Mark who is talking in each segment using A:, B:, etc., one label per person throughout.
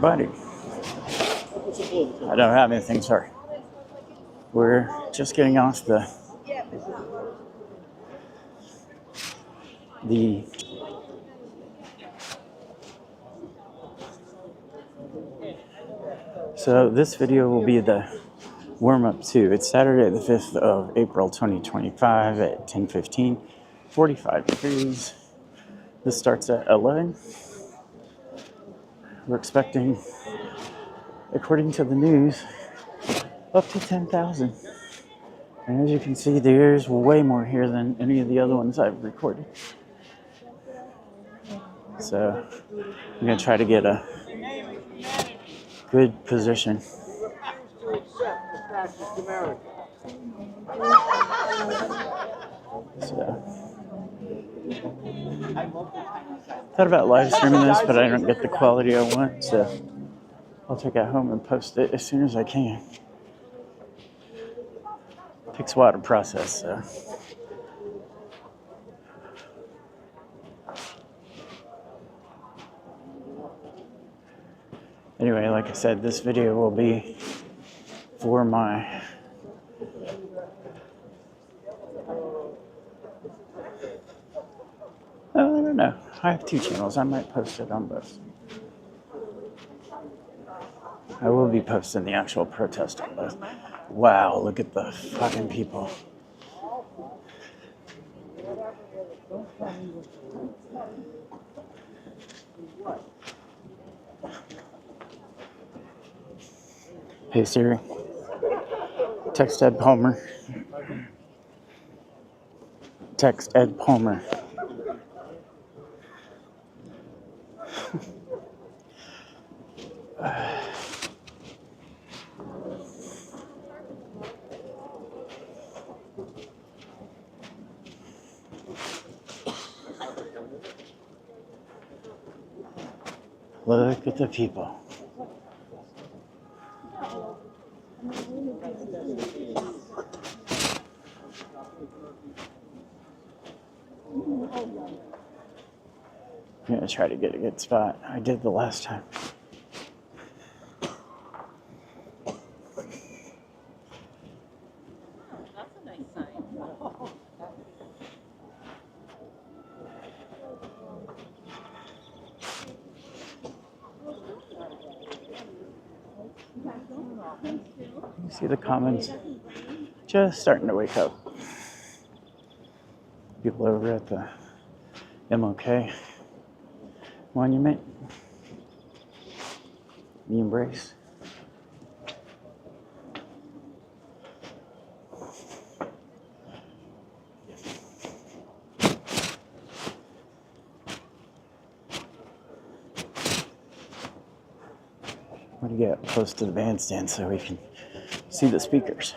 A: everybody. I don't have anything, sorry. We're just getting off the so this video will be the warm-up too. It's Saturday the 5th of April 2025 at 10:15, 45 degrees. This starts at 11. We're expecting, according to the news, up to 10,000. And as you can see, there's way more here than any of the other ones I've recorded. So I'm going to try to get a good position. So, thought about live streaming this, but I don't get the quality I want, so I'll take it home and post it as soon as I can. It takes a while to process, so. Anyway, like I said, this video will be for my I don't know. I have 2 channels. I might post it on both. I will be posting the actual protest on both. Wow, look at the fucking people. Hey Siri, text Ed Palmer. Text Ed Palmer. Look at the people. I'm gonna try to get a good spot. I did the last time.
B: That's a nice sign. You
A: see the comments just starting to wake up. People over at the MLK Monument. The embrace. I'm gonna get close to the bandstand so we can see the speakers.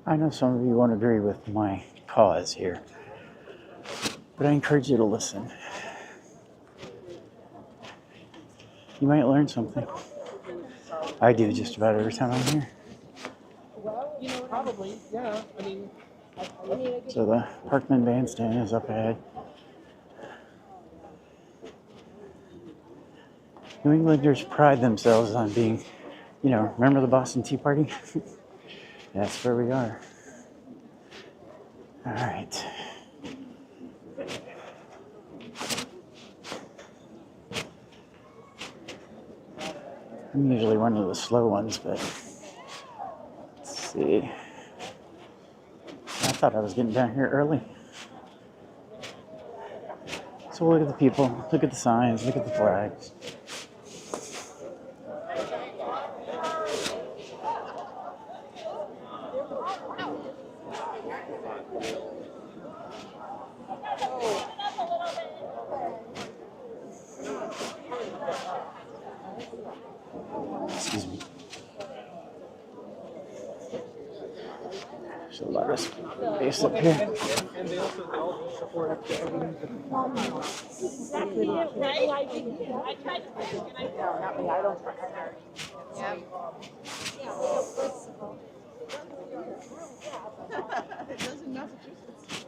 A: I know some of you won't agree with my cause here, but I encourage you to listen. You might learn something. I do just about every time I'm here.
C: Well, probably, yeah. I mean,
A: so the Parkman Bandstand is up ahead. New Englanders pride themselves on being, remember the Boston Tea Party? That's where we are. All right. I'm usually one of the slow ones, but let's see. I thought I was getting down here early. So look at the people, look at the signs, look at the flags. Excuse me. lot of space up here.
C: And they also support up to everything.
B: Exactly. Right? I tried to think, and I
C: Not me. I don't.
B: yeah. It does in Massachusetts.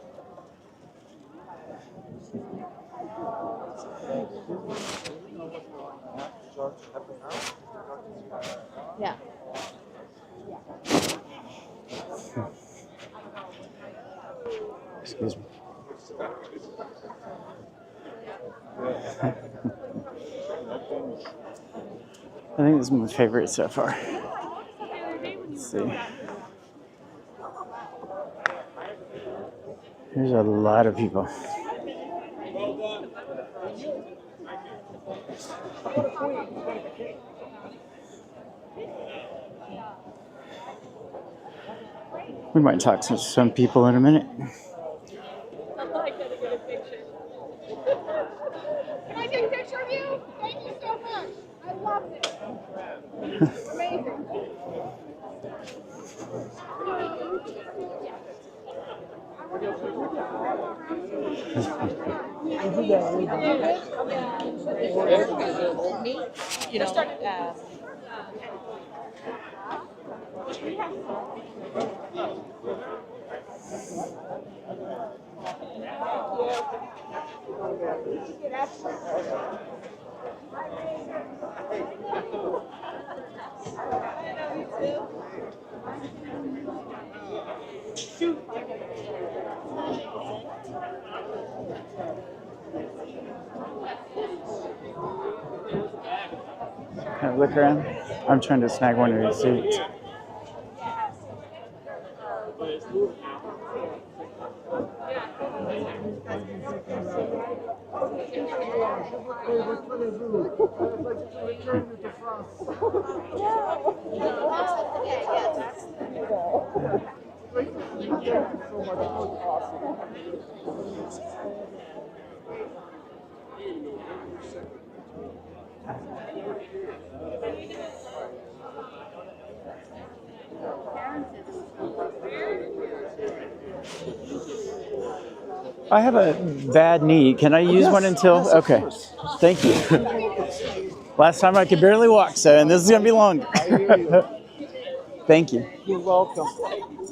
B: Yeah.
A: Excuse me. I think this is my favorite so far. Let's see. There's a lot of people. We might talk to some people in a minute.
B: I gotta get a picture. Can I take a picture of you? Thank you so much. I loved it. Amazing. Me, you know,
A: Can I look around? I'm trying to snag one of these seats. I have a bad knee. Can I use one until? Okay. Thank you. Last time I could barely walk, so, and this is going to be longer. Thank you.
C: You're welcome.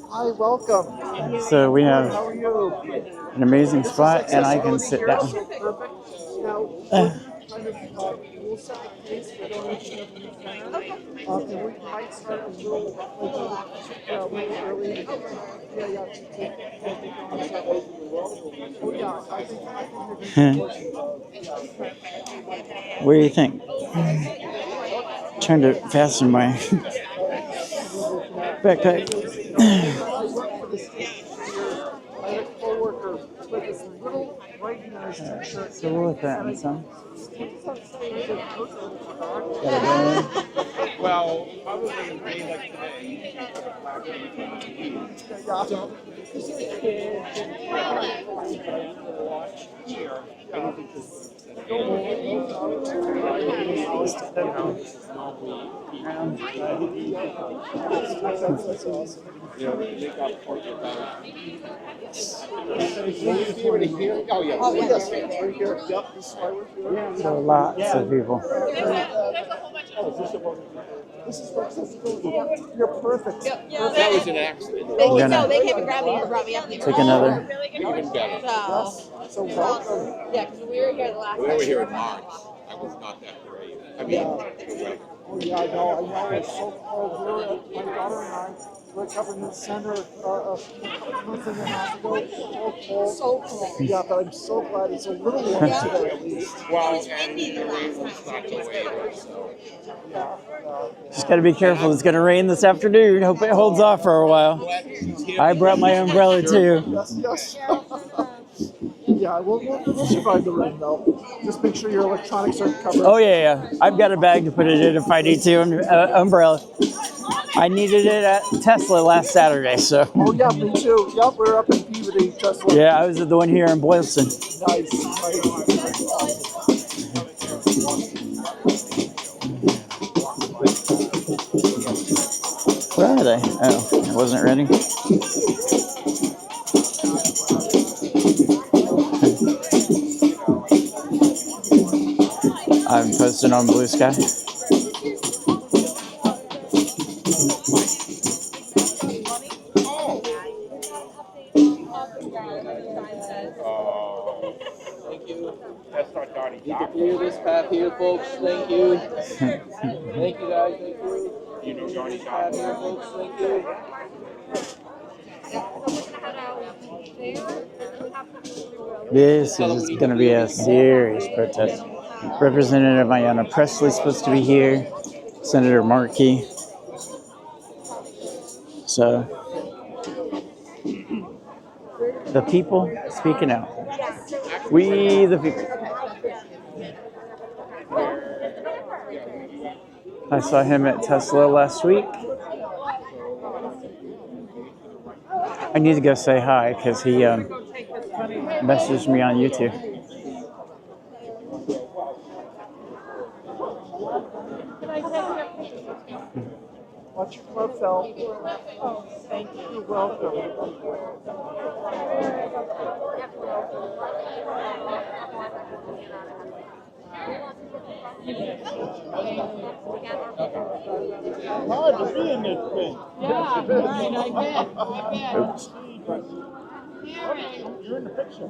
C: Hi, welcome.
A: So we have
C: How are you?
A: an amazing spot, and I can sit down.
C: Perfect. Now, kind of, we'll set the pace for donation of the new center. And we might start a little early. Yeah. Oh, yeah. I think you're going
A: What do you think? Trying to fasten my backpack.
C: I work for the state here. I had a coworker with this little writing on his t-shirt.
A: So we'll let that in some.
C: Well, probably maybe like
A: So lots of people.
C: This is for accessibility. You're perfect.
D: That was an accident.
A: We're gonna
D: No, they came and grabbed me and brought me up here.
A: take another.
D: Even better.
C: So welcome.
D: Yeah, because we were here the last
C: Oh,
D: time.
E: We were here in March. I was not that great. I mean,
C: Oh yeah, I know. It's so cold. My daughter and I were covered in the center a month and a half ago. So cold. Yeah, but I'm so glad it's a little warm today at least.
E: well, and the rain will start to wave. So.
A: Just got to be careful. It's going to rain this afternoon. Hope it holds off for a while. I brought my umbrella too.
C: Yes. Yeah, we'll survive the rain though. Just make sure your electronics are covered.
A: Oh yeah. I've got a bag to put it in if I need to. Umbrella. I needed it at Tesla last Saturday, so.
C: Oh yeah, me too. Yep, we're up in Peabody, Tesla.
A: Yeah, I was at the one here in Boylston.
C: Nice.
A: Where are they? Oh, I wasn't ready. I'm posted on Blue Sky.
D: Thank you. That's not Donnie. You can clear this path here, folks. Thank you. Thank you, guys. Thank you. You know Johnny path here, folks. Thank you.
A: This is going to be a serious protest. Representative Ayanna Pressley is supposed to be here. Senator Markey. So, the people speaking out. We the people. I saw him at Tesla last week. I need to go say hi because he messaged me on YouTube.
C: Watch your profile. Thank you. You're welcome.
F: Hard to be in this thing.
B: Yeah, right, I bet.
A: Oops.
F: You're in the picture.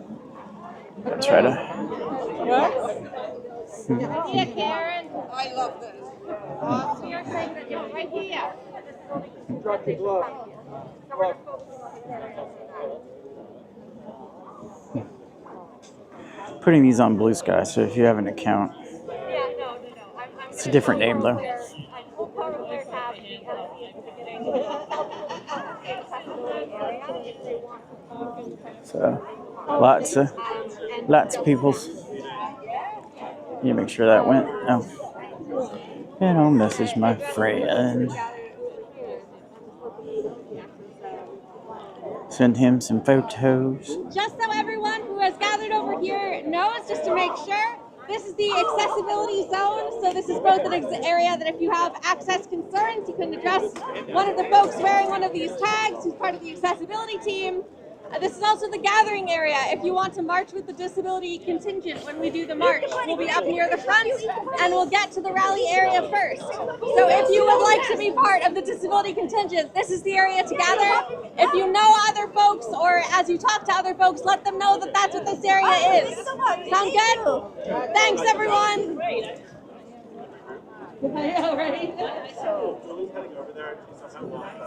A: Let's try to.
B: Yeah, Karen.
E: I love this.
B: Awesome. You're saying that you're right here.
C: Drop your glove.
A: Putting these on Blue Sky, so if you have an account, it's a different name though. So lots of people. You make sure that went. Oh, and I'll message my friend. Send him some photos.
G: Just so everyone who has gathered over here knows, just to make sure, this is the accessibility zone. So this is both an area that if you have access concerns, you can address one of the folks wearing one of these tags who's part of the accessibility team. This is also the gathering area. If you want to march with the disability contingent when we do the march, we'll be up near the front and we'll get to the rally area first. So if you would like to be part of the disability contingent, this is the area to gather. If you know other folks or as you talk to other folks, let them know that that's what this area is. Sound good? Thanks, everyone.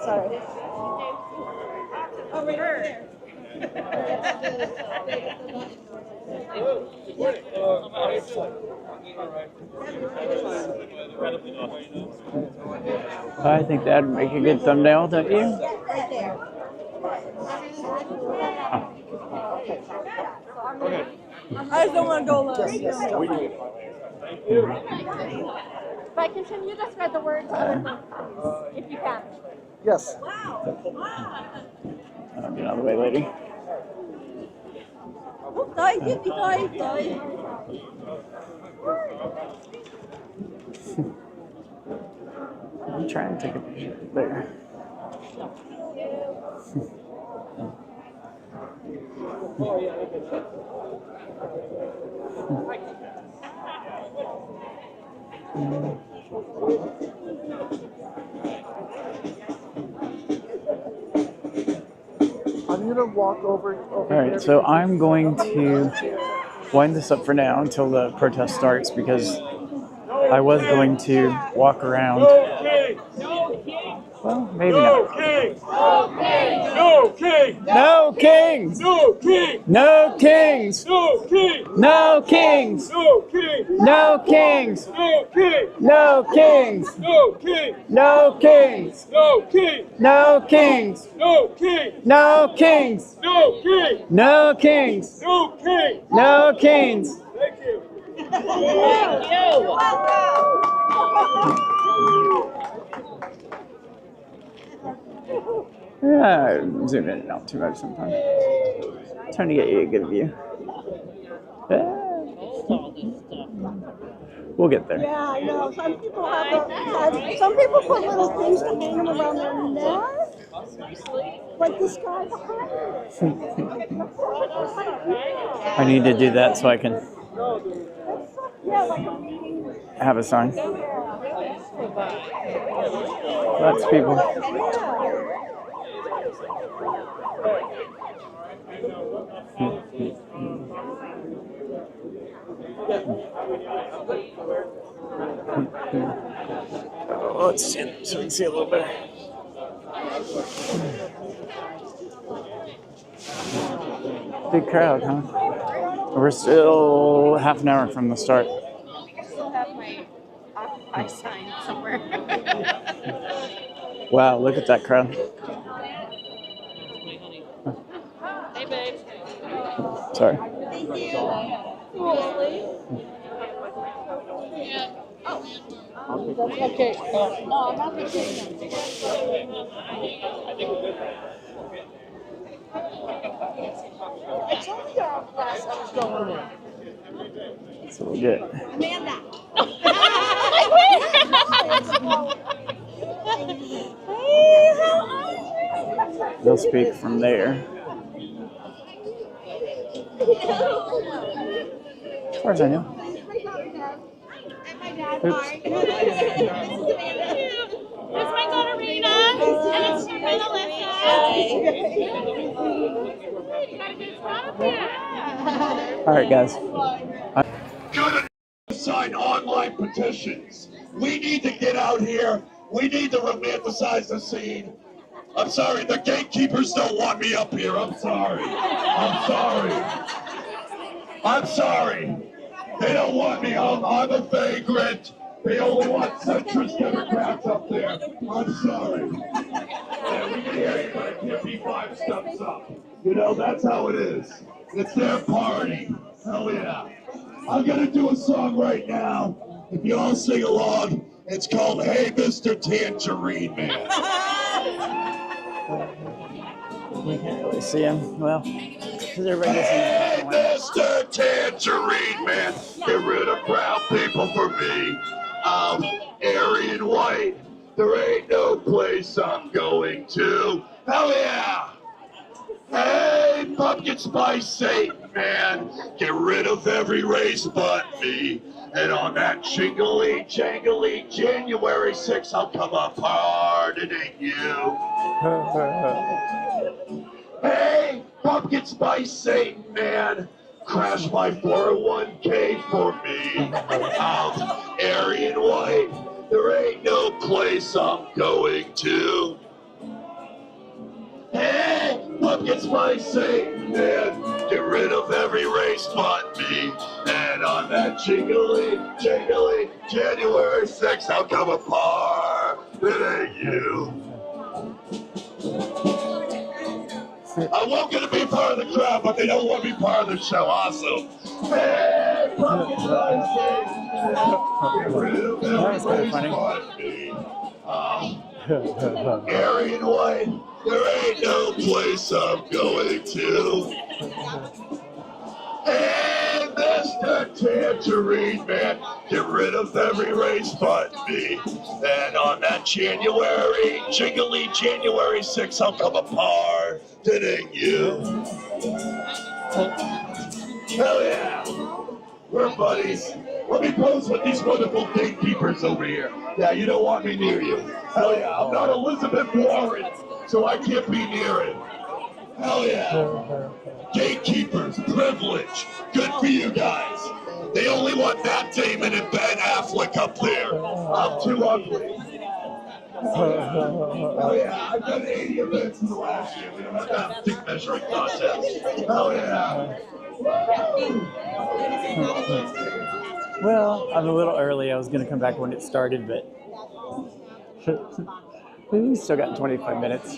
G: Sorry. Oh, right there.
A: I think that'd make a good thumbnail, don't you?
G: Right there. I just don't want to go alone. But continue to spread the word to other folks, if you can.
C: Yes.
A: I'll get out of the way, lady. I'm trying to take a picture there.
C: I'm going to walk over
A: All right, so I'm going to wind this up for now until the protest starts because I was going to walk around. Well, maybe not.
F: No king!
A: No kings!
F: No king!
A: No kings!
F: No king!
A: No kings!
F: No king!
A: No kings!
F: No king!
A: No kings!
F: No king!
A: No kings!
F: No king!
A: No kings!
F: No king!
A: No kings!
F: No king!
A: No kings!
F: No king!
A: No kings!
F: Thank you.
A: Yeah, zoom in and out too much sometimes. Trying to get you a good view. We'll get there.
H: Yeah, I know. Some people have some people put little things to hang them around their neck. Like this guy behind me.
A: I need to do that so I can.
H: Yeah, like a reading.
A: have a sign. Lots of people. Let's see so we can see a little better. Big crowd, huh? We're still half an hour from the start.
B: I still have my Occupy sign somewhere.
A: Wow, look at that crowd.
B: Hey, babe.
A: Sorry.
B: Thank you.
C: Okay.
B: No, I'm not going to take them.
C: I told you last I was going there.
A: That's what we get.
B: Amanda.
A: They'll speak from there. As far as I know.
B: And my dad,
A: Oops.
B: Mark. This is Amanda. That's my daughter, Rena. And it's your friend, Alyssa. You got a good spot up there.
A: All right, guys.
I: Gonna sign online petitions. We need to get out here. We need to romanticize the scene. I'm sorry, the gatekeepers don't want me up here. I'm sorry. I'm sorry. I'm sorry. They don't want me. I'm a vagrant. They only want centrist Democrats up there. I'm sorry. Yeah, we can hear you, but it can't be 5 steps up. You know, that's how it is. It's their party. Hell yeah. I'm gonna do a song right now. If you all sing along, it's called Hey Mr. Tangerine Man.
A: We can't really see him. Well, because everybody gets
I: Hey
A: in
I: Mr. Tangerine Man, get rid of brown people for me. I'm Aryan white. There ain't no place I'm going to. Hell yeah! Hey, pumpkin spice Satan man, get rid of every race but me. And on that jingly jangly January 6th, I'll come up pardoning you. Hey, pumpkin spice Satan man, crash my 401k for me. I'm Aryan white, there ain't no place I'm going to. Hey, pumpkin spice Satan man, get rid of every race but me. And on that jingly jangly January 6th, I'll come apart. It ain't you. I was gonna be part of the crowd, but they don't want me part of the show. Awesome. Hey, pumpkin spice Satan man, get rid of every race but me. Aryan white, there ain't no place I'm going to. Hey, Mr. Tangerine Man, get rid of every race but me. And on that jingly January 6th, I'll come apart, didn't you? Hell yeah, we're buddies. Let me pose with these wonderful gatekeepers over here. Yeah, you don't want me near you. Hell yeah, I'm not Elizabeth Warren, so I can't be near it. Hell yeah. Gatekeepers, privilege. Good for you guys. They only want Matt Damon and Ben Affleck up there. I'm too ugly. Hell yeah, I've done 80 events in the last year. We don't have to have a dick measuring contest. Hell yeah.
A: Well, I'm a little early. I was going to come back when it started, but we still got 25 minutes.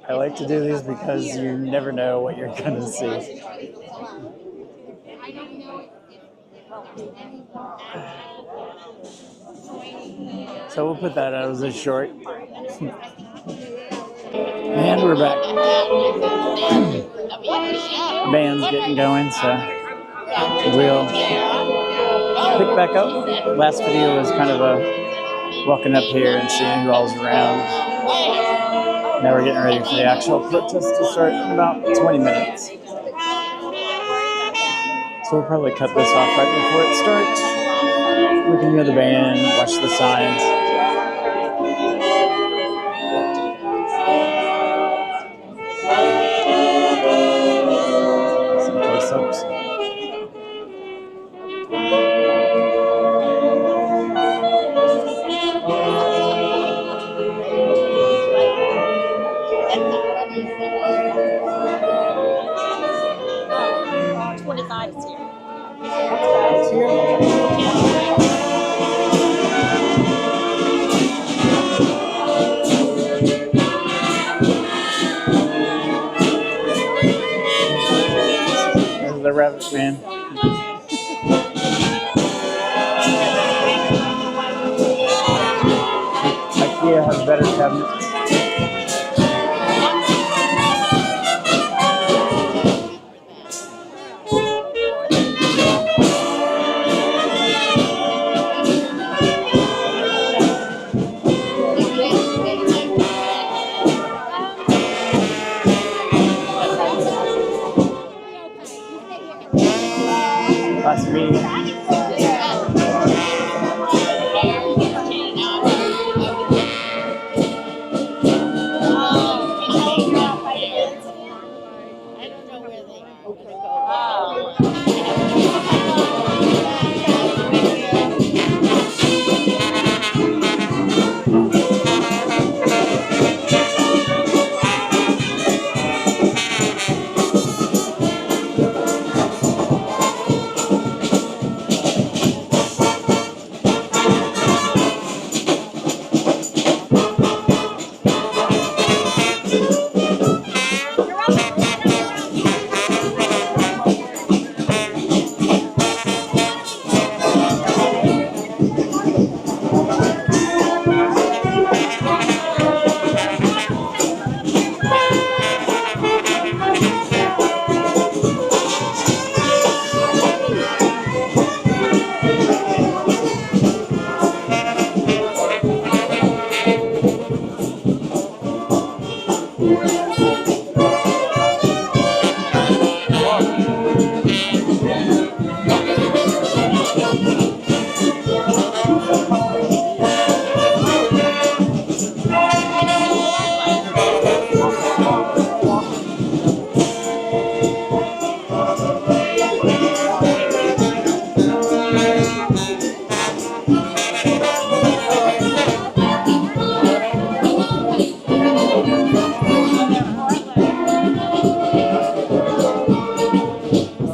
A: I like to do these because you never know what you're going to see. So we'll put that out as a short. And we're back. Band's getting going, so we'll pick back up. Last video was kind of a walking up here and seeing who all's around. Now we're getting ready for the actual protest to start in about 20 minutes. So we'll probably cut this off right before it starts. We can hear the band, watch the signs. Some close-ups. There's the rabbit man. IKEA has better cabinets. Last meeting.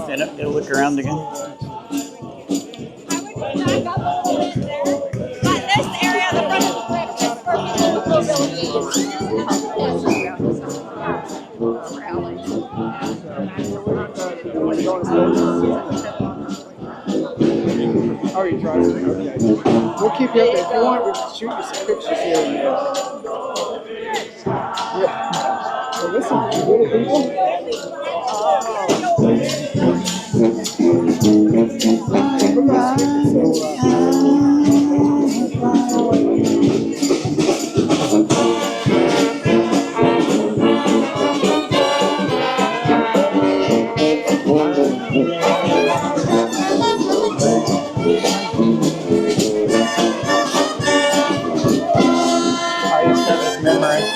A: Stand up, go look around again.
G: But this area, the front of the brick, is for
C: How are you driving? Okay. We'll keep you up there. If you want, we can shoot you some pictures here and there. Yeah. So listen, little people.
A: I used to have this memorized.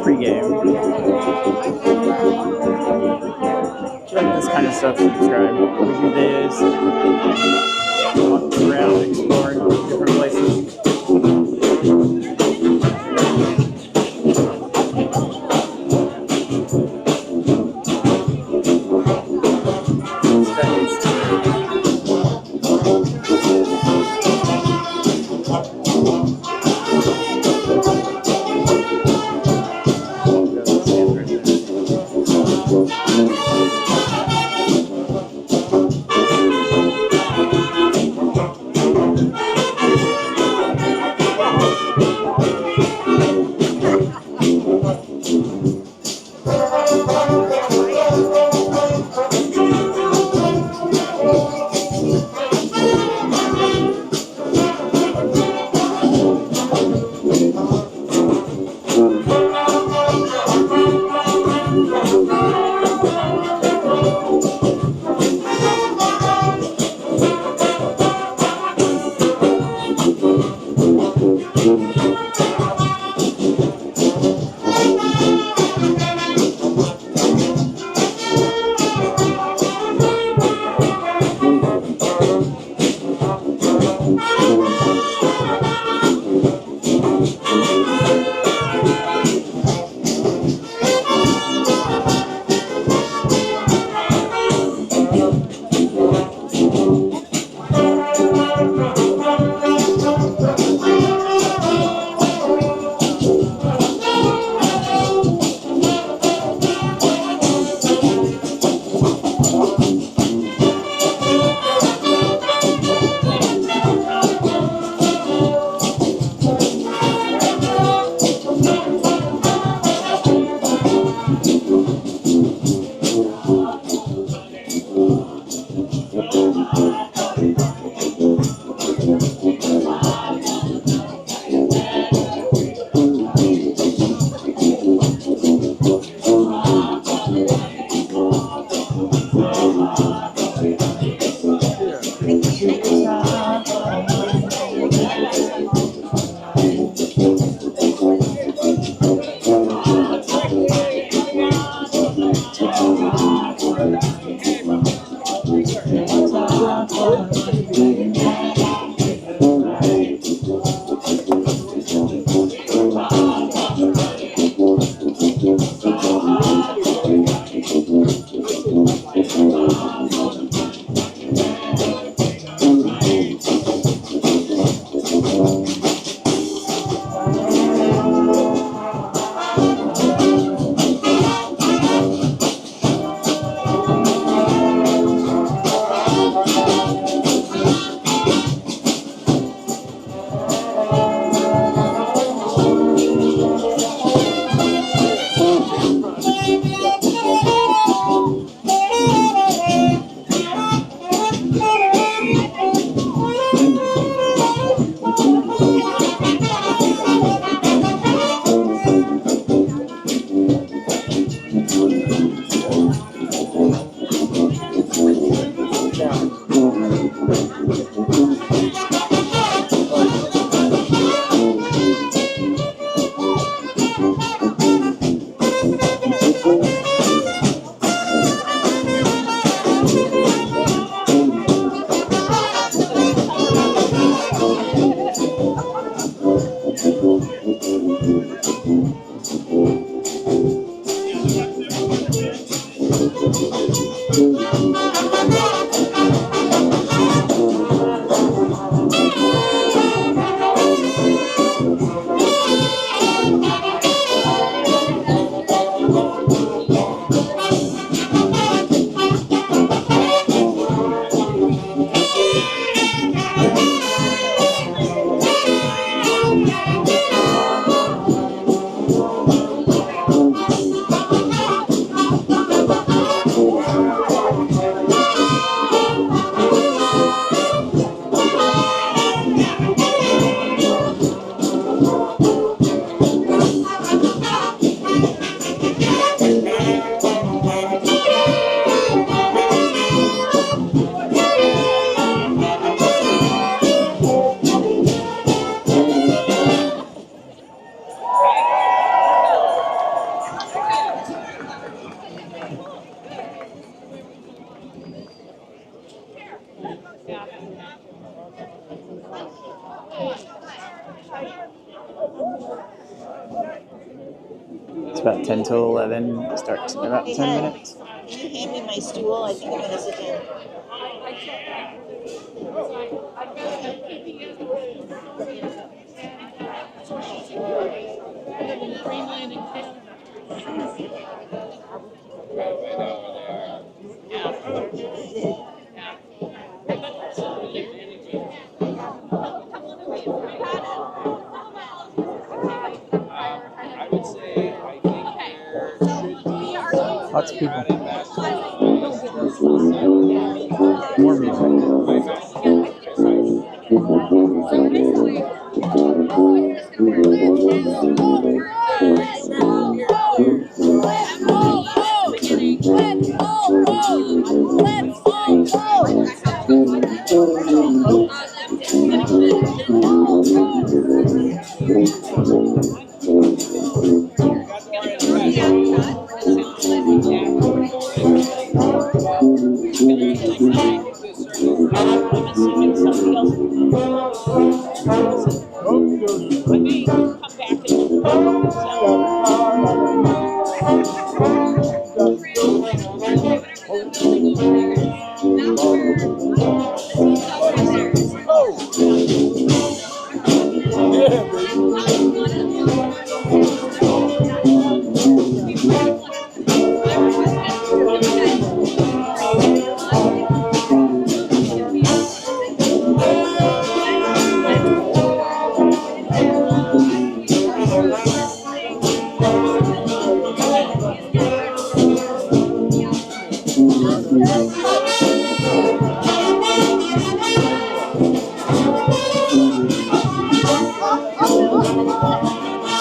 A: Pre-game. If you like this kind of stuff, subscribe. We do this. Walk around, exploring different places. about 10 to 11. It starts in about 10 minutes.
J: Can you hand me my stool? I think I'm gonna sit down.
D: I would say I think there should be
A: Lots of people. More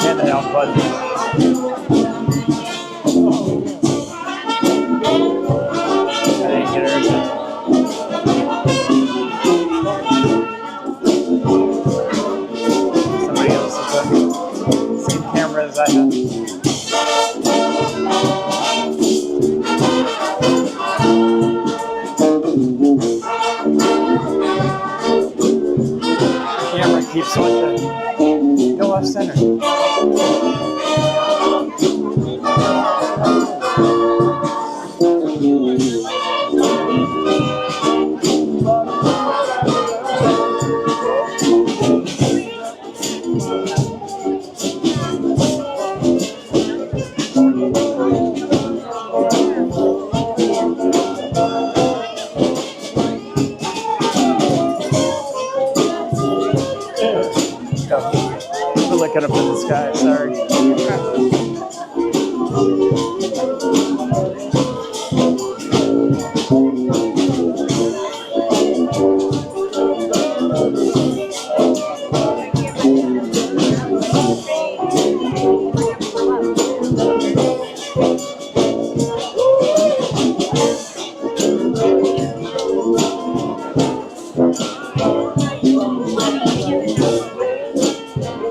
A: and they all buzz. I didn't get her attention. Somebody else is the same camera as I have. Camera keeps on the go off center. We're looking up in the sky, sorry.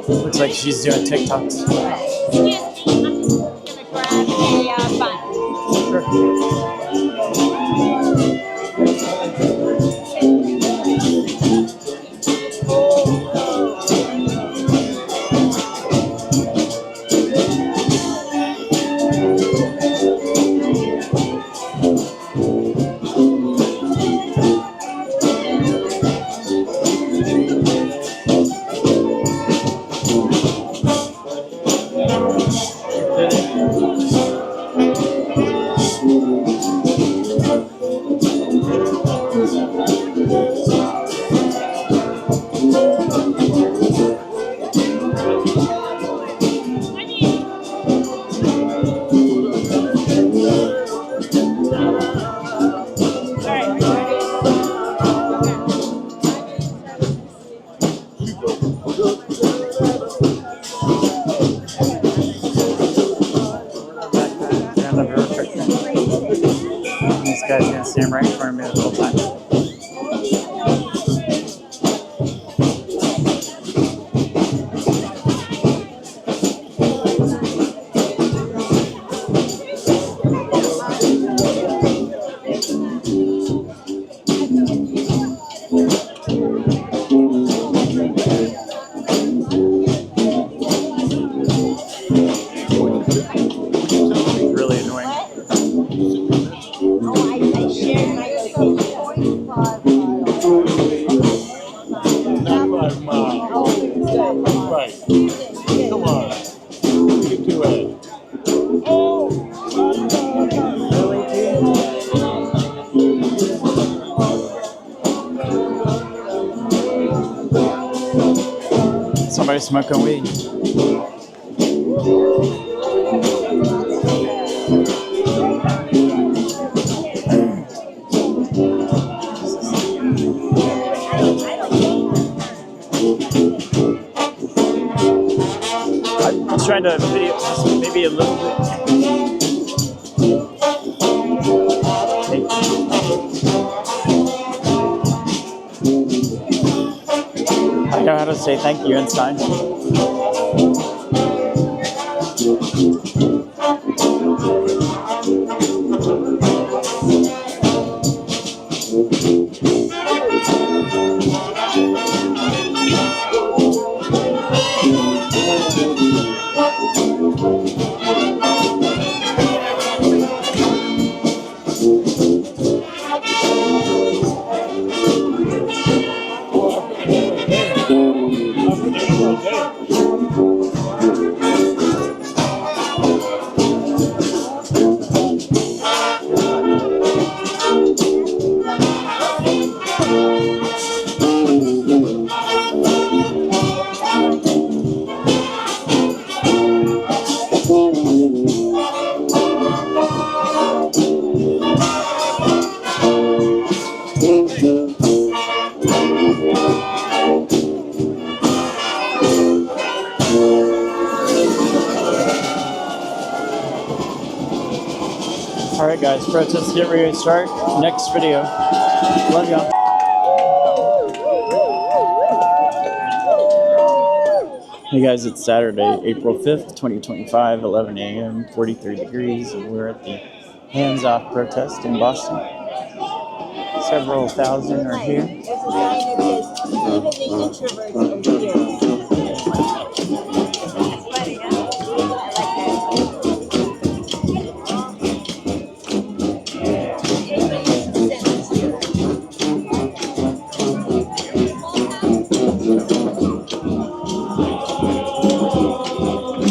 A: Looks like she's doing TikToks.
G: Excuse me, I'm gonna grab a bun.
A: Sure. This guy's gonna stand right in front of me the whole time. Somebody smoking weed. I'm trying to video just maybe a little bit. I know how to say thank you in sign. Alright guys, protests get ready to start. Next video. Love y'all. Hey guys, it's Saturday, April 5th, 2025, 11 a.m., 43 degrees, and we're at the Hands Off protest in Boston. Several thousand are here.
J: There's a sign that says, even the introverts are here.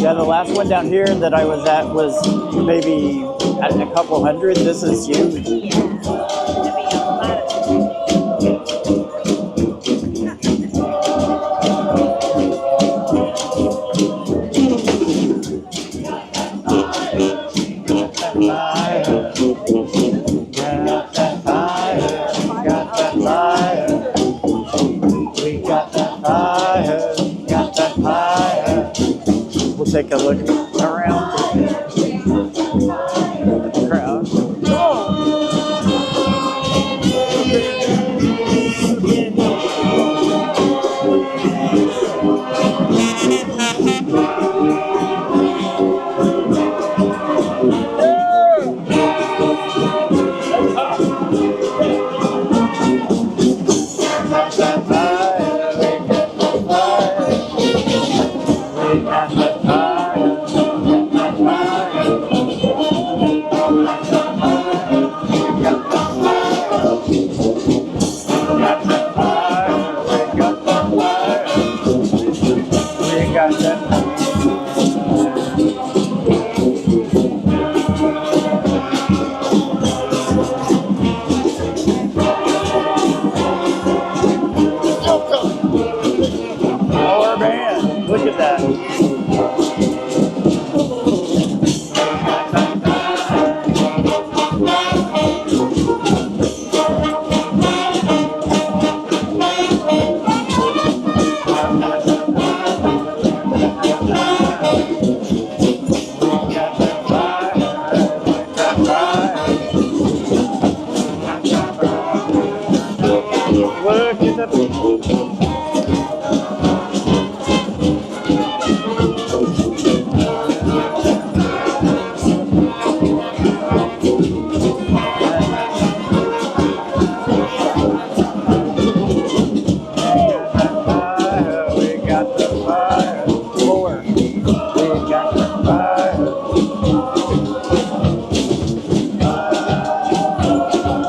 A: Yeah, the last one down here that I was at was maybe at a couple hundred. This is huge. Take a look around at the crowd. Look at that.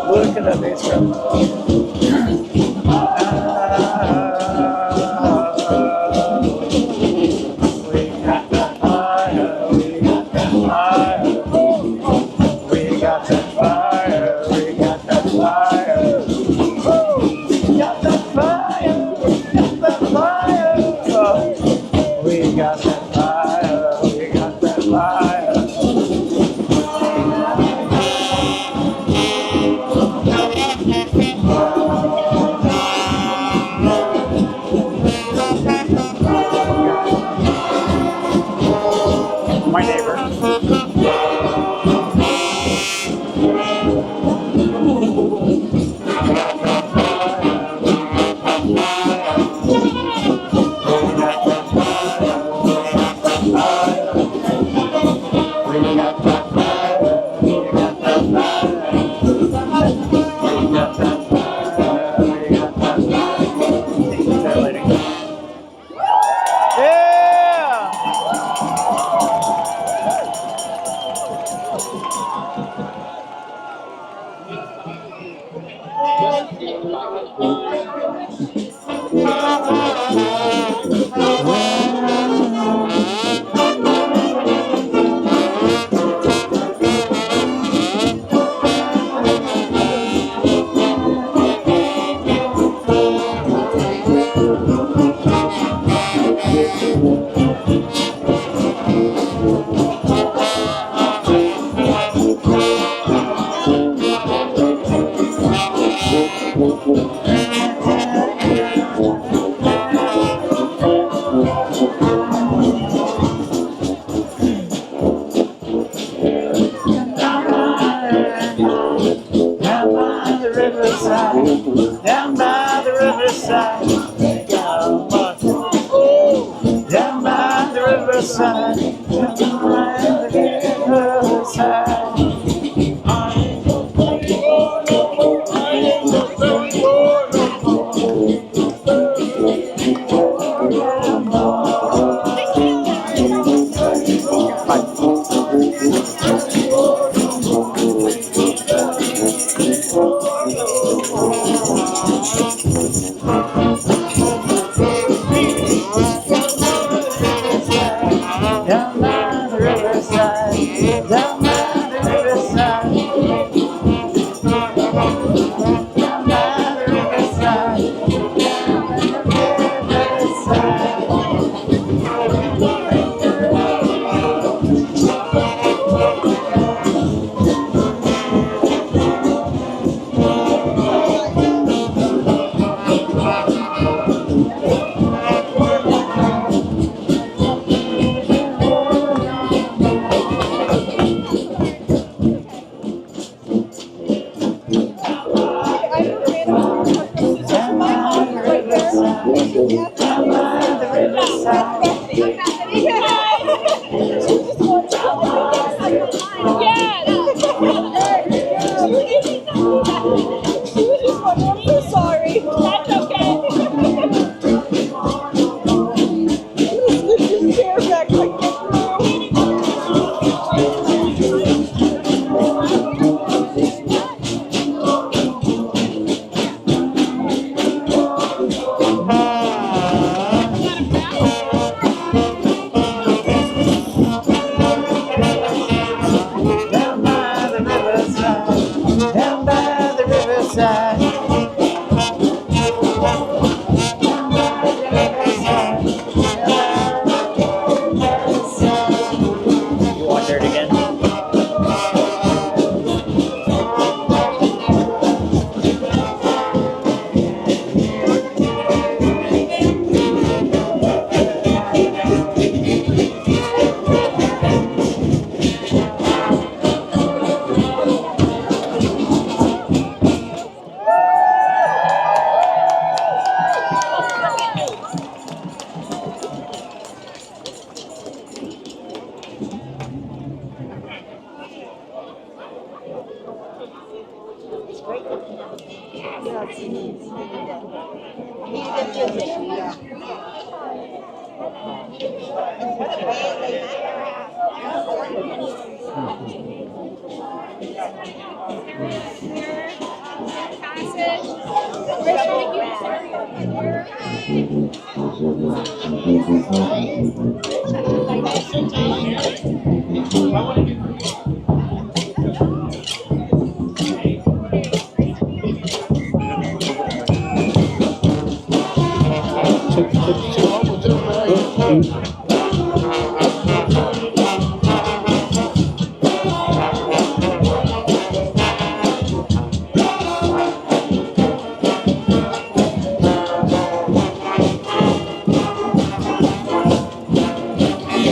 A: Look at the bass drum. riverside. Down by the riverside. Down by the riverside. Down by the riverside, down by the riverside, down by the riverside, down by the
H: Sorry. That's okay. This chair back like
A: down by the riverside, down by the riverside. You want dirt again?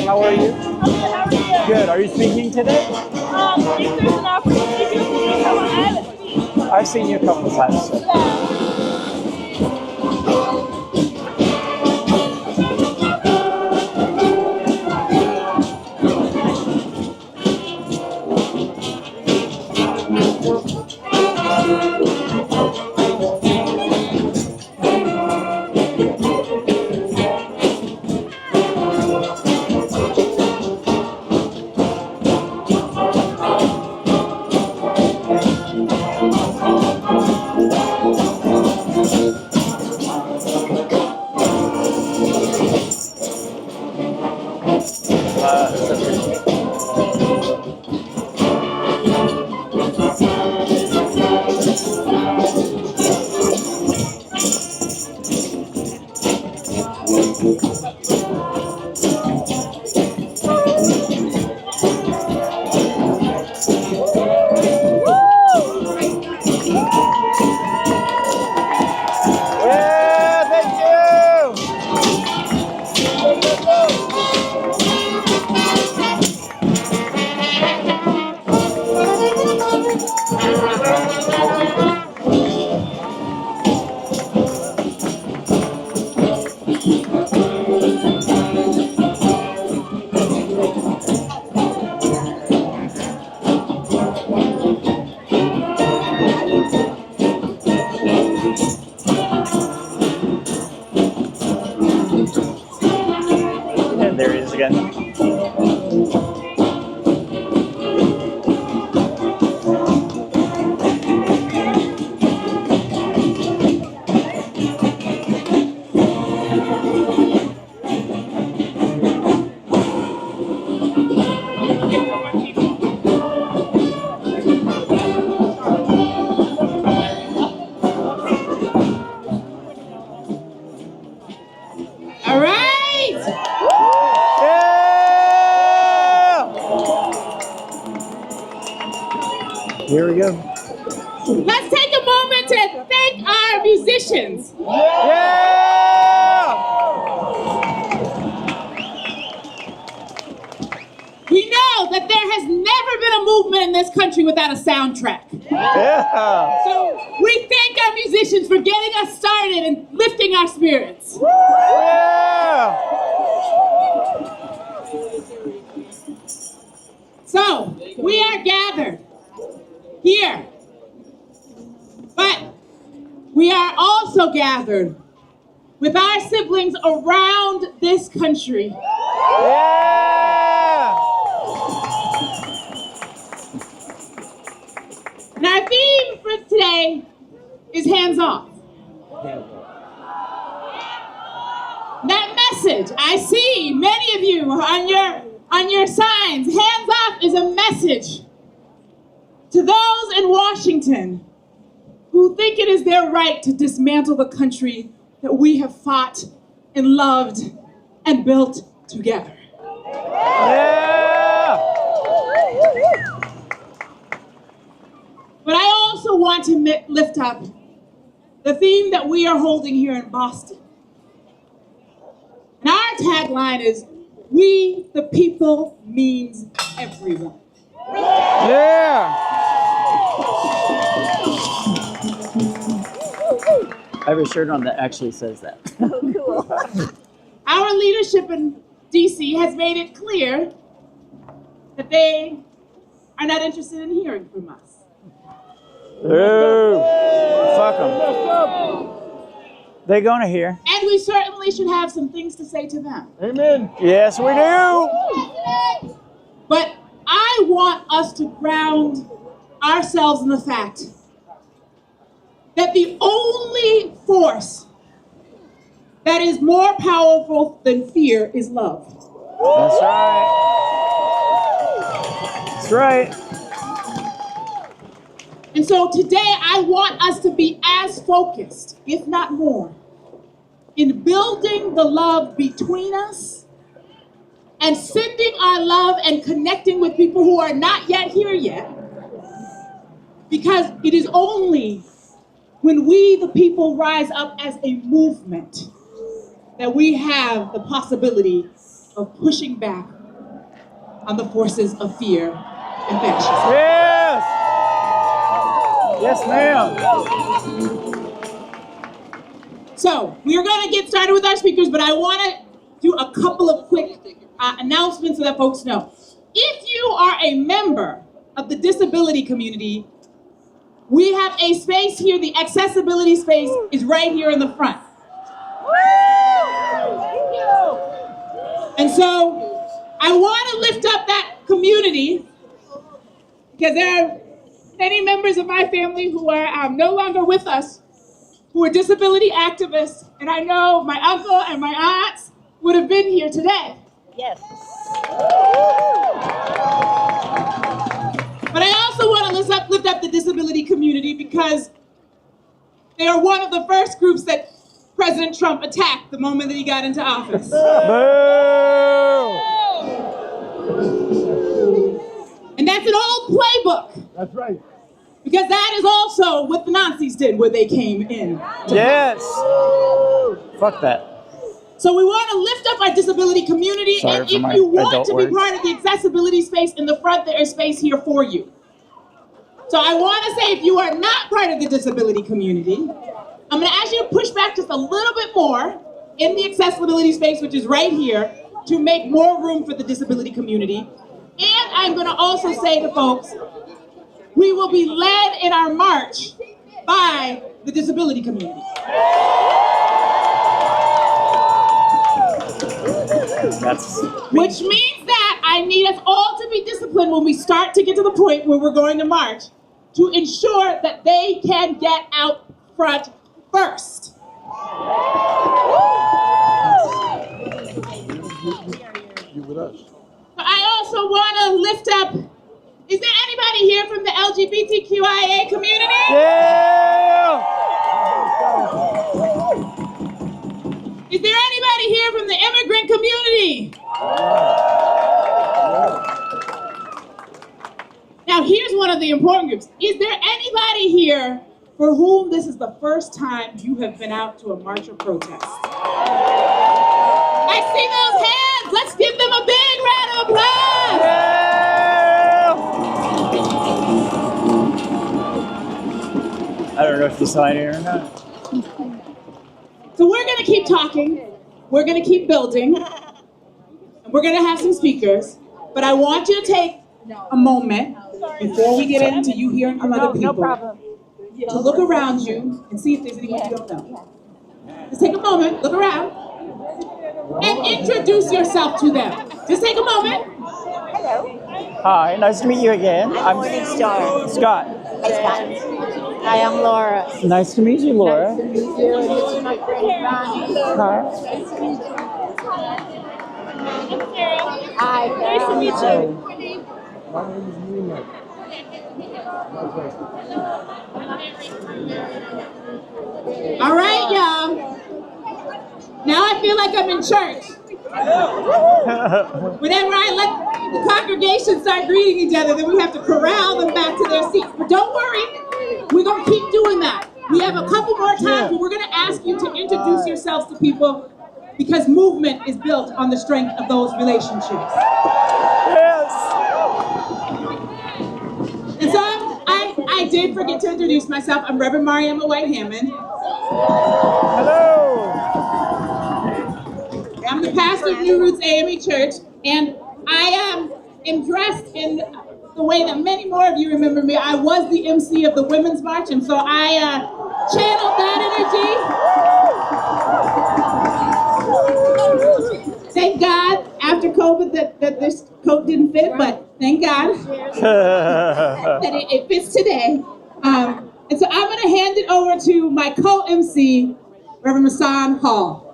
A: How are you? Good. Are you speaking today?
H: if there's an opportunity to come on island.
A: I've seen you a couple times. And there he is again.
B: All right.
A: Here we go.
B: Let's take a moment to thank our musicians. We know that there has never been a movement in this country without a soundtrack.
A: Yeah.
B: So we thank our musicians for getting us started and lifting our spirits.
A: Yeah.
B: So we are gathered here, but we are also gathered with our siblings around this country.
A: Yeah.
B: And our theme for today is hands off. That message, I see many of you on your signs. Hands off is a message to those in Washington who think it is their right to dismantle the country that we have fought and loved and built together.
A: Yeah.
B: But I also want to lift up the theme that we are holding here in Boston. And our tagline is, "We the people means everyone."
A: Yeah. I have a shirt on that actually says that.
B: Our leadership in DC has made it clear that they are not interested in hearing from us.
A: Ooh. Fuck them. They're gonna hear.
B: And we certainly should have some things to say to them.
A: Amen. Yes, we do.
B: But I want us to ground ourselves in the fact that the only force that is more powerful than fear is love.
A: That's right. That's right.
B: And so today I want us to be as focused, if not more, in building the love between us and sending our love and connecting with people who are not yet here yet. Because it is only when we, the people, rise up as a movement that we have the possibility of pushing back on the forces of fear and fascism.
A: Yes. Yes, ma'am.
B: So we are going to get started with our speakers, but I want to do a couple of quick announcements so that folks know. If you are a member of the disability community, we have a space here. The accessibility space is right here in the front.
H: Thank you.
B: And so I want to lift up that community because there are many members of my family who are no longer with us, who are disability activists, and I know my uncle and my aunts would have been here today.
H: Yes.
B: But I also want to lift up the disability community because they are one of the first groups that President Trump attacked the moment that he got into office.
A: Boo!
B: And that's an old playbook.
C: That's right.
B: Because that is also what the Nazis did when they came in.
A: Yes. Fuck that.
B: So we want to lift up our disability community,
A: Sorry
B: and
A: for
B: if
A: my
B: you want
A: adult
B: to be
A: words.
B: part of the accessibility space in the front, there is space here for you. So I want to say, if you are not part of the disability community, I'm going to ask you to push back just a little bit more in the accessibility space, which is right here, to make more room for the disability community. And I'm going to also say to folks, we will be led in our march by the disability community. Which means that I need us all to be disciplined when we start to get to the point where we're going to march, to ensure that they can get out front first. I also want to lift up, is there anybody here from the LGBTQIA community?
A: Yeah!
B: Is there anybody here from the immigrant community? Now here's one of the important groups. Is there anybody here for whom this is the first time you have been out to a march or protest? I see those hands. Let's give them a big round of applause.
A: I don't know if you saw it here or not.
B: So we're going to keep talking. We're going to keep building. And we're going to have some speakers. But I want you to take a moment before we get into you hearing from other people to look around you and see if there's anyone you don't know. Just take a moment, look around, and introduce yourself to them. Just take a moment.
K: Hello.
A: Hi, nice to meet you again.
K: I'm Morningstar.
A: Scott.
K: Hi, Scott. Hi, I'm Laura.
A: Nice to meet you, Laura.
K: Nice to meet you. And this is my friend Ronnie.
A: Hi.
K: Nice to meet you. Hi, nice to meet you.
C: My name is Nina.
B: All right, y'all. Now I feel like I'm in church. Whenever I let the congregation start greeting each other, then we have to corral them back to their seats. But don't worry, we're going to keep doing that. We have a couple more times where we're going to ask you to introduce yourselves to people, because movement is built on the strength of those relationships.
A: Yes.
B: And so I did forget to introduce myself. I'm Reverend Mariama White Hammond.
A: Hello.
B: I'm the pastor of New Roots AME Church, and I am dressed in the way that many more of you remember me. I was the MC of the Women's March, and so I channeled that energy. Thank God, after COVID, that this coat didn't fit, but thank God that it fits today. And so I'm going to hand it over to my co-MC, Reverend Masan Hall.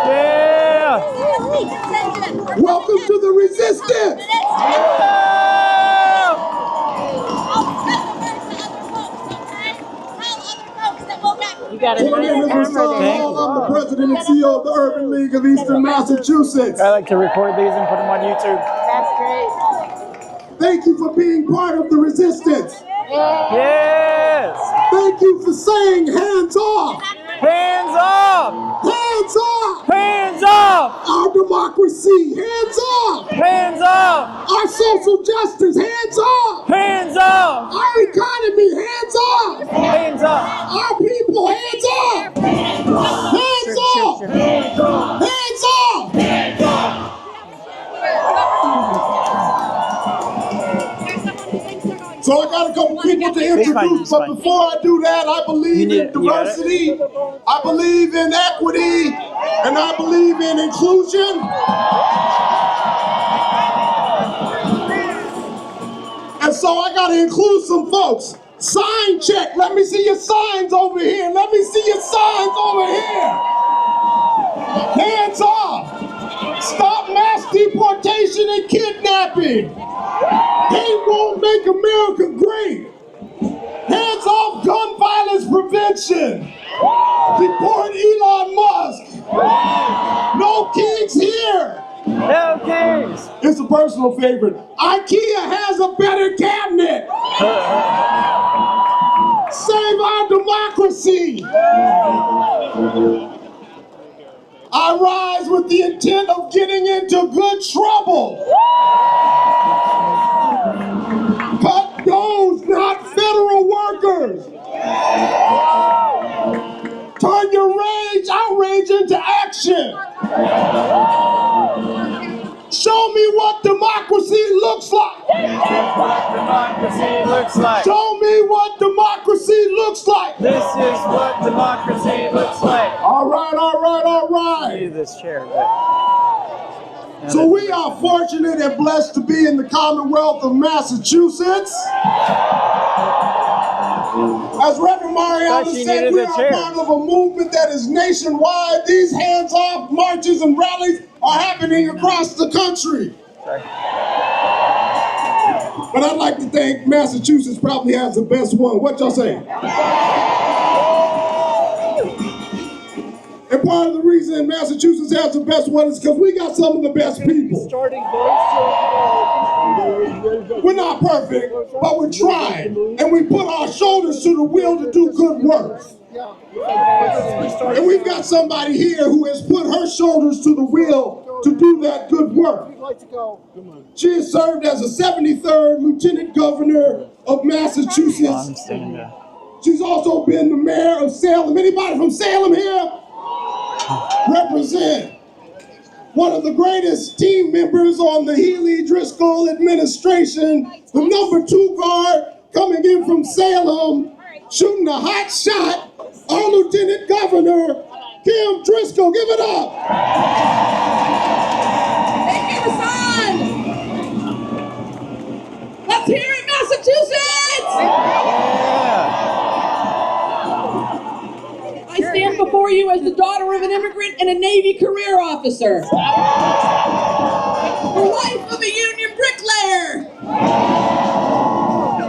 A: Yeah.
I: Welcome to the resistance.
K: You got a
I: My name is
K: nice
I: Masan
K: camera
I: Hall. I'm the president and CEO of the Urban League of Eastern Massachusetts.
A: I like to record these and put them on YouTube.
K: That's great.
I: Thank you for being part of the resistance.
A: Yes.
I: Thank you for saying hands off.
A: Hands up.
I: Hands off.
A: Hands up.
I: Our democracy. Hands off.
A: Hands up.
I: Our social justice. Hands off.
A: Hands up.
I: Our economy. Hands off.
A: Hands up.
I: Our people. Hands off. Hands off. Hands off. Hands off. So I got a couple people to introduce, but before I do that, I believe in diversity, I believe in equity, and I believe in inclusion. And so I got to include some folks. Sign check. Let me see your signs over here. Let me see your signs over here. Hands off. Stop mass deportation and kidnapping. Hate won't make America great. Hands off gun violence prevention. Deport Elon Musk. No kings here.
A: No kings.
I: It's a personal favorite. IKEA has a better cabinet. Save our democracy. I rise with the intent of getting into good trouble. Cut those, not federal workers. Turn your outrage into action. Show me what democracy looks like.
A: Democracy looks like.
I: Show me what democracy looks like.
A: This is what democracy looks like.
I: All right, all right, all right.
A: Do this chair, but...
I: So we are fortunate and blessed to be in the Commonwealth of Massachusetts. As Reverend Mariana said, we are part of a movement that is nationwide. These hands-off marches and rallies are happening across the country. But I'd like to think Massachusetts probably has the best one. What y'all say? And part of the reason Massachusetts has the best one is because we got some of the best people. We're not perfect, but we're trying. And we put our shoulders to the wheel to do good work. And we've got somebody here who has put her shoulders to the wheel to do that good work. She has served as a 73rd Lieutenant Governor of Massachusetts. She's also been the mayor of Salem. Anybody from Salem here? Represent. One of the greatest team members on the Healy-Driscoll administration, the #2 guard coming in from Salem, shooting a hot shot, our Lieutenant Governor, Kim Driscoll. Give it up.
B: Thank you, son. Let's hear it, Massachusetts! I stand before you as the daughter of an immigrant and a Navy career officer. The wife of a union bricklayer.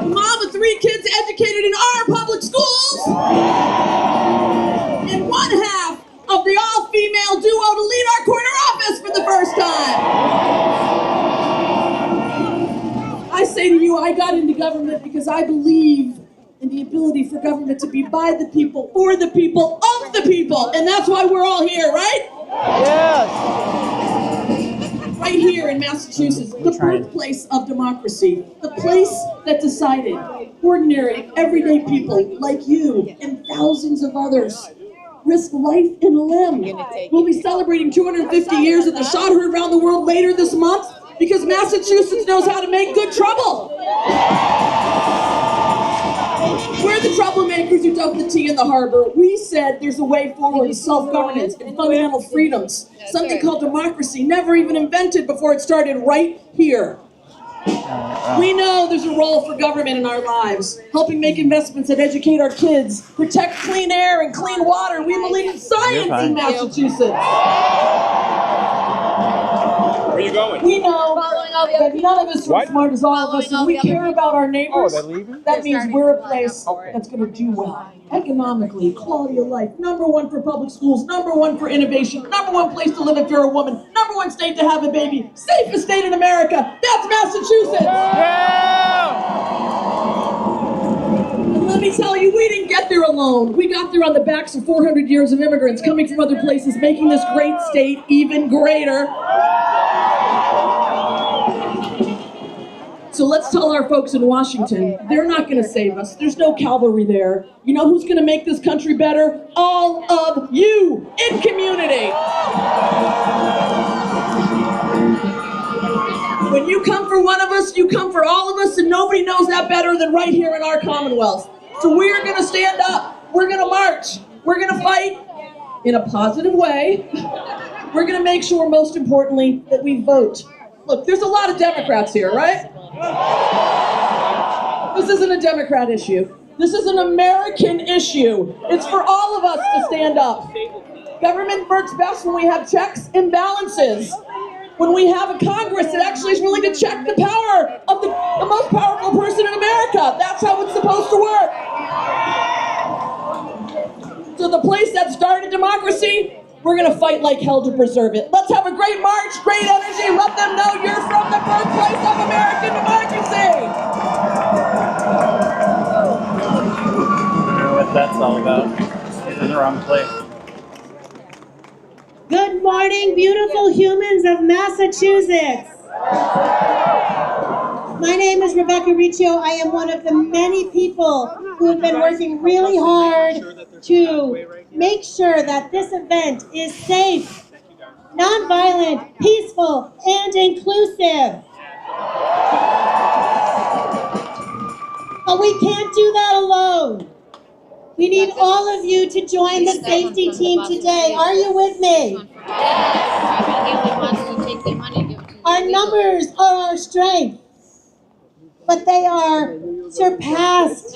B: Mom of 3 kids educated in our public schools. And one half of the all-female duo to lead our corner office for the first time. I say to you, I got into government because I believe in the ability for government to be by the people, for the people, of the people. And that's why we're all here, right?
A: Yes.
B: Right here in Massachusetts, the birthplace of democracy. The place that decided ordinary, everyday people like you and thousands of others risk life and a limb. We'll be celebrating 250 years of the shot heard around the world later this month because Massachusetts knows how to make good trouble. We're the troublemakers who dumped the tea in the harbor. We said there's a way forward to self-governance and fundamental freedoms. Something called democracy, never even invented before it started right here. We know there's a role for government in our lives, helping make investments that educate our kids, protect clean air and clean water. We believe in science in Massachusetts.
D: Where are you going?
B: We know that none of us are smart as all of us, and we care about our neighbors. That means we're a place that's going to do well. Economically, quality of life, #1 for public schools, #1 for innovation, #1 place to live if you're a woman, #1 state to have a baby, safest state in America. That's Massachusetts. And let me tell you, we didn't get there alone. We got there on the backs of 400 years of immigrants coming from other places, making this great state even greater. So let's tell our folks in Washington, they're not going to save us. There's no cavalry there. You know who's going to make this country better? All of you in community. When you come for one of us, you come for all of us, and nobody knows that better than right here in our Commonwealth. So we're going to stand up. We're going to march. We're going to fight in a positive way. We're going to make sure, most importantly, that we vote. Look, there's a lot of Democrats here, right? This isn't a Democrat issue. This is an American issue. It's for all of us to stand up. Government works best when we have checks and balances. When we have a Congress that actually is willing to check the power of the most powerful person in America. That's how it's supposed to work. So the place that started democracy, we're going to fight like hell to preserve it. Let's have a great march, great energy. Let them know you're from the birthplace of American democracy.
A: I don't know what that's all about. It's in the wrong place.
L: Good morning, beautiful humans of Massachusetts. My name is Rebecca Riccio. I am one of the many people who have been working really hard to make sure that this event is safe, nonviolent, peaceful, and inclusive. But we can't do that alone. We need all of you to join the safety team today. Are you with me? Our numbers are our strength, but they are surpassed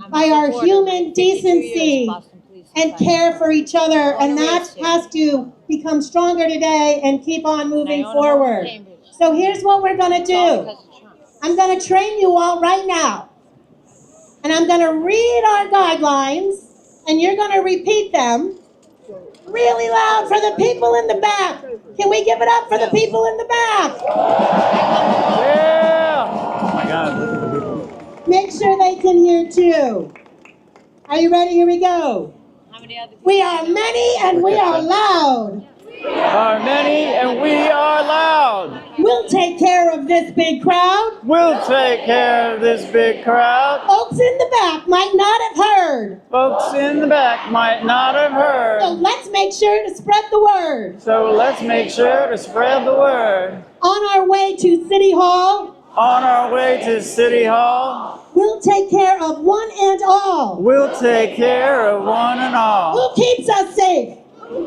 L: by our human decency and care for each other, and that has to become stronger today and keep on moving forward. So here's what we're going to do. I'm going to train you all right now, and I'm going to read our guidelines, and you're going to repeat them really loud for the people in the back. Can we give it up for the people in the back?
A: Yeah! Oh my God, look at the people.
L: Make sure they can hear too. Are you ready? Here we go. We are many and we are loud.
A: Are many and we are loud.
L: We'll take care of this big crowd.
A: We'll take care of this big crowd.
L: Folks in the back might not have heard.
A: Folks in the back might not have heard.
L: So let's make sure to spread the word.
A: So let's make sure to spread the word.
L: On our way to City Hall.
A: On our way to City Hall.
L: We'll take care of one and all.
A: We'll take care of one and all.
L: Who keeps us safe?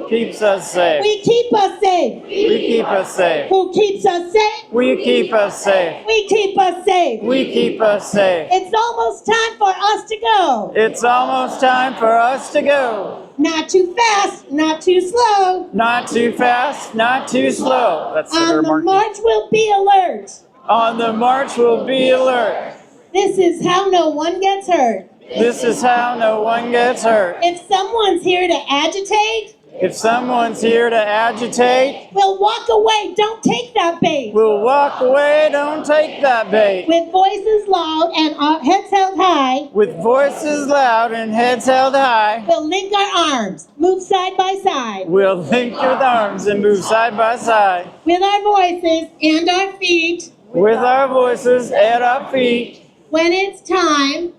A: Keeps us safe.
L: We keep us safe.
A: We keep us safe.
L: Who keeps us safe?
A: We keep us safe.
L: We keep us safe.
A: We keep us safe.
L: It's almost time for us to go.
A: It's almost time for us to go.
L: Not too fast, not too slow.
A: Not too fast, not too slow. That's
L: On the march we'll be alert.
A: On the march we'll be alert.
L: This is how no one gets hurt.
A: This is how no one gets hurt.
L: If someone's here to agitate,
A: if someone's here to agitate,
L: we'll walk away, don't take that bait.
A: We'll walk away, don't take that bait.
L: With voices loud and heads held high.
A: With voices loud and heads held high.
L: We'll link our arms, move side by side.
A: We'll link with arms and move side by side.
L: With our voices and our feet.
A: With our voices and our feet.
L: When it's time.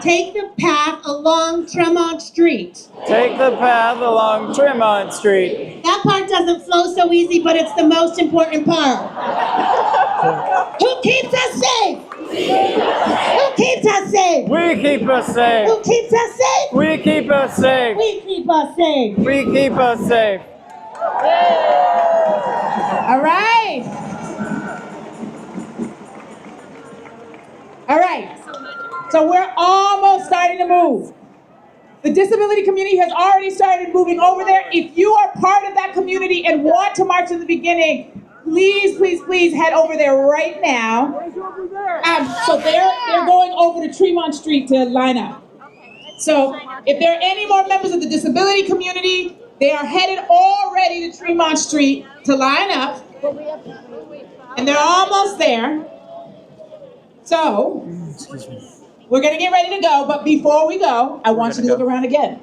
L: Take the path along Tremont Street.
A: Take the path along Tremont Street.
L: That part doesn't flow so easy, but it's the most important part. Who keeps us safe? Who keeps us safe?
A: We keep us safe.
L: Who keeps us safe?
A: We keep us safe.
L: We keep us safe.
A: We keep us safe.
B: All right. All right. So we're almost starting to move. The disability community has already started moving over there. If you are part of that community and want to march in the beginning, please, please, please head over there right now. So they're going over to Tremont Street to line up. So if there are any more members of the disability community, they are headed already to Tremont Street to line up. And they're almost there. So we're going to get ready to go, but before we go, I want you to look around again.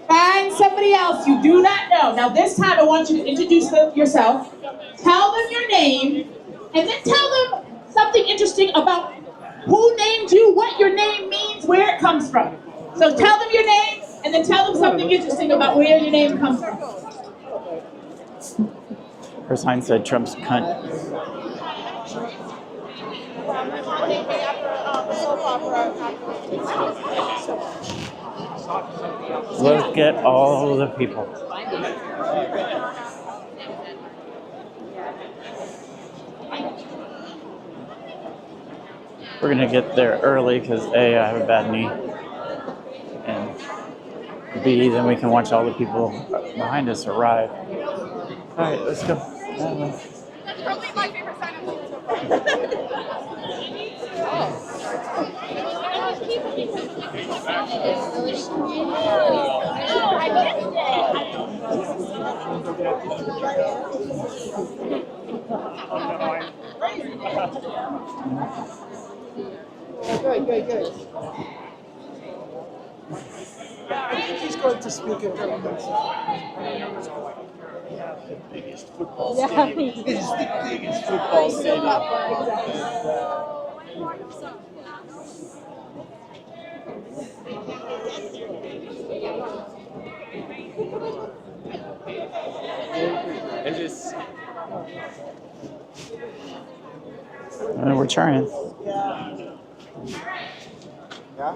B: Find somebody else you do not know. Now this time I want you to introduce yourself, tell them your name, and then tell them something interesting about who named you, what your name means, where it comes from. So tell them your name, and then tell them something interesting about where your name comes from.
A: Her sign said Trump's cunt. Look at all the people. We're gonna get there early because A, I have a bad knee, and B, then we can watch all the people behind us arrive. All right, let's go.
G: That's probably my favorite sign of
C: Good. I think he's going to speak at the biggest football stadium. This is the biggest football stadium.
A: We're trying.
C: Yeah?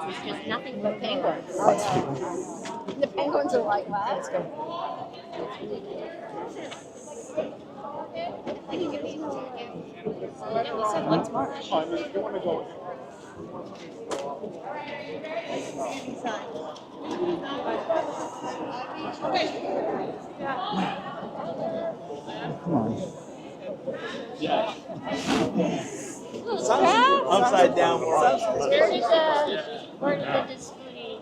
K: It's just nothing but penguins.
A: Lots of people.
K: The penguins are like, what? He said, let's march.
C: I mean, you want to go.
A: Come on.
D: Upside down world.
K: Where did the display?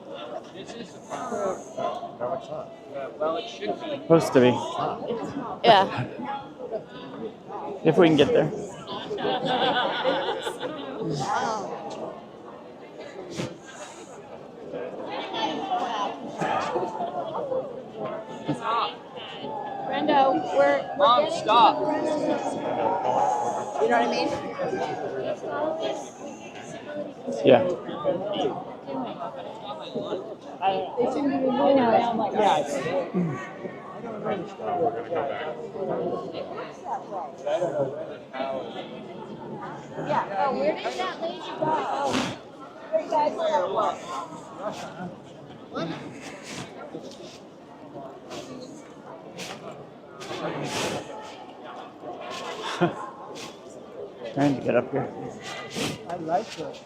D: Well, it should be.
A: Supposed to be.
K: Yeah.
A: If we can get there.
G: Brendo, we're
D: Mom,
G: getting
D: stop.
K: You know what I mean?
A: Yeah.
K: They seem to be moving around like that. Yeah. Oh, where did that lady go? Oh, you guys are what? What?
A: Trying to get up here.
C: I like it.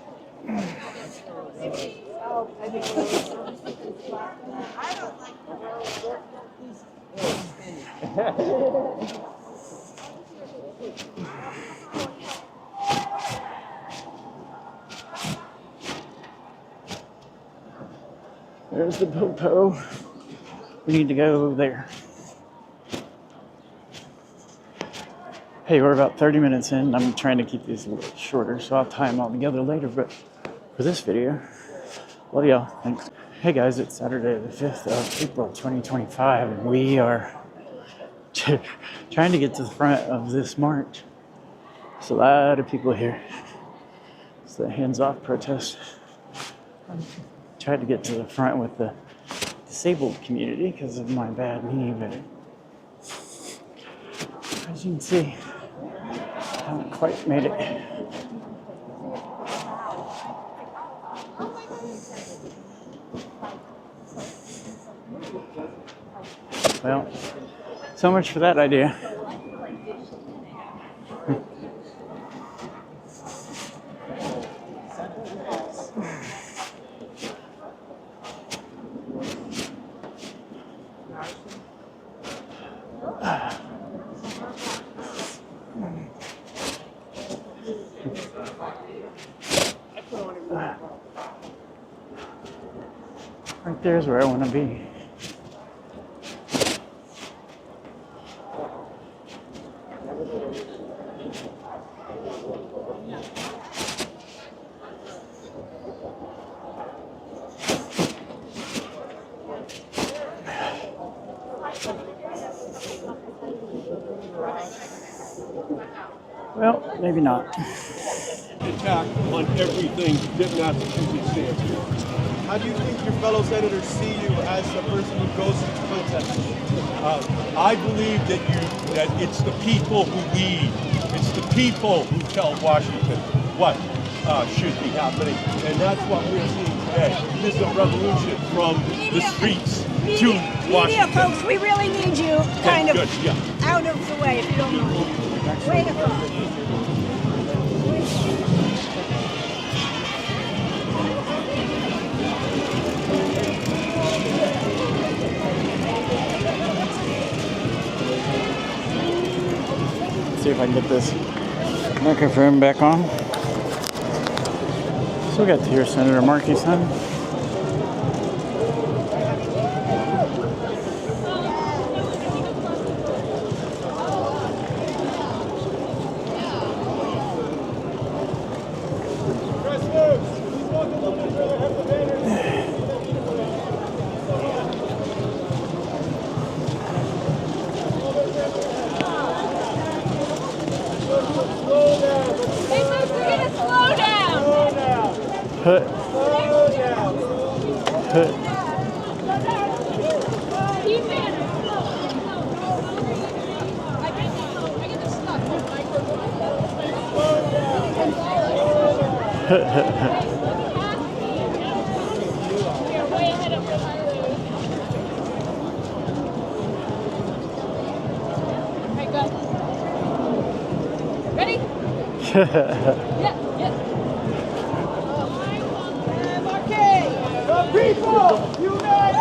A: There's the popo. We need to go there. Hey, we're about 30 minutes in. I'm trying to keep these a little shorter, so I'll tie them all together later. But for this video, love y'all. Thanks. Hey guys, it's Saturday the 5th of April 2025, and we are trying to get to the front of this march. There's a lot of people here. It's the hands-off protest. Tried to get to the front with the disabled community because of my bad knee, but as you can see, I haven't quite made it. Well, so much for that idea. Right there's where I want to be. Well, maybe not.
F: Attack on everything that Massachusetts stands for.
M: How do you think your fellow senators see you as a person who goes to protest?
F: I believe that it's the people who lead. It's the people who tell Washington what should be happening, and that's what we're seeing today. This is a revolution from the streets to Washington.
H: Media folks, we really need you kind of out of the way, if you don't mind. Way to go.
A: See if I can get this microphone back on. So we got to hear Senator Markey's son.
G: Ready? Yeah. Markey!
C: The people united!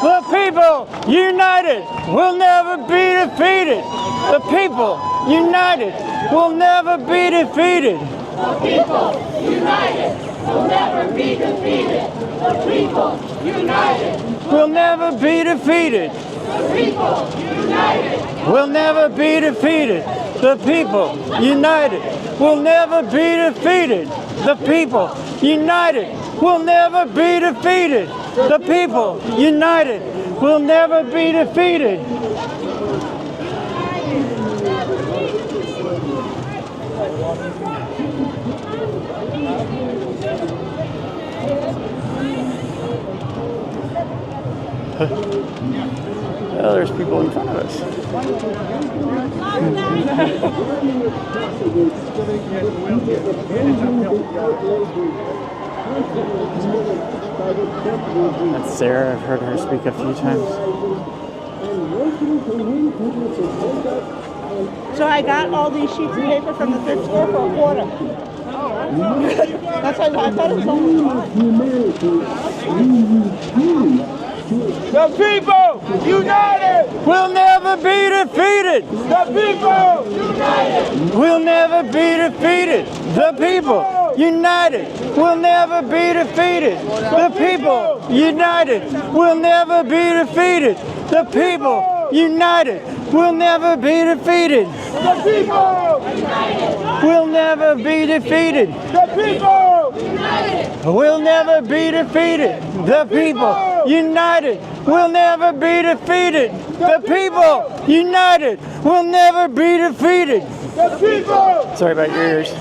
A: The people united will never be defeated. The people united will never be defeated.
B: The people united will never be defeated. The people united
A: Will never be defeated.
B: the people united
A: Will never be defeated. The people united will never be defeated. The people united will never be defeated. The people united will never be defeated. Oh, there's people in front of us. That's Sarah. I've heard her speak a few times.
H: So I got all these sheets of paper from the thrift store for a quarter. That's why I thought it was only
C: The people united
A: will never be defeated.
C: The people united
A: Will never be defeated. The people united will never be defeated. The people united will never be defeated. The people united will never be defeated.
C: The people
A: Will never be defeated.
C: The people
A: Will never be defeated. The people united will never be defeated. The people united will never be defeated.
C: The people
A: Sorry about your ears.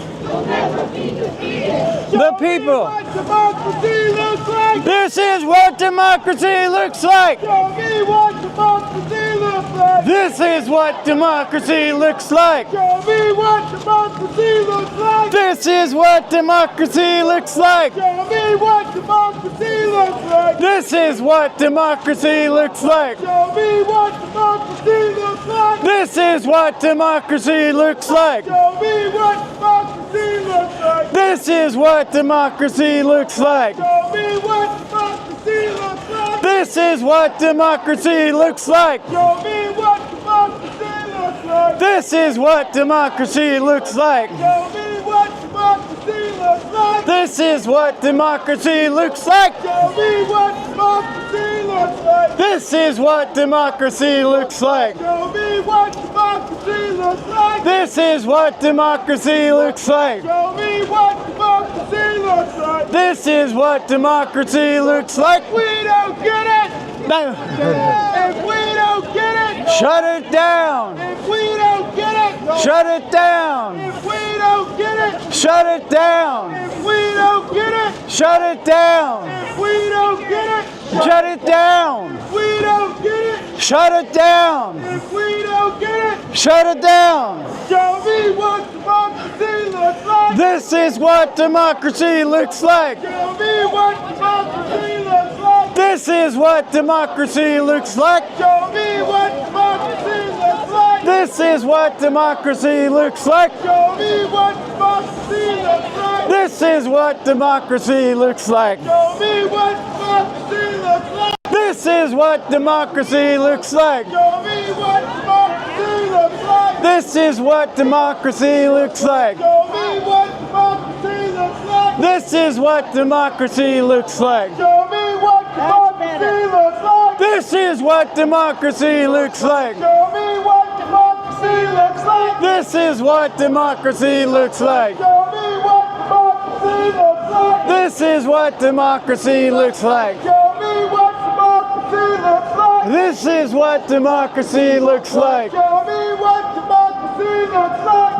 A: The people.
C: democracy looks like.
A: This is what democracy looks like.
C: Show me what democracy looks like.
A: This is what democracy looks like.
C: Show me what democracy looks like.
A: This is what democracy looks like.
C: Show me what democracy looks like.
A: This is what democracy looks like.
C: Show me what democracy looks like.
A: This is what democracy looks like.
C: Show me what democracy looks like.
A: This is what democracy looks like.
C: Show me what democracy looks like.
A: This is what democracy looks like.
C: Show me what democracy looks like.
A: This is what democracy looks like.
C: Show me what democracy looks like.
A: This is what democracy looks like.
C: Show me what democracy looks like.
A: This is what democracy looks like.
C: Show me what democracy looks like.
A: This is what democracy looks like.
C: Show me what democracy looks like.
A: This is what democracy looks like.
C: We don't get it.
A: No.
C: If we don't get it.
A: Shut it down.
C: If we don't get it.
A: Shut it down.
C: If we don't get it.
A: Shut it down.
C: If we don't get it.
A: Shut it down.
C: If we don't get it.
A: Shut it down.
C: If we don't get it.
A: Shut it down.
C: If we don't get it.
A: Shut it down.
C: Show me what democracy looks like.
A: This is what democracy looks like.
C: Show me what democracy looks like.
A: This is what democracy looks like.
C: Show me what democracy looks like.
A: This is what democracy looks like.
C: Show me what democracy looks like.
A: This is what democracy looks like.
C: Show me what democracy looks like.
A: This is what democracy looks like.
C: Show me what democracy looks like.
A: This is what democracy looks like.
C: Show me what democracy looks like.
A: This is what democracy looks like.
C: Show me what democracy looks like.
A: This is what democracy looks like.
C: Show me what democracy looks like.
A: This is what democracy looks like.
C: Show me what democracy looks like.
A: This is what democracy looks like.
C: Show me what democracy looks like.
A: This is what democracy looks like.
C: Show me what democracy looks like.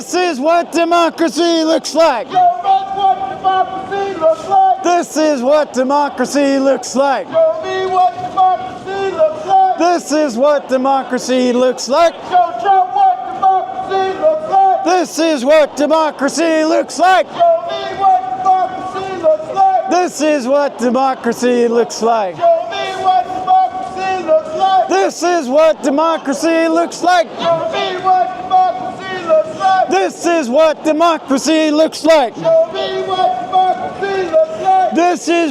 A: This is what democracy looks like.
C: Show us what democracy looks like.
A: This is what democracy looks like.
C: Show me what democracy looks like.
A: This is what democracy looks like.
C: Show Trump what democracy looks like.
A: This is what democracy looks like.
C: Show me what democracy looks like.
A: This is what democracy looks like.
C: Show me what democracy looks like.
A: This is what democracy looks like.
C: Show me what democracy looks like.
A: This is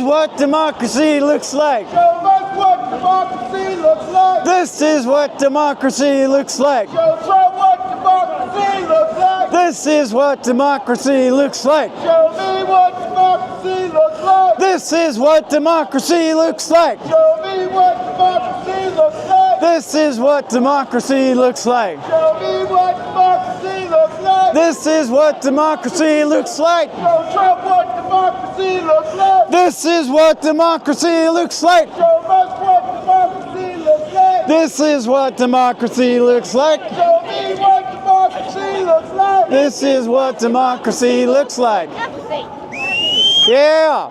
A: what democracy looks like.
C: Show me what democracy looks like.
A: This is what democracy looks like.
C: Show us what democracy looks like.
A: This is what democracy looks like.
C: Show Trump what democracy looks like.
A: This is what democracy looks like.
C: Show me what democracy looks like.
A: This is what democracy looks like.
C: Show me what democracy looks like.
A: This is what democracy looks like.
C: Show me what democracy looks like.
A: This is what democracy looks like.
C: Show Trump what democracy looks like.
A: This is what democracy looks like.
C: Show us what democracy looks like.
A: This is what democracy looks like.
C: Show me what democracy looks like.
A: This is what democracy looks like. Yeah.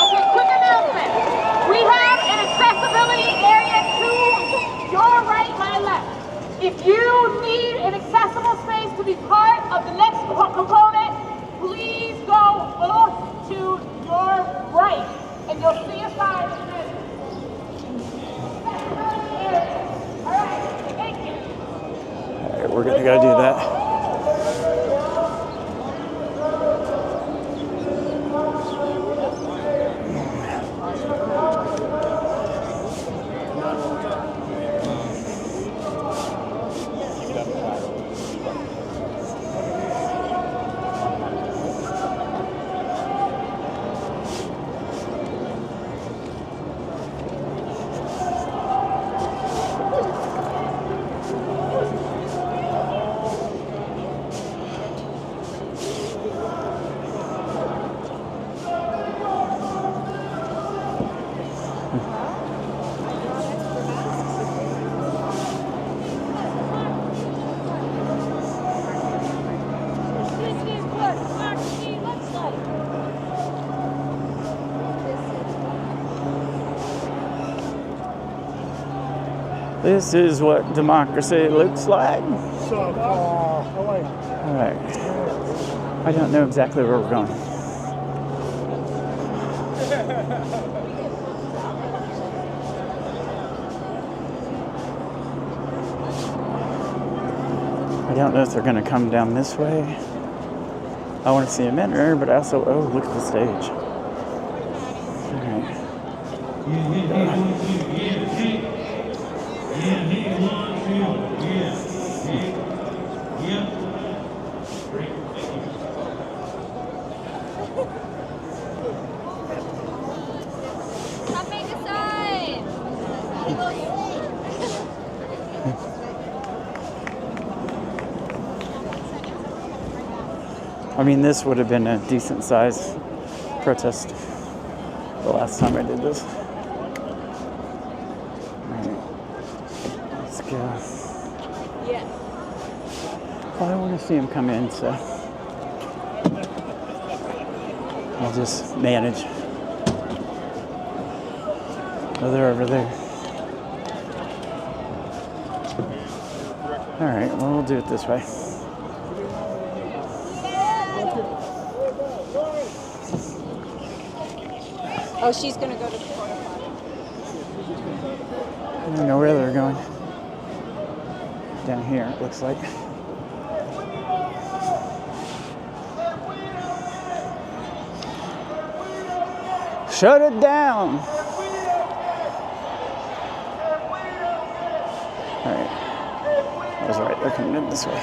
K: Okay, quick announcement. We have an accessibility area to your right, my left. If you need an accessible space to be part of the next component, please go off to your right, and you'll see a sign that says accessibility area. All right, thank you.
A: All right, we're gonna go do that. This is what democracy looks like. All right. I don't know exactly where we're going. I don't know if they're going to come down this way. I want to see them enter, but I also, oh, look at the stage. All right.
G: Come make a sign.
A: I mean, this would have been a decent size protest the last time I did this. Let's go.
G: Yeah.
A: Well, I want to see him come in, so I'll just manage. Oh, they're over there. All right, well, we'll do it this way.
G: Oh, she's gonna go to the porta potty.
A: I don't know where they're going. Down here, it looks like. Shut it down. All right. I was right. They're coming in this way.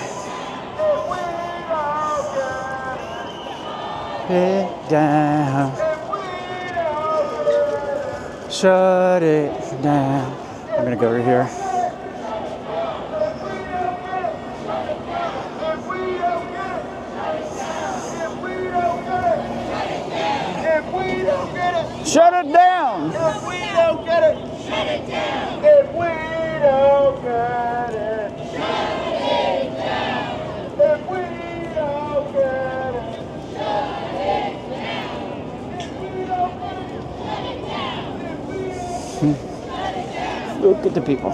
A: It down. Shut it down. I'm gonna go over here. Shut it down!
C: If we don't get it, shut it down. If we don't get it.
A: Look at the people.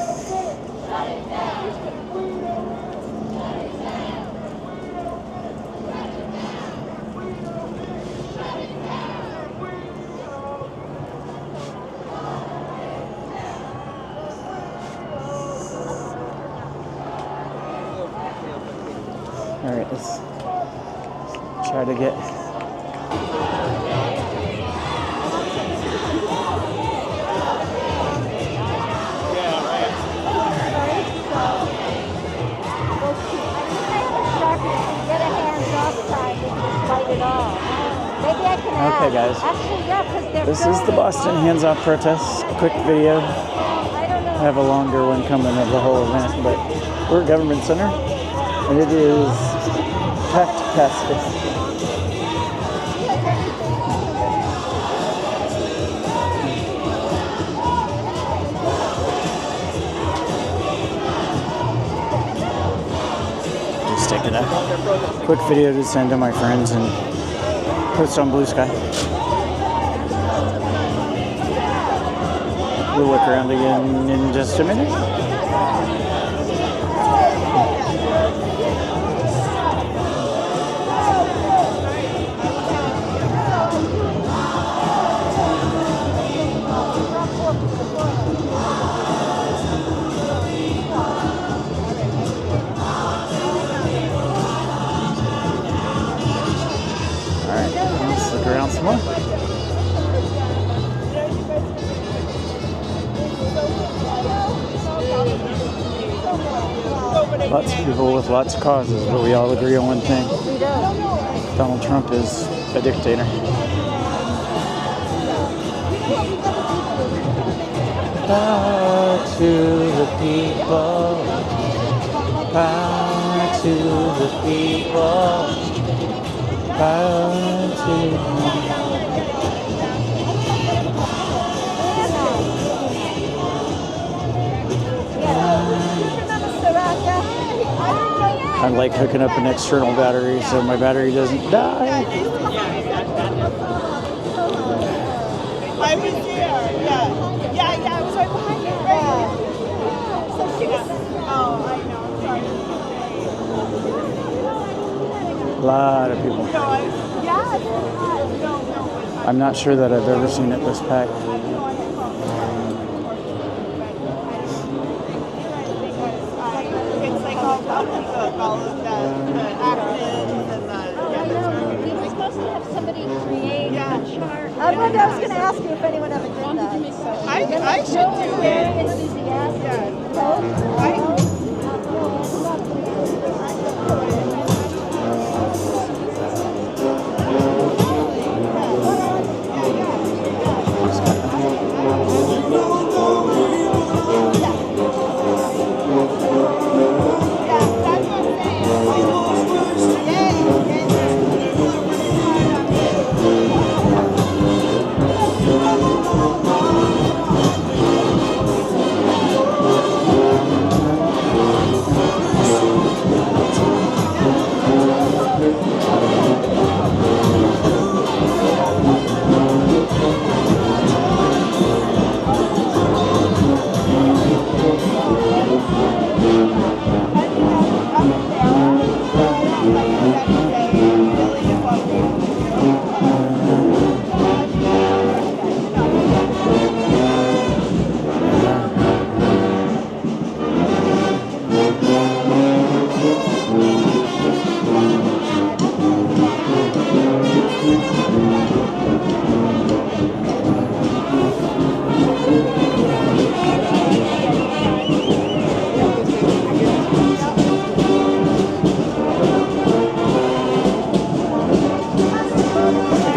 A: All right, let's try to get. Okay, guys. This is the Boston Hands Off protest. Quick video. I have a longer one coming of the whole event, but we're at Government Center, and it is packed capacity. Just taking a quick video to send to my friends and post on Blue Sky. We'll look around again in just a minute. Let's look around some more. Lots of people with lots of causes, but we all agree on one thing. Donald Trump is a dictator. Power to the people. Power to the people. Power to I like hooking up an external battery so my battery doesn't die.
N: I was there, yeah. Yeah, I was right behind you, right? So she was, oh, I know, sorry.
A: A lot of people. I'm not sure that I've ever seen it this packed.
N: It's like all of the acronyms and
G: We were supposed to have somebody create a chart.
H: I was going to ask you if anyone ever did that.
N: I should do it.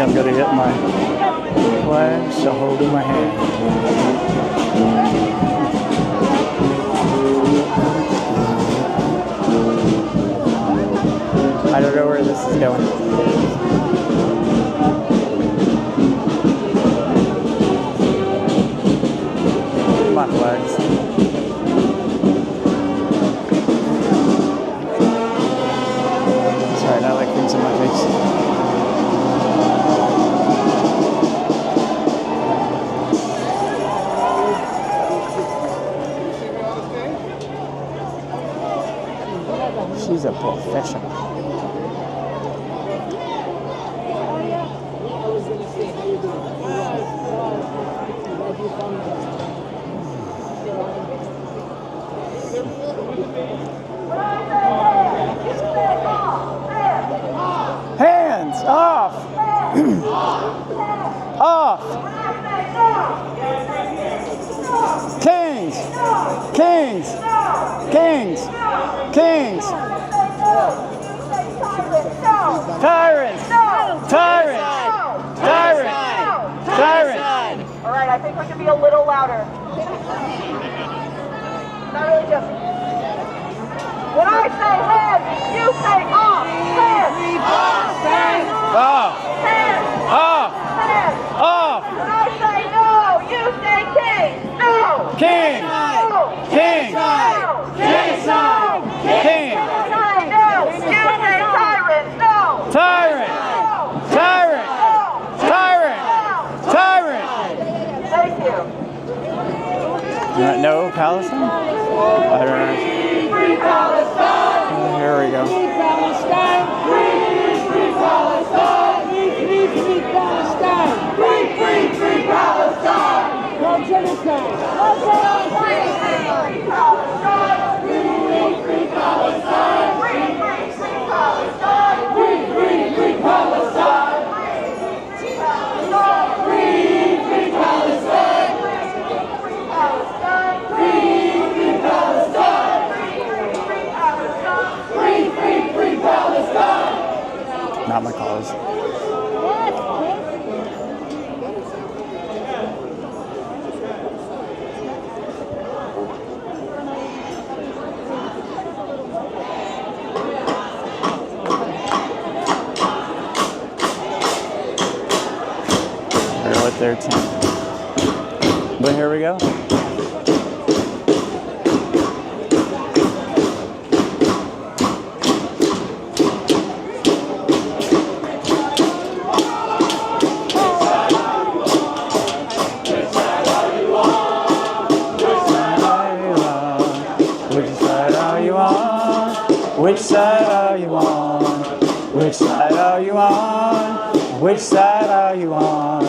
A: I'm going to get my flags to hold in my hand. I don't know where this is going. My flags. Sorry, I like things in my face. Official. Hands off! Off! Kings! Kings! Kings! Kings! Tyrants! Tyrants! Tyrants! Tyrants!
K: All right, I think we can be a little louder. Not really just. When I say hands, you say off. Hands. Hands.
A: Off.
K: Hands.
A: Off.
K: Hands.
A: Off.
K: When I say no, you say king. No.
A: King.
K: No.
A: King.
K: No.
A: King. King.
K: No. You say tyrant. No.
A: Tyrant. Tyrant. Tyrant. Tyrant.
K: Thank you.
A: No Palestine? I don't know.
K: Free Palestine.
A: Here we go.
K: Free Palestine. Free Palestine. Free Palestine. Free Palestine. No genocide. No genocide. Free Palestine. Free Palestine. Free Palestine. Free Palestine. Free Palestine. Free Palestine. Free Palestine. Free Palestine.
A: Not my cause. They're with their team. But here we go. Which side are you on? Which side are you on? Which side are you on?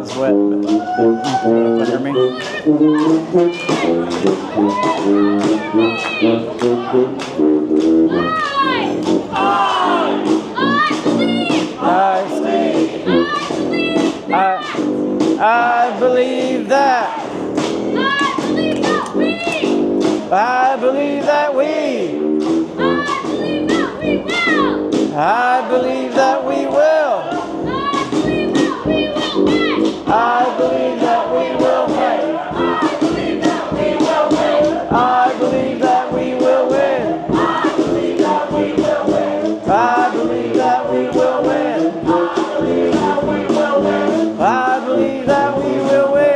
A: was wet, but nothing up under me. I believe that. I believe that we. I believe that we will. I believe that we will win. I believe that we will win. I believe that we will win. I believe that we will win. I believe that we will win.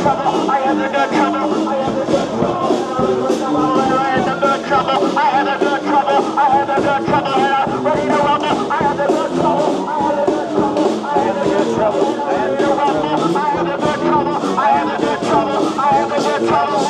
K: trouble. I am the good trouble. I am the good trouble. I am the good trouble. I am the good trouble. I am the good trouble. Ready to rumble. I am the good trouble. I am the good trouble. I am the good trouble. I am the good trouble. I am the good trouble. I am the good trouble. I am the good trouble.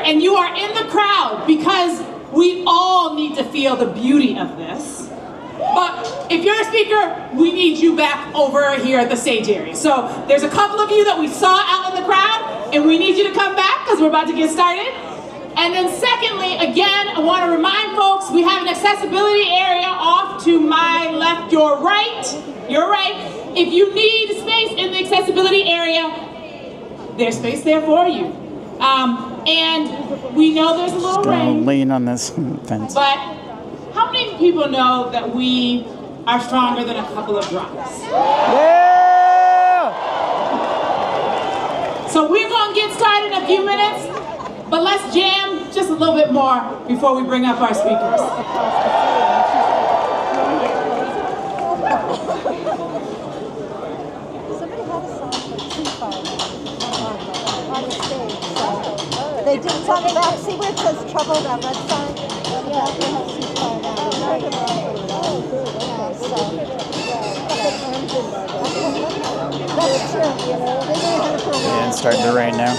K: And you are in the crowd because we all need to feel the beauty of this. But if you're a speaker, we need you back over here at the stage area. So there's a couple of you that we saw out in the crowd, and we need you to come back because we're about to get started. And then secondly, again, I want to remind folks, we have an accessibility area off to my left, your right. If you need space in the accessibility area, there's space there for you. And we know there's a little rain.
A: Lean on this fence.
K: But how many people know that we are stronger than a couple of drops?
A: Yeah!
K: So we're going to get started in a few minutes, but let's jam just a little bit more before we bring up our speakers.
H: They did talk about, see where it says trouble, that red sign? Yeah, they have ceasefire now. That's true.
A: Yeah, it's starting to rain now.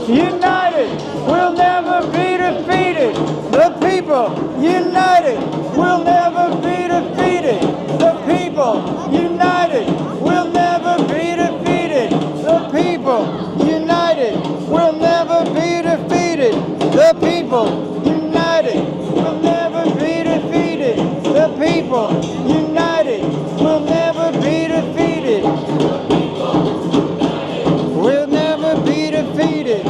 A: United, we'll never be defeated. The people, united, we'll never be defeated. The people, united, we'll never be defeated. The people, united, we'll never be defeated. The people, united, we'll never be defeated. The people, united, we'll never be defeated. We'll never be defeated.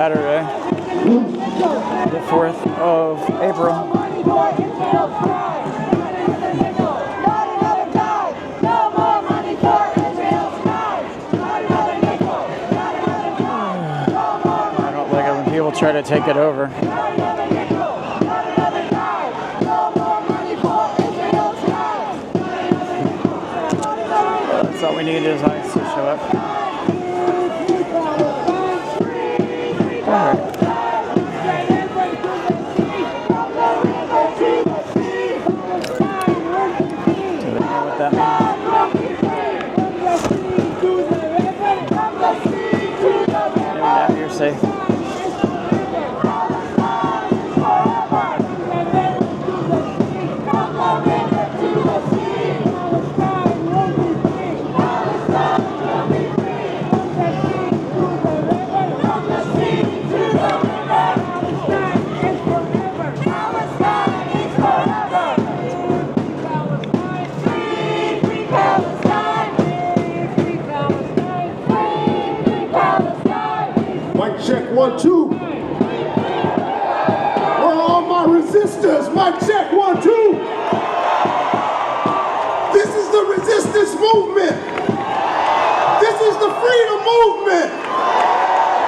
A: Saturday, the 4th of April. I don't like it when people try to take it over. That's all we need is ICE to show up. All right. Do they know what that means? Now you're safe.
I: Check 1, 2. Where are all my resistors? Mic check 1, 2. This is the resistance movement. This is the freedom movement.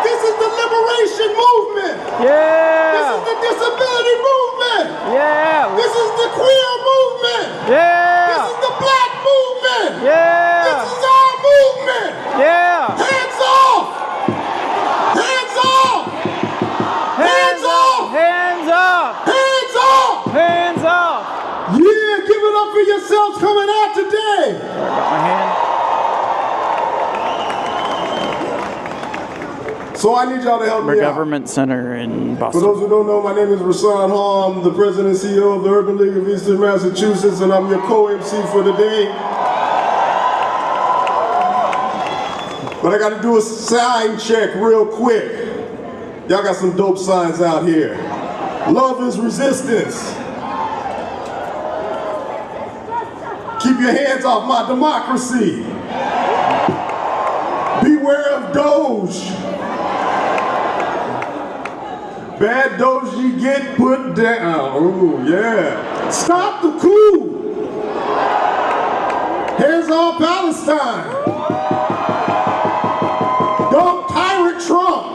I: This is the liberation movement.
A: Yeah.
I: This is the disability movement.
A: Yeah.
I: This is the queer movement.
A: Yeah.
I: This is the black movement.
A: Yeah.
I: This is our movement.
A: Yeah.
I: Hands off. Hands off! Hands off!
A: Hands up!
I: Hands off!
A: Hands up!
I: Yeah, give it up for yourselves coming out today!
A: Got my hand.
I: So I need y'all to help me out.
A: Government Center in Boston.
I: For those who don't know, my name is Rasan Hall. I'm the president and CEO of the Urban League of Eastern Massachusetts, and I'm your co-MC for today. But I got to do a sign check real quick. Y'all got some dope signs out here. Love is resistance. Keep your hands off my democracy. Beware of Doge. Bad Doge you get put down. Ooh, yeah. Stop the coup. Hands off Palestine. Dump tyrant Trump.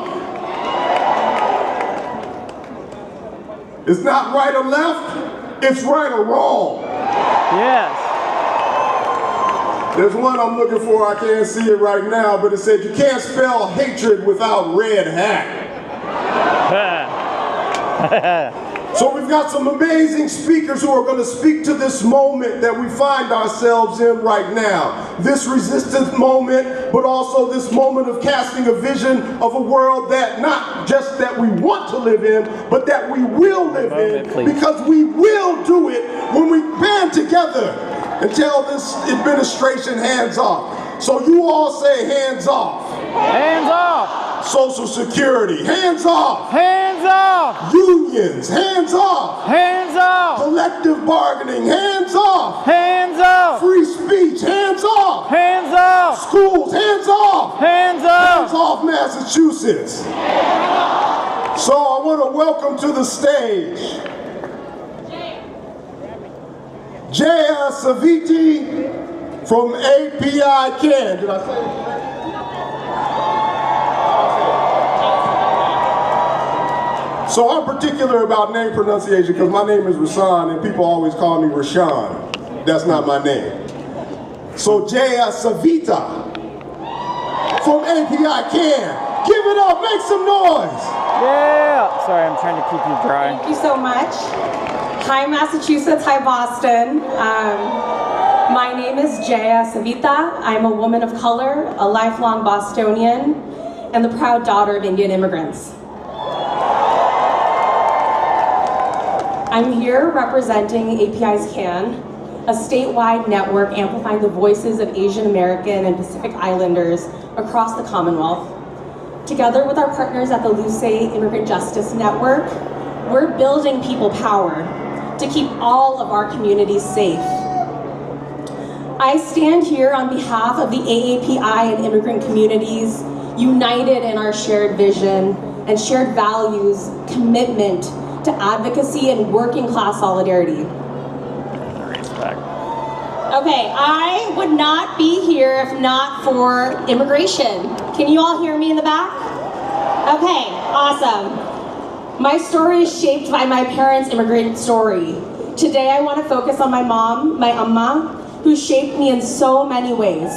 I: It's not right or left, it's right or wrong.
A: Yes.
I: There's one I'm looking for, I can't see it right now, but it said you can't spell hatred without red hat. So we've got some amazing speakers who are going to speak to this moment that we find ourselves in right now. This resistance moment, but also this moment of casting a vision of a world that not just that we want to live in, but that we will live in, because we will do it when we band together and tell this administration hands off. So you all say hands off.
A: Hands off.
I: Social Security, hands off.
A: Hands off.
I: Unions, hands off.
A: Hands off.
I: Collective bargaining, hands off.
A: Hands off.
I: Free speech, hands off.
A: Hands off.
I: Schools, hands off.
A: Hands off.
I: Hands off Massachusetts. So I want to welcome to the stage Jaya Saviti from API CAN. Did I say it? So I'm particular about name pronunciation because my name is Rasan and people always call me Rashawn. That's not my name. So Jaya Savita from API CAN. Give it up, make some noise.
A: Yeah. Sorry, I'm trying to keep you dry.
O: Thank you so much. Hi Massachusetts, hi Boston. My name is Jaya Savita. I'm a woman of color, a lifelong Bostonian, and the proud daughter of Indian immigrants. I'm here representing API's CAN, a statewide network amplifying the voices of Asian American and Pacific Islanders across the Commonwealth. Together with our partners at the Luce Immigrant Justice Network, we're building people power to keep all of our communities safe. I stand here on behalf of the AAPI and immigrant communities, united in our shared vision and shared values, commitment to advocacy and working class solidarity. Okay, I would not be here if not for immigration. Can you all hear me in the back? Okay, awesome. My story is shaped by my parents' immigrant story. Today I want to focus on my mom, my amma, who shaped me in so many ways.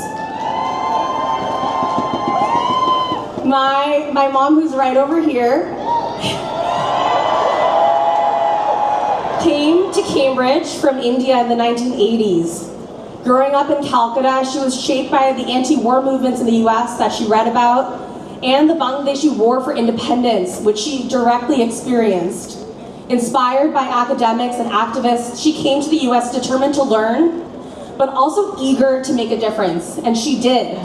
O: My mom, who's right over here, came to Cambridge from India in the 1980s. Growing up in Calcutta, she was shaped by the anti-war movements in the US that she read about, and the Bangladeshi War for Independence, which she directly experienced. Inspired by academics and activists, she came to the US determined to learn, but also eager to make a difference, and she did.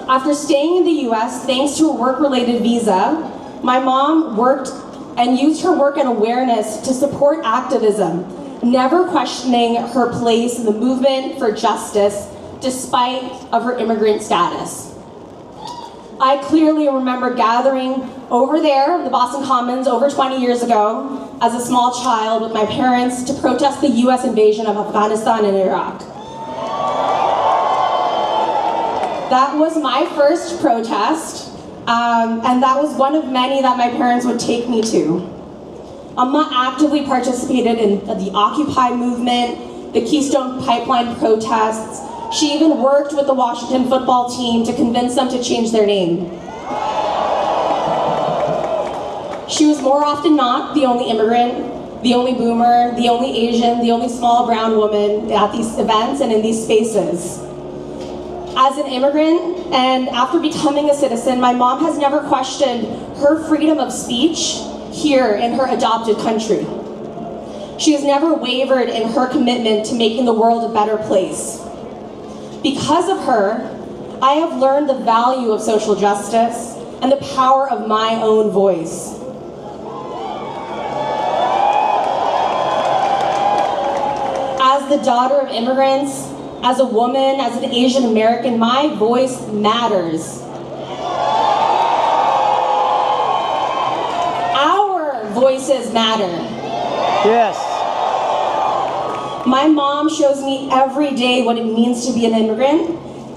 O: After staying in the US, thanks to a work-related visa, my mom worked and used her work and awareness to support activism, never questioning her place in the movement for justice, despite of her immigrant status. I clearly remember gathering over there in the Boston Commons over 20 years ago as a small child with my parents to protest the US invasion of Afghanistan and Iraq. That was my first protest, and that was one of many that my parents would take me to. Amma actively participated in the Occupy movement, the Keystone Pipeline protests. She even worked with the Washington football team to convince them to change their name. She was more often not the only immigrant, the only boomer, the only Asian, the only small brown woman at these events and in these spaces. As an immigrant, and after becoming a citizen, my mom has never questioned her freedom of speech here in her adopted country. She has never wavered in her commitment to making the world a better place. Because of her, I have learned the value of social justice and the power of my own voice. As the daughter of immigrants, as a woman, as an Asian American, my voice matters. Our voices matter.
A: Yes.
O: My mom shows me every day what it means to be an immigrant,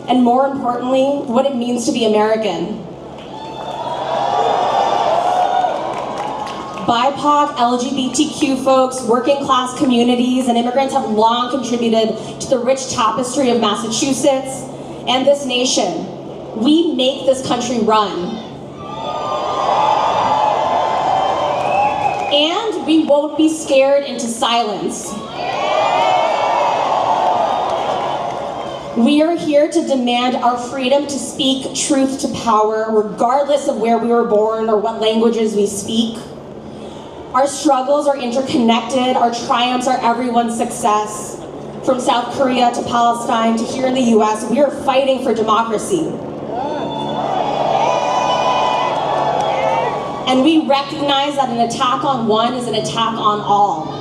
O: and more importantly, what it means to be American. BIPOC, LGBTQ folks, working class communities, and immigrants have long contributed to the rich tapestry of Massachusetts and this nation. We make this country run. And we won't be scared into silence. We are here to demand our freedom to speak truth to power, regardless of where we were born or what languages we speak. Our struggles are interconnected, our triumphs are everyone's success. From South Korea to Palestine to here in the US, we are fighting for democracy. And we recognize that an attack on one is an attack on all.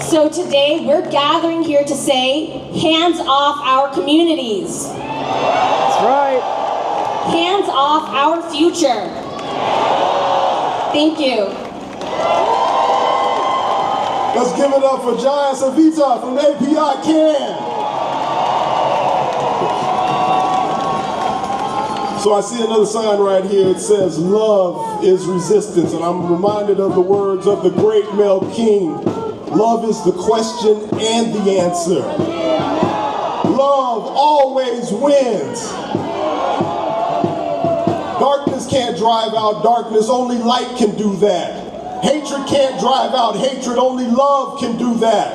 O: So today, we're gathering here to say, hands off our communities.
A: That's right.
O: Hands off our future. Thank you.
P: Let's give it up for Jaya Savita from API Can. So I see another sign right here. It says, love is resistance. And I'm reminded of the words of the great Mel King. Love is the question and the answer. Love always wins. Darkness can't drive out darkness, only light can do that. Hatred can't drive out hatred, only love can do that.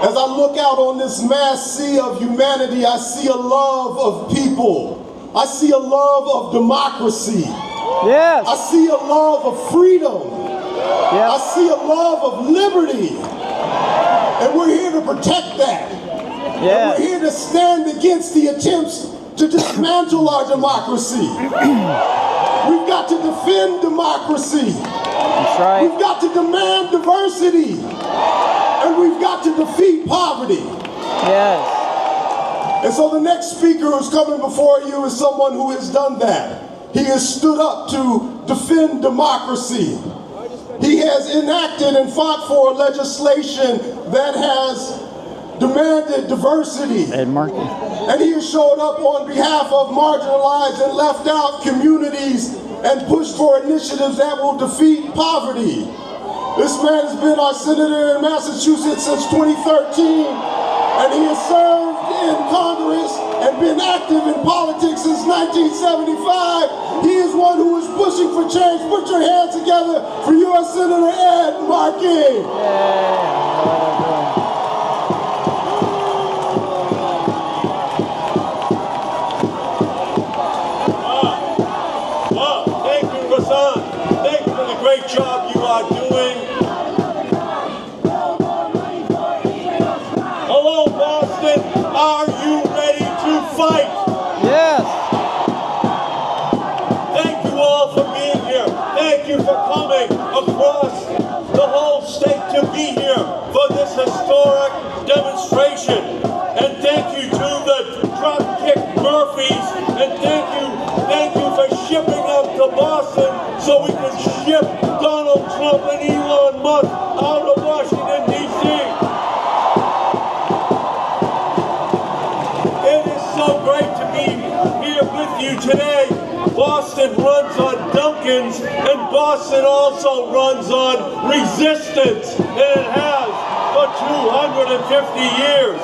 P: As I look out on this mass sea of humanity, I see a love of people. I see a love of democracy.
A: Yes.
P: I see a love of freedom.
A: Yep.
P: I see a love of liberty. And we're here to protect that.
A: Yes.
P: And we're here to stand against the attempts to dismantle our democracy. We've got to defend democracy.
A: That's right.
P: We've got to demand diversity. And we've got to defeat poverty.
A: Yes.
P: And so the next speaker who's coming before you is someone who has done that. He has stood up to defend democracy. He has enacted and fought for legislation that has demanded diversity.
A: And Markey.
P: And he has showed up on behalf of marginalized and left out communities and pushed for initiatives that will defeat poverty. This man has been our senator in Massachusetts since 2013, and he has served in Congress and been active in politics since 1975. He is one who is pushing for change. Put your hands together for U.S. Senator Ed Markey.
F: Thank you, Rasan. Thank you for the great job you are doing. Hello, Boston. Are you ready to fight?
D: Yes.
F: Thank you all for being here. Thank you for coming across the whole state to be here for this historic demonstration. And thank you to the Dropkick Murphys. And thank you for shipping up to Boston so we can ship Donald Trump and Elon Musk out of Washington, D.C. It is so great to be here with you today. Boston runs on Dunkin's, and Boston also runs on resistance, and it has for 250 years.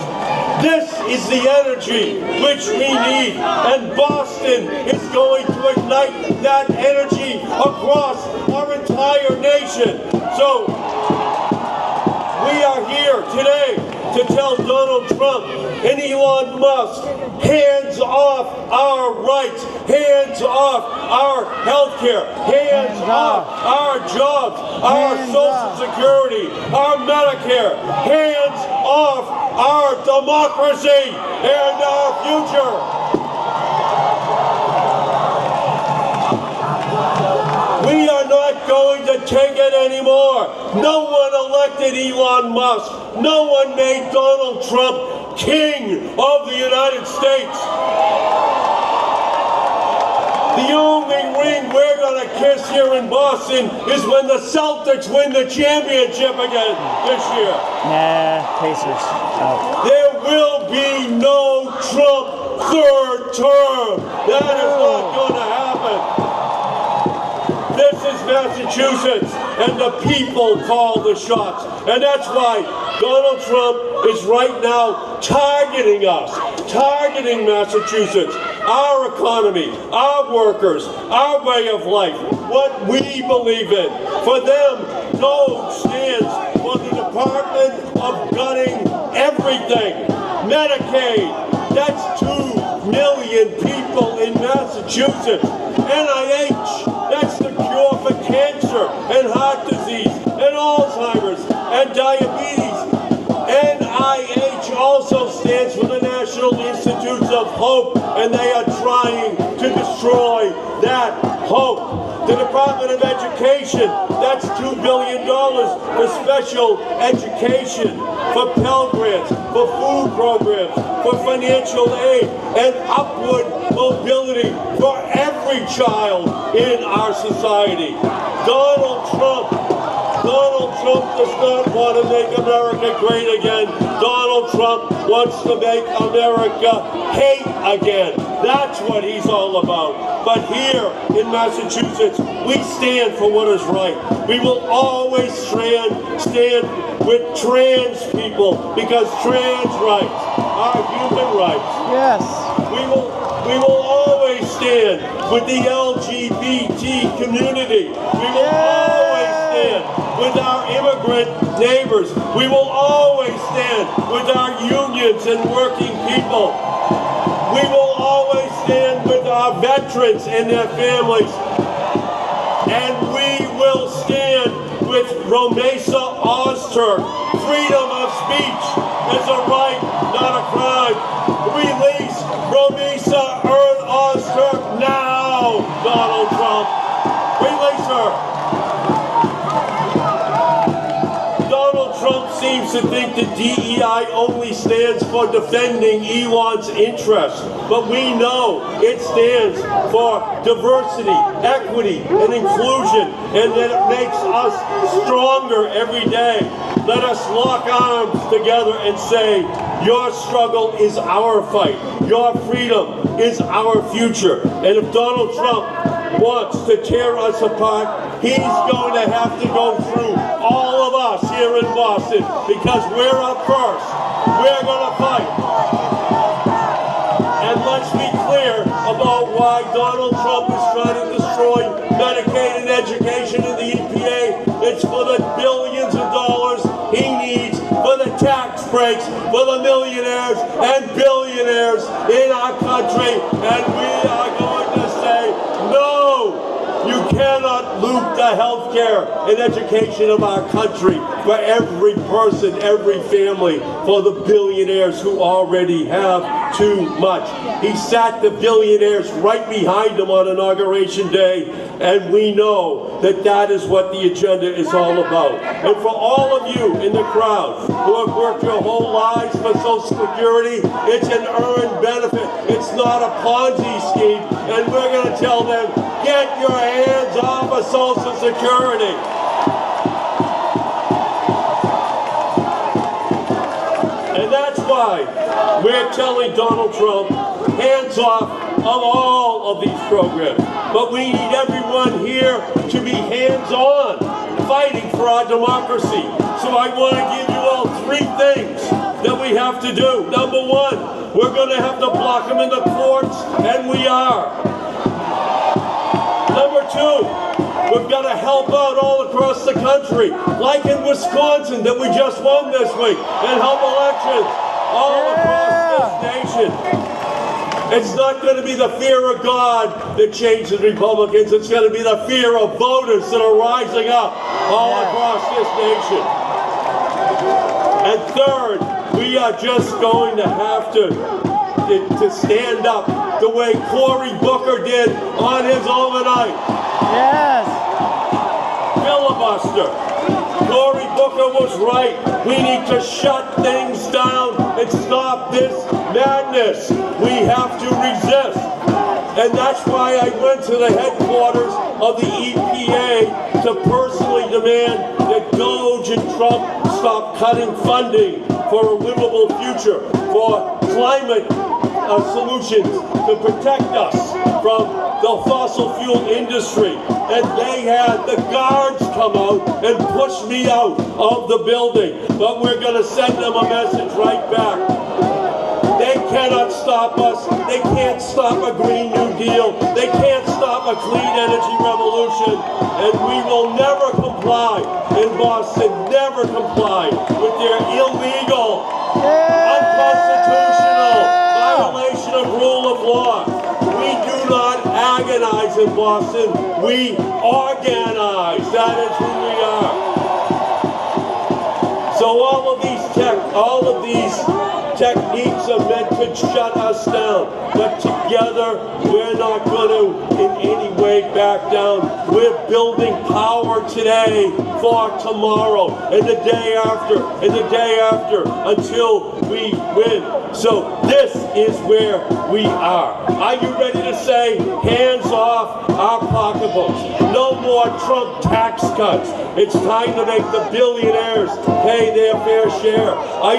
F: This is the energy which we need, and Boston is going to ignite that energy across our entire nation. So we are here today to tell Donald Trump and Elon Musk, hands off our rights, hands off our health care, hands off our jobs, our Social Security, our Medicare, hands off our democracy and our future. We are not going to take it anymore. No one elected Elon Musk. No one made Donald Trump king of the United States. The only ring we're going to kiss here in Boston is when the Celtics win the championship again this year.
A: Nah, Pacers. Oh.
F: There will be no Trump third term. That is not going to happen. This is Massachusetts, and the people call the shots. And that's why Donald Trump is right now targeting us, targeting Massachusetts, our economy, our workers, our way of life, what we believe in. For them, no stands for the Department of Gutting everything. Medicaid, that's 2 million people in Massachusetts. NIH, that's the cure for cancer and heart disease and Alzheimer's and diabetes. NIH also stands for the National Institutes of Hope, and they are trying to destroy that hope. The Department of Education, that's $2 billion for special education, for Pell Grants, for food programs, for financial aid, and upward mobility for every child in our society. Donald Trump does not want to make America great again. Donald Trump wants to make America hate again. That's what he's all about. But here in Massachusetts, we stand for what is right. We will always stand with trans people because trans rights are human rights.
D: Yes.
F: We will always stand with the LGBT community. We will always stand with our immigrant neighbors. We will always stand with our unions and working people. We will always stand with our veterans and their families. And we will stand with Romesa Ozturk. Freedom of speech is a right, not a crime. Release Romesa Ozturk now, Donald Trump. Release her. Donald Trump seems used to think that DEI only stands for defending Elon's interests, but we know it stands for diversity, equity, and inclusion, and that it makes us stronger every day. Let us lock arms together and say, your struggle is our fight. Your freedom is our future. And if Donald Trump wants to tear us apart, he's going to have to go through all of us here in Boston, because we're up first. We're going to fight. And let's be clear about why Donald Trump is trying to destroy Medicaid and education in the EPA. It's for the billions of dollars he needs for the tax breaks for the millionaires and billionaires in our country. And we are going to say, no! You cannot loot the health care and education of our country for every person, every family, for the billionaires who already have too much. He sat the billionaires right behind him on Inauguration Day, and we know that that is what the agenda is all about. And for all of you in the crowd who have worked your whole lives for Social Security, it's an earned benefit. It's not a Ponzi scheme, and we're going to tell them, get your hands off of Social Security. And that's why we're telling Donald Trump, hands off of all of these programs. But we need everyone here to be hands-on, fighting for our democracy. So I want to give you all three things that we have to do. Number one, we're going to have to block them in the courts, and we are. Number two, we've got to help out all across the country, like in Wisconsin that we just won this week, and help elections all across this nation. It's not going to be the fear of God that changes Republicans. It's going to be the fear of voters that are rising up all across this nation. And third, we are just going to have to stand up the way Cory Booker did on his overnight.
A: Yes.
F: Filibuster. Cory Booker was right. We need to shut things down and stop this madness. We have to resist. And that's why I went to the headquarters of the EPA to personally demand that Doge and Trump stop cutting funding for a livable future, for climate solutions to protect us from the fossil fuel industry. And they had the guards come out and push me out of the building. But we're going to send them a message right back. They cannot stop us. They can't stop a Green New Deal. They can't stop a clean energy revolution. And we will never comply in Boston, never comply with their illegal, unconstitutional violation of rule of law. We do not agonize in Boston. We organize. That is who we are. So all of these techniques are meant to shut us down, but together we're not going to in any way back down. We're building power today for tomorrow, and the day after, and the day after, until we win. So this is where we are. Are you ready to say, hands off our pocketbooks? No more Trump tax cuts. It's time to make the billionaires pay their fair share. Are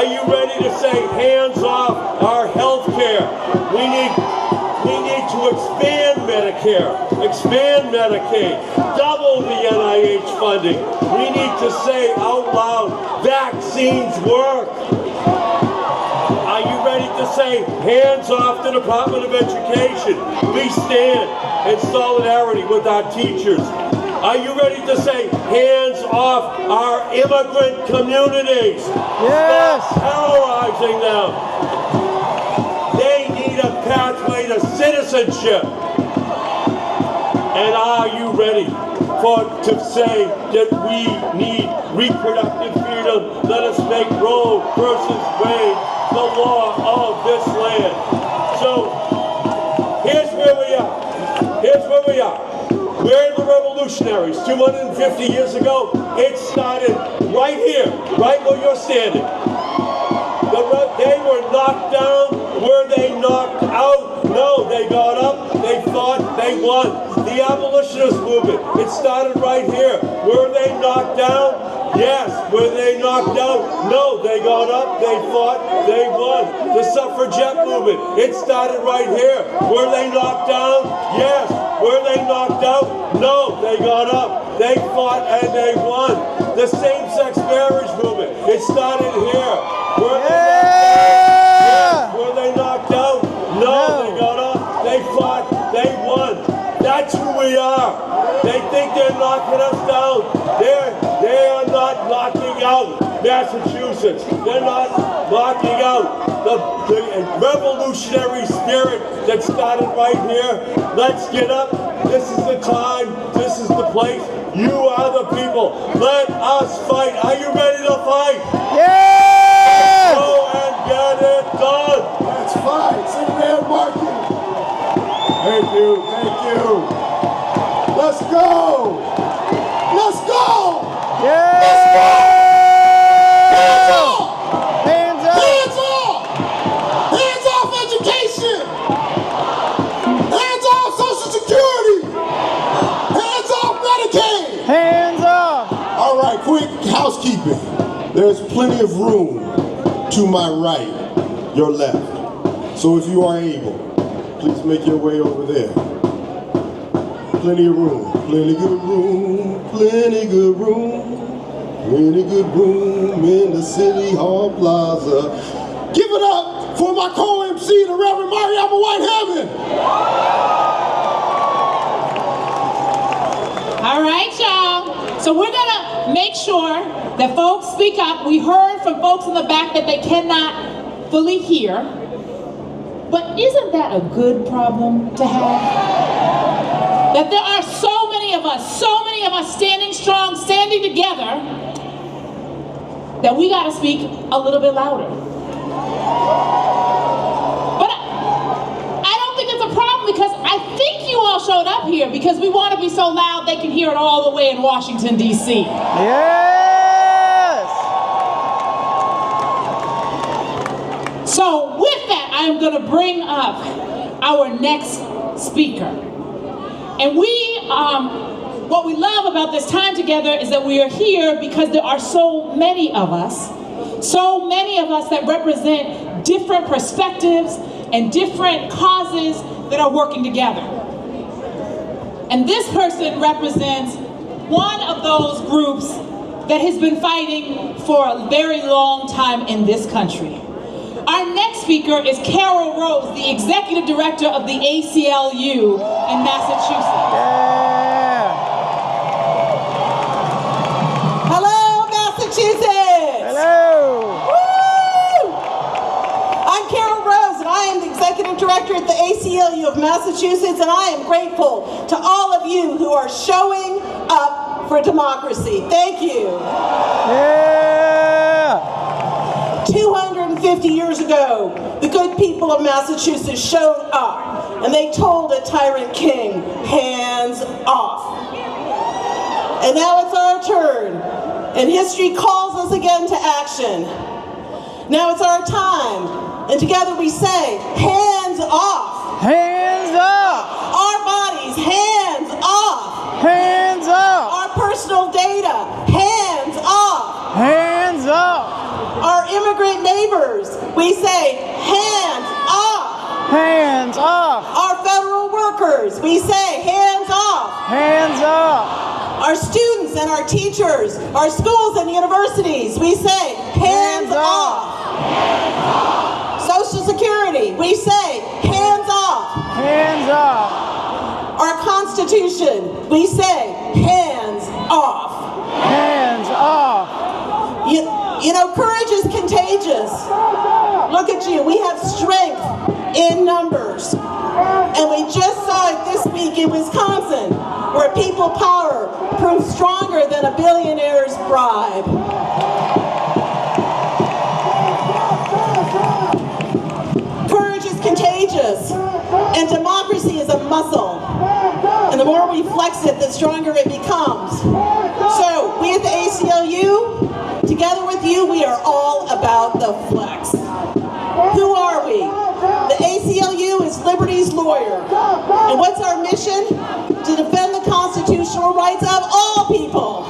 F: you ready to say, hands off our health care? We need to expand Medicare, expand Medicaid, double the NIH funding. We need to say out loud, vaccines work. Are you ready to say, hands off the Department of Education? We stand in solidarity with our teachers. Are you ready to say, hands off our immigrant communities?
A: Yes.
F: Stop terrorizing them. They need a pathway to citizenship. And are you ready to say that we need reproductive freedom? Let us make Roe versus Wade the law of this land. So here's where we are. Here's where we are. We're in the revolution. revolutionaries 250 years ago. It started right here, right where you're standing. They were knocked down. Were they knocked out? No, they got up, they fought, they won. The abolitionist movement, it started right here. Were they knocked down? Yes. Were they knocked down? No, they got up, they fought, they won. The suffragette movement, it started right here. Were they knocked down? Yes. Were they knocked out? No, they got up, they fought, and they won. The same-sex marriage movement, it started here. Were they knocked out? No, they got up, they fought, they won. That's who we are. They think they're knocking us down. They are not knocking out Massachusetts. They're not knocking out the revolutionary spirit that started right here. Let's get up. This is the time. This is the place. You are the people. Let us fight. Are you ready to fight?
P: Yeah!
F: Go and get it done.
P: Let's fight. Senator Markey. Thank you. Thank you. Let's go. Let's go.
M: Yeah!
P: Let's go.
M: Hands up!
P: Hands up. Hands off. Hands off education. Hands off Social Security. Hands off Medicaid.
M: Hands up!
P: All right, quick housekeeping. There's plenty of room to my right, your left. So if you are able, please make your way over there. Plenty of room, plenty good room, plenty good room, plenty good room in the City Hall Plaza. Give it up for my co-MC, the Reverend Markey Whiteheaven.
B: All right, y'all. So we're gonna make sure that folks speak up. We heard from folks in the back that they cannot fully hear. But isn't that a good problem to have? That there are so many of us standing strong, standing together, that we gotta speak a little bit louder. But I don't think it's a problem, because I think you all showed up here because we want to be so loud they can hear it all the way in Washington, D.C.
M: Yes!
B: So with that, I am going to bring up our next speaker. And what we love about this time together is that we are here because there are so many of us that represent different perspectives and different causes that are working together. And this person represents one of those groups that has been fighting for a very long time in this country. Our next speaker is Carol Rose, the Executive Director of the ACLU in Massachusetts.
M: Yeah!
J: Hello, Massachusetts!
M: Hello!
J: Woo! I'm Carol Rose, and I am the Executive Director at the ACLU of Massachusetts, and I am grateful to all of you who are showing up for democracy. Thank you.
M: Yeah!
J: 250 years ago, the good people of Massachusetts showed up, and they told a tyrant king, hands off. And now it's our turn, and history calls us again to action. Now it's our time, and together we say, hands off.
M: Hands up!
J: Our bodies, hands off.
M: Hands up!
J: Our personal data, hands off.
M: Hands up!
J: Our immigrant neighbors, we say, hands off.
M: Hands off!
J: Our federal workers, we say, hands off.
M: Hands up!
J: Our students and our teachers, our schools and universities, we say, hands off. Social Security, we say, hands off.
M: Hands up!
J: Our Constitution, we say, hands off.
M: Hands off!
J: You know, courage is contagious. Look at you, we have strength in numbers. And we just saw it this week in Wisconsin, where people power proved stronger than a billionaire's bribe. Courage is contagious, and democracy is a muscle. And And the more we flex it, the stronger it becomes. So, we at the ACLU, together with you, we are all about the flex. Who are we? The ACLU is liberty's lawyer. And what's our mission? To defend the constitutional rights of all people.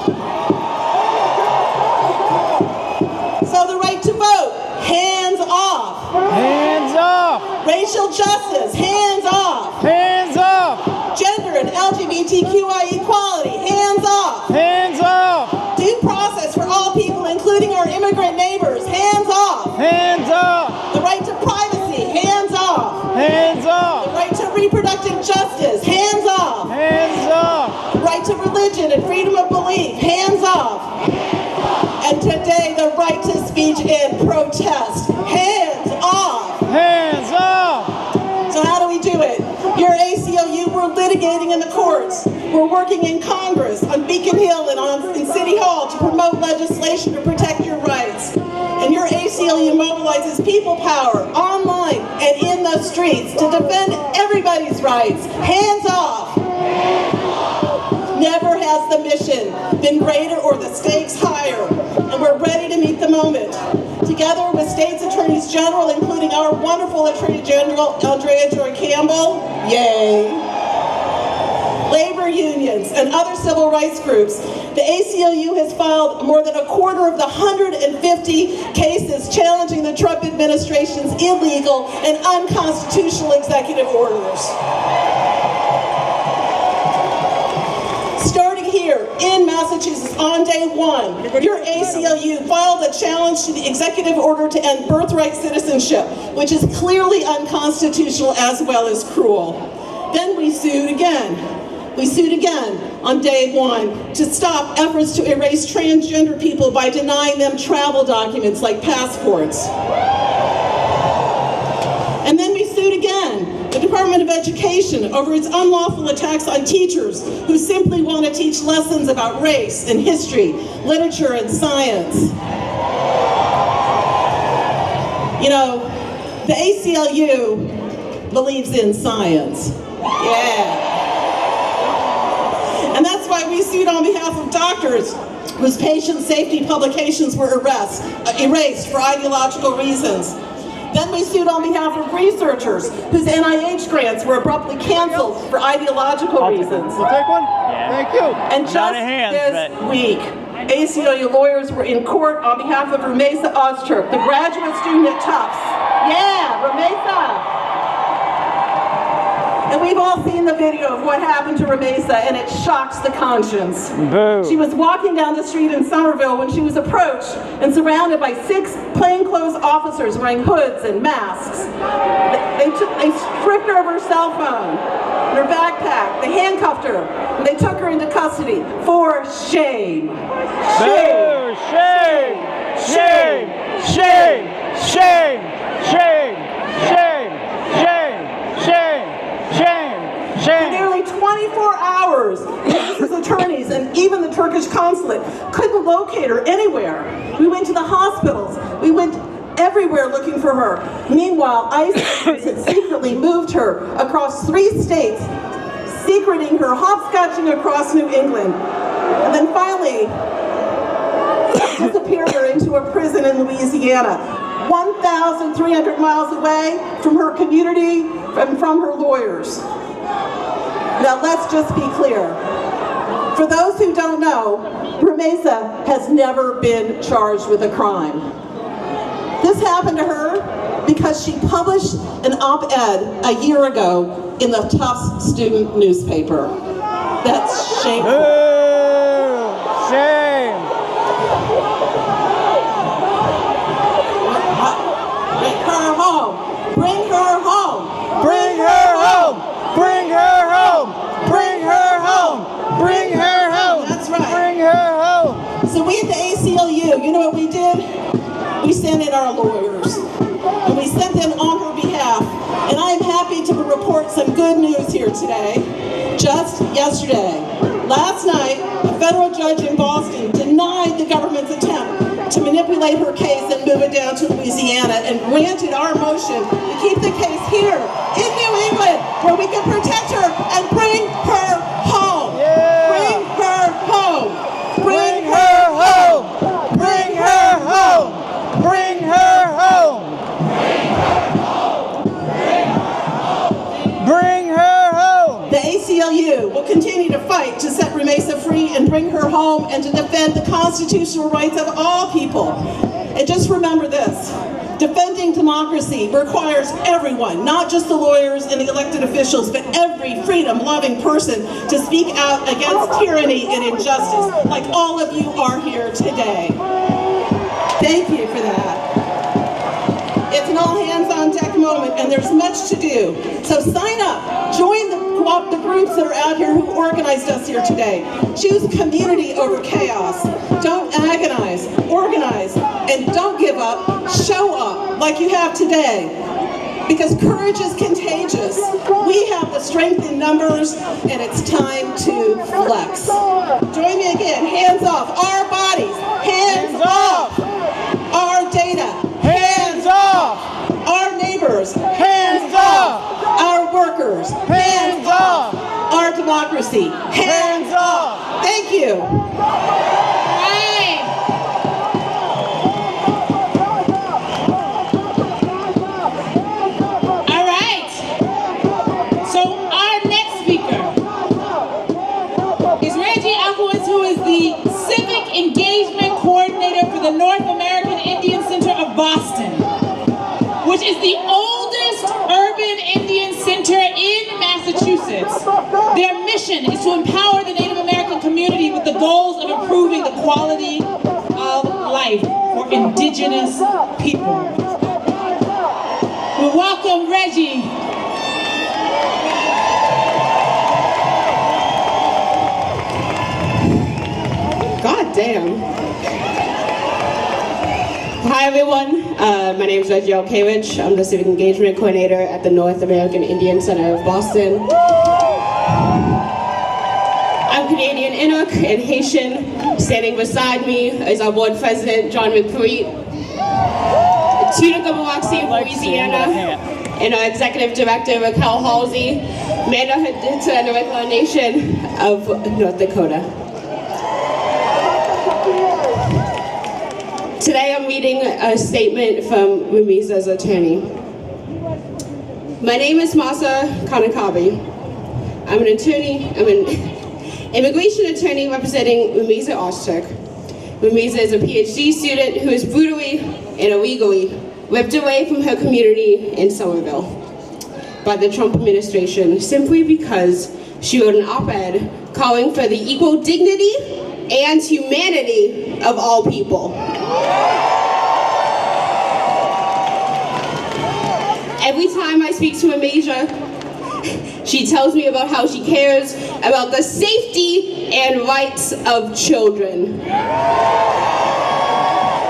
J: So the right to vote, hands off.
A: Hands off.
J: Racial justice, hands off.
A: Hands off.
J: Gender and LGBTQI equality, hands off.
A: Hands off.
J: Due process for all people, including our immigrant neighbors, hands off.
A: Hands off.
J: The right to privacy, hands off.
A: Hands off.
J: The right to reproductive justice, hands off.
A: Hands off.
J: The right to religion and freedom of belief, hands off. And today, the right to speech and protest, hands off.
A: Hands off.
J: So how do we do it? Your ACLU, we're litigating in the courts. We're working in Congress, on Beacon Hill, and in City Hall to promote legislation to protect your rights. And your ACLU mobilizes people power online and in the streets to defend everybody's rights. Hands off. Never has the mission been greater or the stakes higher. And we're ready to meet the moment. Together with states attorneys general, including our wonderful Attorney General, Andrea Joy Campbell, yay, labor unions, and other civil rights groups, the ACLU has filed more than a quarter of the 150 cases challenging the Trump administration's illegal and unconstitutional executive orders. Starting here in Massachusetts on day one, your ACLU filed a challenge to the executive order to end birthright citizenship, which is clearly unconstitutional as well as cruel. Then we sued again. We sued again on day one to stop efforts to erase transgender people by denying them travel documents like passports. And then we sued again the Department of Education over its unlawful attacks on teachers who simply want to teach lessons about race and history, literature and science. You know, the ACLU believes in science. Yeah. And that's why we sued on behalf of doctors whose patient safety publications were erased for ideological reasons. Then we sued on behalf of researchers whose NIH grants were abruptly canceled for ideological reasons.
M: We'll take one? Yeah. Thank you.
J: And just this week, ACLU lawyers were in court on behalf of Rumeysa Ozturk, the graduate student at Tufts. Yeah, Rumeysa. And we've all seen the video of what happened to Rumeysa, and it shocks the conscience.
A: Boo.
J: She was walking down the street in Somerville when she was approached and surrounded by 6 plainclothes officers wearing hoods and masks. They stripped her of her cell phone and her backpack. They handcuffed her, and they took her into custody for shame.
A: Boo. Shame. Shame. Shame. Shame. Shame. Shame. Shame. Shame. Shame! Shame!
J: For nearly 24 hours, Rumeysa's attorneys and even the Turkish consulate couldn't locate her anywhere. We went to the hospitals. We went everywhere looking for her. Meanwhile, ICE had secretly moved her across 3 states, secreting her, hopscotching across New England, and then finally disappeared her into a prison in Louisiana, 1,300 miles away from her community and from her lawyers. Now let's just be clear. For those who don't know, Rumeysa has never been charged with a crime. This happened to her because she published an op-ed a year ago in the Tufts student newspaper. That's shameful.
A: Boo! Shame!
J: Bring her home! Bring her home!
A: Bring her home! Bring her home! Bring her home! Bring her home!
J: That's right.
A: Bring her home!
J: So we at the ACLU, you know what we did? We sent in our lawyers. And we sent them on her behalf. And I'm happy to report some good news here today. Just yesterday, last night, a federal judge in Boston denied the government's attempt to manipulate her case and move it down to Louisiana and granted our motion to keep the case here in New England where we can protect her and bring her you will continue to fight to set Rumesa free and bring her home and to defend the constitutional rights of all people. And just remember this, defending democracy requires everyone, not just the lawyers and the elected officials, but every freedom-loving person to speak out against tyranny and injustice, like all of you are here today. Thank you for that. It's an all-hands-on-deck moment, and there's much to do. So sign up, join the groups that are out here who organized us here today. Choose community over chaos. Don't agonize, organize, and don't give up. Show up like you have today. Because courage is contagious. We have the strength in numbers, and it's time to flex. Join me again, hands off. Our bodies, hands off. Our data, hands off. Our neighbors, hands off. Our workers, hands off. Our democracy, hands off. Thank you.
B: All right. So our next speaker is Reggie Alkowitz, who is the Civic Engagement Coordinator for the North American Indian Center of Boston, which is the oldest urban Indian center in Massachusetts. Their mission is to empower the Native American community with the goals of improving the quality of life for indigenous people. We welcome Reggie.
Q: God damn. Hi everyone, my name is Reggie Alkowitz. I'm the Civic Engagement Coordinator at the North American Indian Center of Boston. I'm Canadian Inuk and Haitian. Standing beside me is our board president, John McPreet, Tunica Biloxi of Louisiana, and our executive director, Raquel Halsey, Manda Haditha and the Regular Nation of North Dakota. Today I'm reading a statement from Rumesa's attorney. My name is Masa Kanakabi. I'm an immigration attorney representing Rumesa Oshchuk. Rumesa is a PhD student who is brutally and illegally ripped away from her community in Somerville by the Trump administration simply because she wrote an op-ed calling for the equal dignity and humanity of all people. Every time I speak to Rumesa, she tells me about how she cares about the safety and rights of children.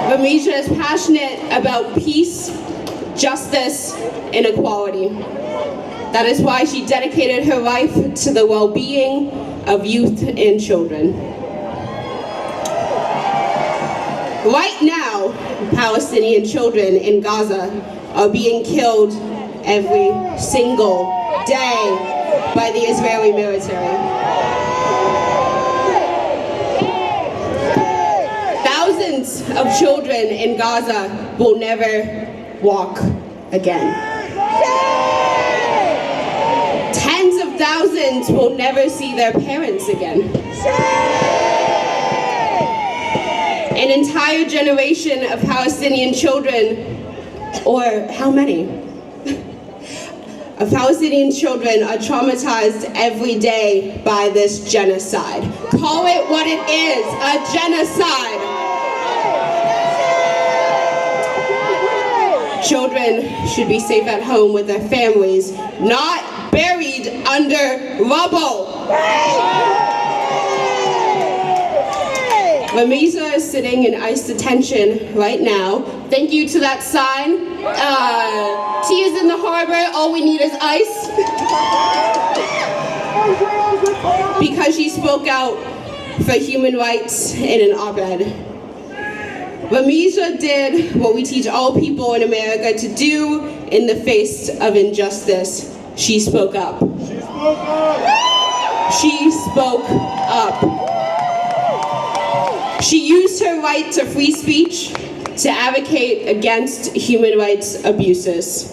Q: Rumesa is passionate about peace, justice, and equality. That is why she dedicated her life to the well-being of youth and children. Right now, Palestinian children in Gaza are being killed every single day by the Israeli military. Thousands of children in Gaza will never walk again. Tens of thousands will never see their parents again. An entire generation of Palestinian children, or how many? Of Palestinian children are traumatized every day by this genocide. Call it what it is, a genocide. Children should be safe at home with their families, not buried under rubble. Rumesa is sitting in ICE detention right now. Thank you to that sign. Tears in the harbor, all we need is ice. Because she spoke out for human rights in an op-ed. Rumesa did what we teach all people in America to do in the face of injustice. She spoke up. She spoke up. She used her right to free speech to advocate against human rights abuses.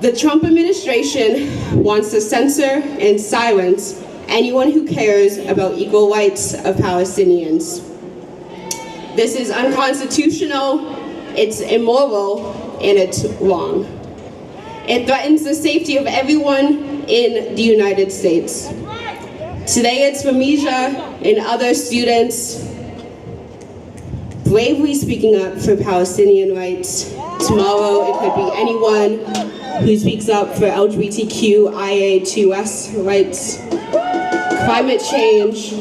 Q: The Trump administration wants to censor and silence anyone who cares about equal rights of Palestinians. This is unconstitutional, it's immoral, and it's wrong. It threatens the safety of everyone in the United States. Today it's Ramija and other students bravely speaking up for Palestinian rights. Tomorrow it could be anyone who speaks up for LGBTQIA2S rights, climate change,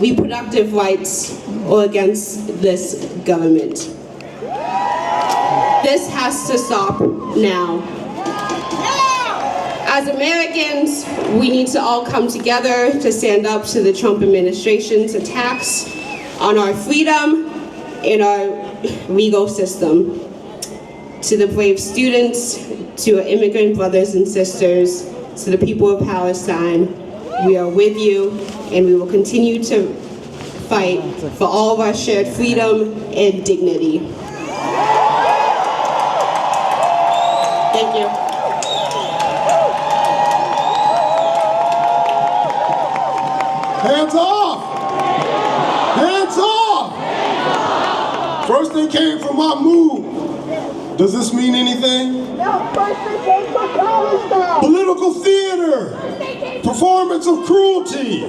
Q: reproductive rights, or against this government. This has to stop now. As Americans, we need to all come together to stand up to the Trump administration's attacks on our freedom and our legal system. To the brave students, to our immigrant brothers and sisters, to the people of Palestine, we are with you, and we will continue to fight for all of our shared freedom and dignity. Thank you.
P: Hands off! Hands off! First they came for my move. Does this mean anything? Political theater, performance of cruelty.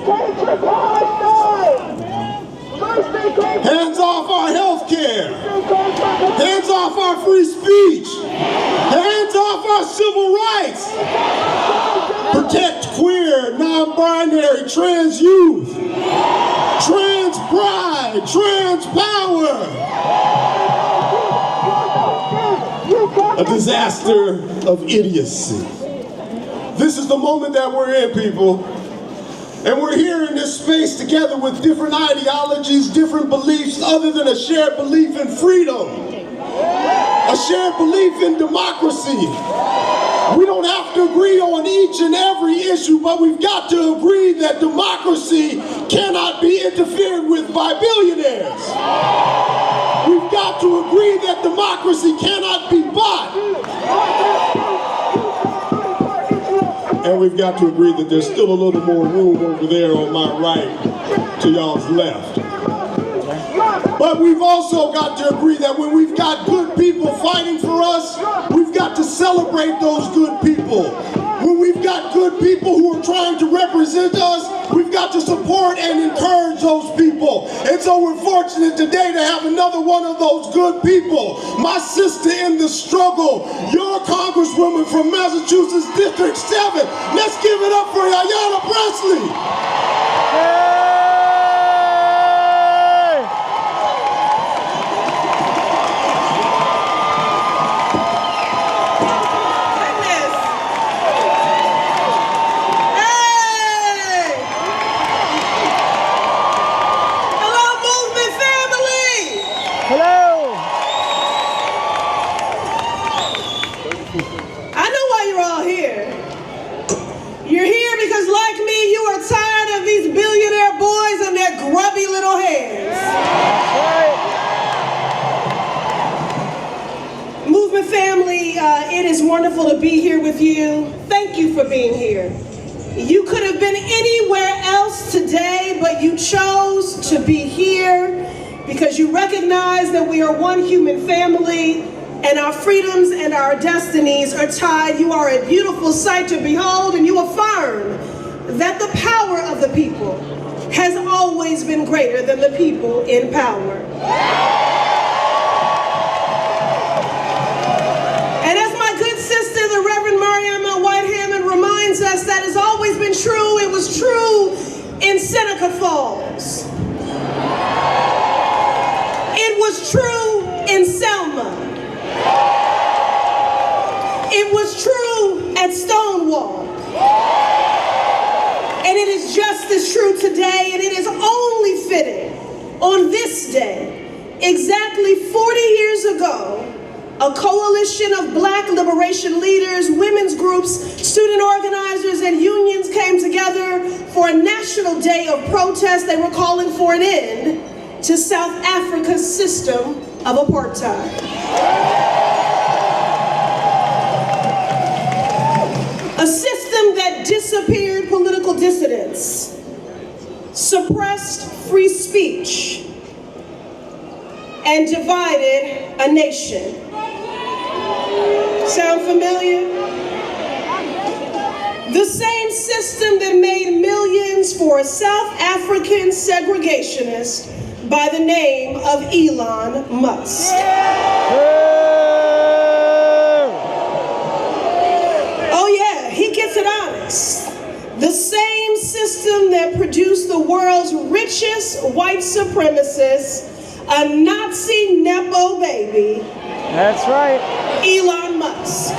P: Hands off our health care. Hands off our free speech. Hands off our civil rights. Protect queer, non-binary, trans youth. Trans pride, trans power. A disaster of idiocy. This is the moment that we're in, people. And we're here in this space together with different ideologies, different beliefs, other than a shared belief in freedom. A shared belief in democracy. We don't have to agree on each and every issue, but we've got to agree that democracy cannot be interfered with by billionaires. We've got to agree that democracy cannot be bought. And we've got to agree that there's still a little more room over there on my right to y'all's left. But we've also got to agree that when we've got good people fighting for us, we've got to celebrate those good people. When we've got good people who are trying to represent us, we've got to support and encourage those people. And so we're fortunate today to have another one of those good people. My sister in the struggle, your Congresswoman from Massachusetts District 7. Let's give it up for Ayanna Pressley.
J: It is wonderful to be here with you. Thank you for being here. You could have been anywhere else today, but you chose to be here because you recognize that we are one human family and our freedoms and our destinies are tied. You are a beautiful sight to behold, and you affirm that the power of the people has always been greater than the people in power. Us that has always been true. It was true in Seneca Falls. It was true in Selma. It was true at Stonewall. And it is just as true today, and it is only fitting on this day, exactly 40 years ago, a coalition of Black liberation leaders, women's groups, student organizers, and unions came together for a national day of protest. They were calling for an end to South Africa's system of apartheid. and divided a nation. Sound familiar? The same system that made millions for a South African segregationist by the name of Elon Musk. Oh yeah, he gets it honest. The same system that produced the world's richest white supremacist, a Nazi Nepo baby.
A: That's right.
J: Elon Musk.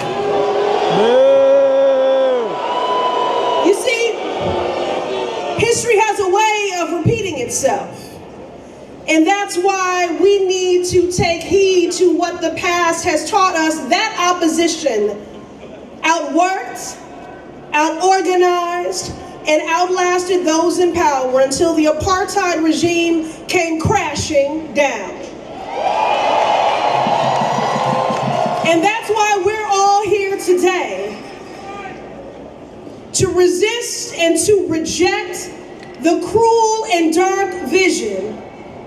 J: You see, history has a way of repeating itself. And that's why we need to take heed to what the past has taught us. That opposition outworked, outorganized, and outlasted those in power until the apartheid regime came crashing down. And that's why we're all here today, to resist and to reject the cruel and dark vision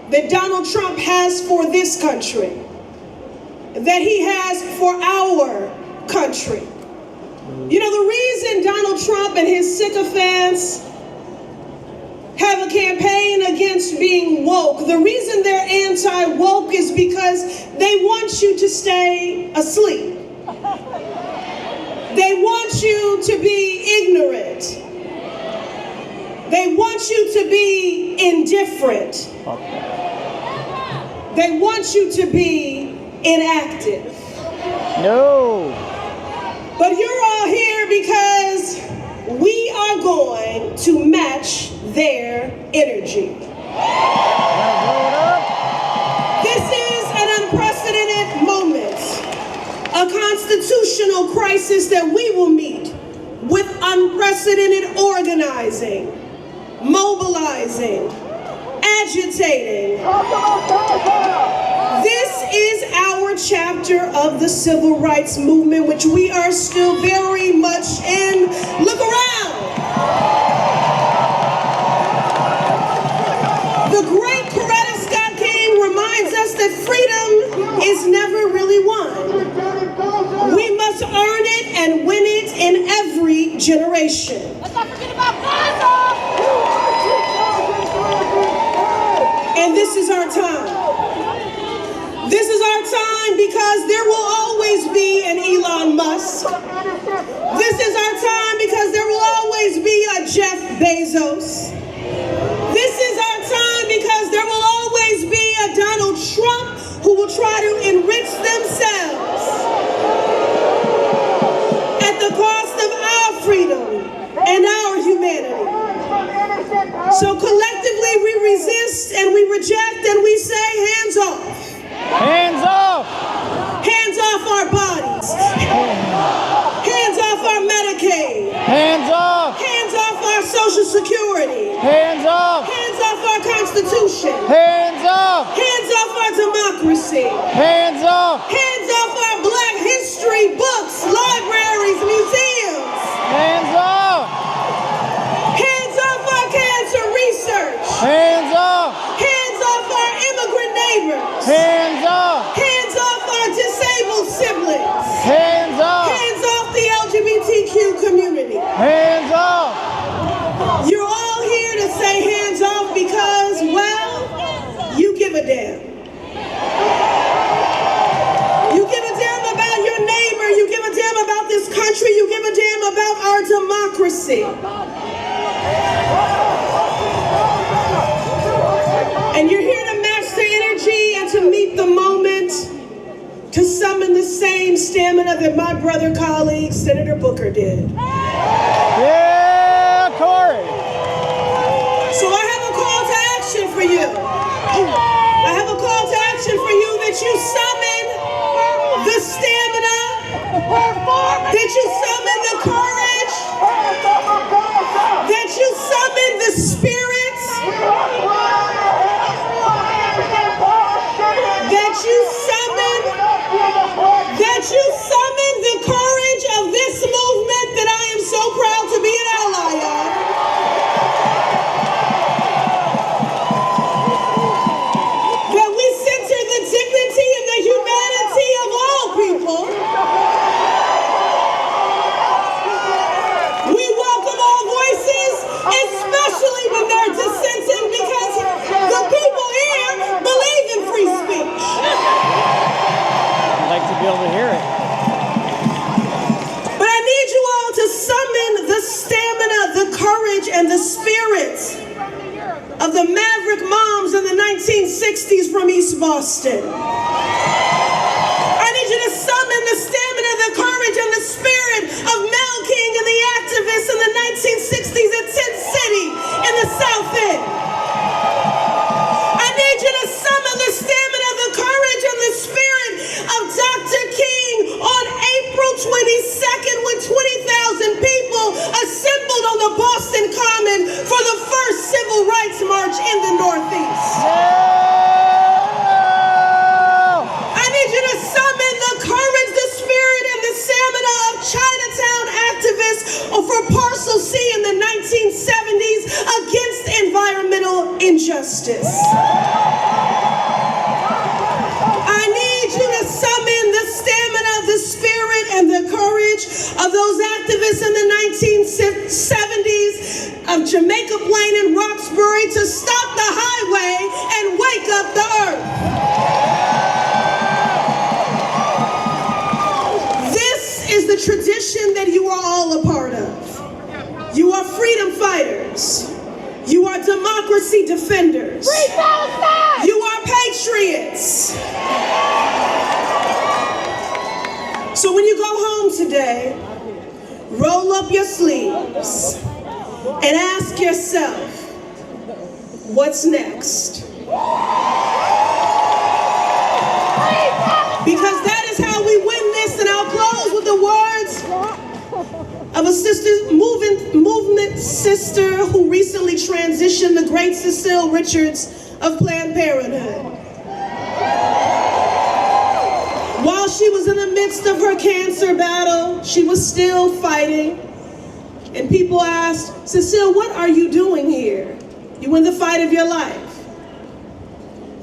J: that Donald Trump has for this country, that he has for our country. You know, the reason Donald Trump and his sycophants have a campaign against being woke, the reason they're anti-woke is because they want you to stay asleep. They want you to be ignorant. They want you to be indifferent. They want you to be inactive.
A: No.
J: But you're all here because we are going to match their energy. This is an unprecedented moment, a constitutional crisis that we will meet with unprecedented organizing, mobilizing, agitating. This is our chapter of the civil rights movement, which we are still very much in. Look around. The great Coretta Scott King reminds us that freedom is never really won. We must earn it and win it in every generation.
K: Let's not forget about Gaza!
J: And this is our time. This is our time because there will always be an Elon Musk. This is our time because there will always be a Jeff Bezos. This is our time because there will always be a Donald Trump who will try to enrich themselves at the cost of our freedom and our humanity. So collectively we resist and we reject and we say hands off.
A: Hands off!
J: Hands off our bodies. Hands off our Medicaid.
A: Hands off!
J: Hands off our Social Security.
A: Hands off!
J: Hands off our Constitution.
A: Hands off!
J: Hands off our democracy.
A: Hands off!
J: Hands off our Black history books, libraries, museums.
A: Hands off!
J: Hands off our cancer research.
A: Hands off!
J: Hands off our immigrant neighbors.
A: Hands off!
J: Hands off our disabled siblings.
A: Hands off!
J: Hands off the LGBTQ community.
A: Hands off!
J: You're all here to say hands off because, well, you give a damn. You give a damn about your neighbor. You give a damn about this country. You give a damn about our democracy. And you're here to match the energy and to meet the moment, to summon the same stamina that my brother colleague, Senator Booker, did.
A: Yeah, Corey!
J: So I have a call to action for you. I have a call to action for you that you summon the stamina, that you summon the courage, that you summon the spirit, that you summon the courage of this movement that I am so proud to be an ally of. That we center the dignity 1960s from East Boston. I need you to summon the stamina, the courage, and the spirit of Mel King and the activists in the 1960s at Tent City in the South End. I need you to summon the stamina, the courage, and the spirit of Dr. King on April 22nd when 20,000 people assembled on the Boston Common for the first civil rights march in the Northeast. I need you to summon the courage, the spirit, and the stamina of Chinatown activists for Parcel C in the 1970s against environmental injustice. I need you to summon the stamina, the spirit, and the courage of those activists in the 1970s of Jamaica Plain and Roxbury to stop the highway and wake up the earth. This is the tradition that you are all a part of. You are freedom fighters. You are democracy defenders. Free Palestine! You are patriots. So when you go home today, roll up your sleeves and ask yourself, what's next? Because that is how we win this, and I'll close with the words of a sister, movement sister who recently transitioned, the great Cecile Richards of Planned Parenthood. While she was in the midst of her cancer battle, she was still fighting. And people asked, Cecile, what are you doing here? You in the fight of your life.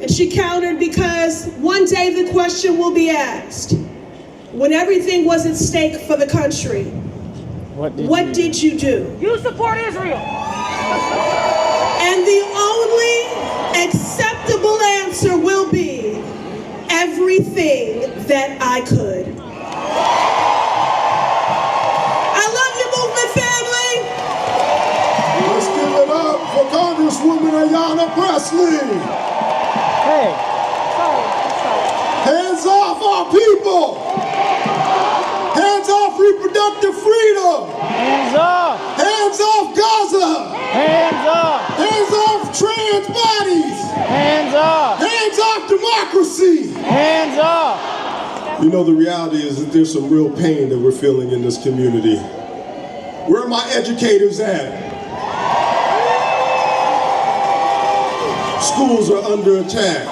J: And she countered, because one day the question will be asked, when everything was at stake for the country, what did you do?
K: You support Israel.
J: And the only acceptable answer will be, everything that I could. I love you, movement family.
P: Let's give it up for Congresswoman Ayanna Pressley.
R: Hey.
P: Hands off our people. Hands off reproductive freedom.
R: Hands off.
P: Hands off Gaza.
R: Hands off.
P: Hands off trans bodies.
R: Hands off.
P: Hands off democracy.
R: Hands off.
P: You know, the reality is that there's some real pain that we're feeling in this community. Where are my educators at? Schools are under attack.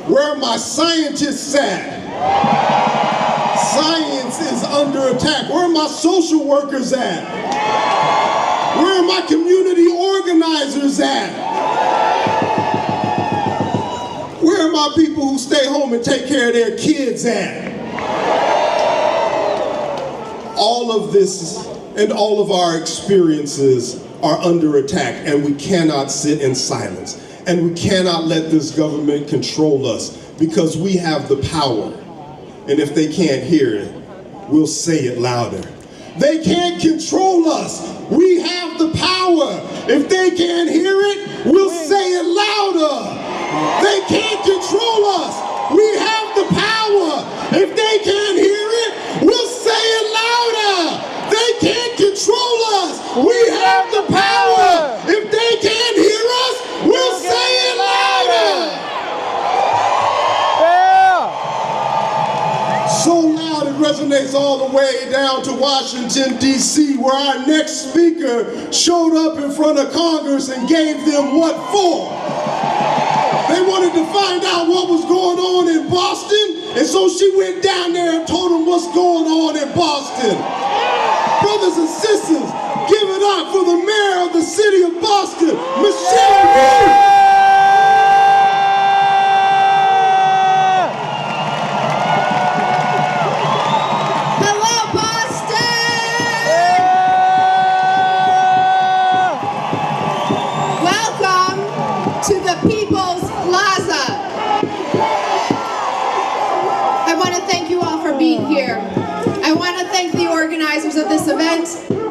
P: Where are my scientists at? Science is under attack. Where are my social workers at? Where are my community organizers at? Where are my people who stay home and take care of their kids at? All of this and all of our experiences are under attack, and we cannot sit in silence. And we cannot let this government control us, because we have the power. And if they can't hear it, we'll say it louder. They can't control us. We have the power. If they can't hear it, we'll say it louder. They can't control us. We have the power. If they can't hear it, we'll say it louder. They can't control us. We have the power. If they can't hear us, we'll say it louder. So loud it resonates all the way down to Washington, D.C., where our next speaker showed up in front of Congress and gave them what for? They wanted to find out what was going on in Boston, and so she went down there and told them what's going on in Boston. Brothers and sisters, give it up for the mayor of the city of Boston, Michelle.
Q: To the People's Plaza. I want to thank you all for being here. I want to thank the organizers of this event.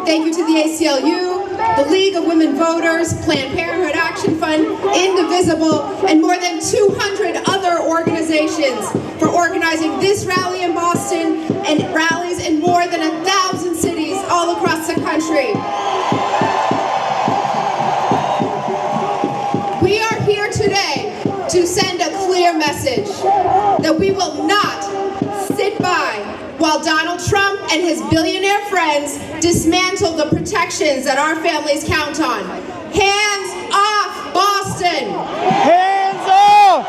Q: Thank you to the ACLU. the League of Women Voters, Planned Parenthood Action Fund, Indivisible, and more than 200 other organizations for organizing this rally in Boston and rallies in more than 1,000 cities all across the country. We are here today to send a clear message that we will not sit by while Donald Trump and his billionaire friends dismantle the protections that our families count on. Hands off Boston!
R: Hands off!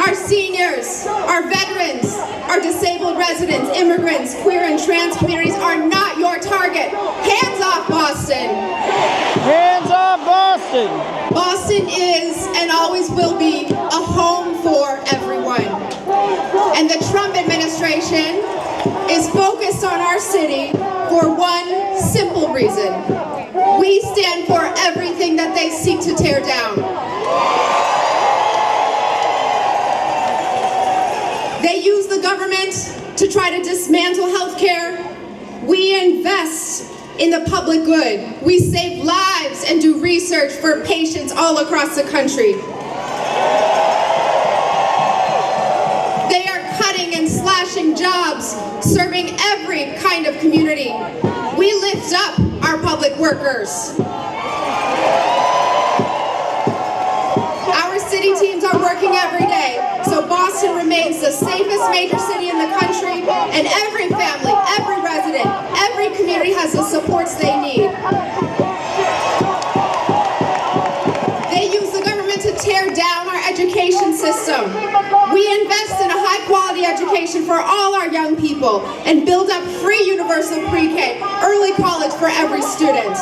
Q: Our seniors, our veterans, our disabled residents, immigrants, queer and trans communities are not your target. Hands off Boston!
R: Hands off Boston!
Q: Boston is and always will be a home for everyone. And the Trump administration is focused on our city for one simple reason. We stand for everything that they seek to tear down. They use the government to try to dismantle healthcare. We invest in the public good. We save lives and do research for patients all across the country. They are cutting and slashing jobs, serving every kind of community. We lift up our public workers. Our city teams are working every day, so Boston remains the safest major city in the country, and every family, every resident, every community has the supports they need. They use the government to tear down our education system. We invest in a high-quality education for all our young people and build up free universal pre-K, early college for every student.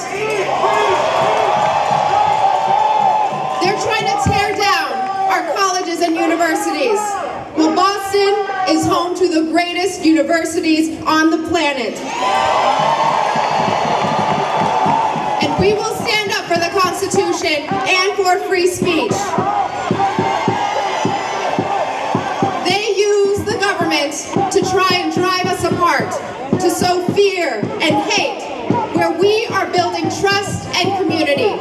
Q: They're trying to tear down our colleges and universities. Well, Boston is home to the greatest universities on the planet. And we will stand up for the Constitution and for free speech. They use the government to try and drive us apart, to sow fear and hate, where we are building trust and community.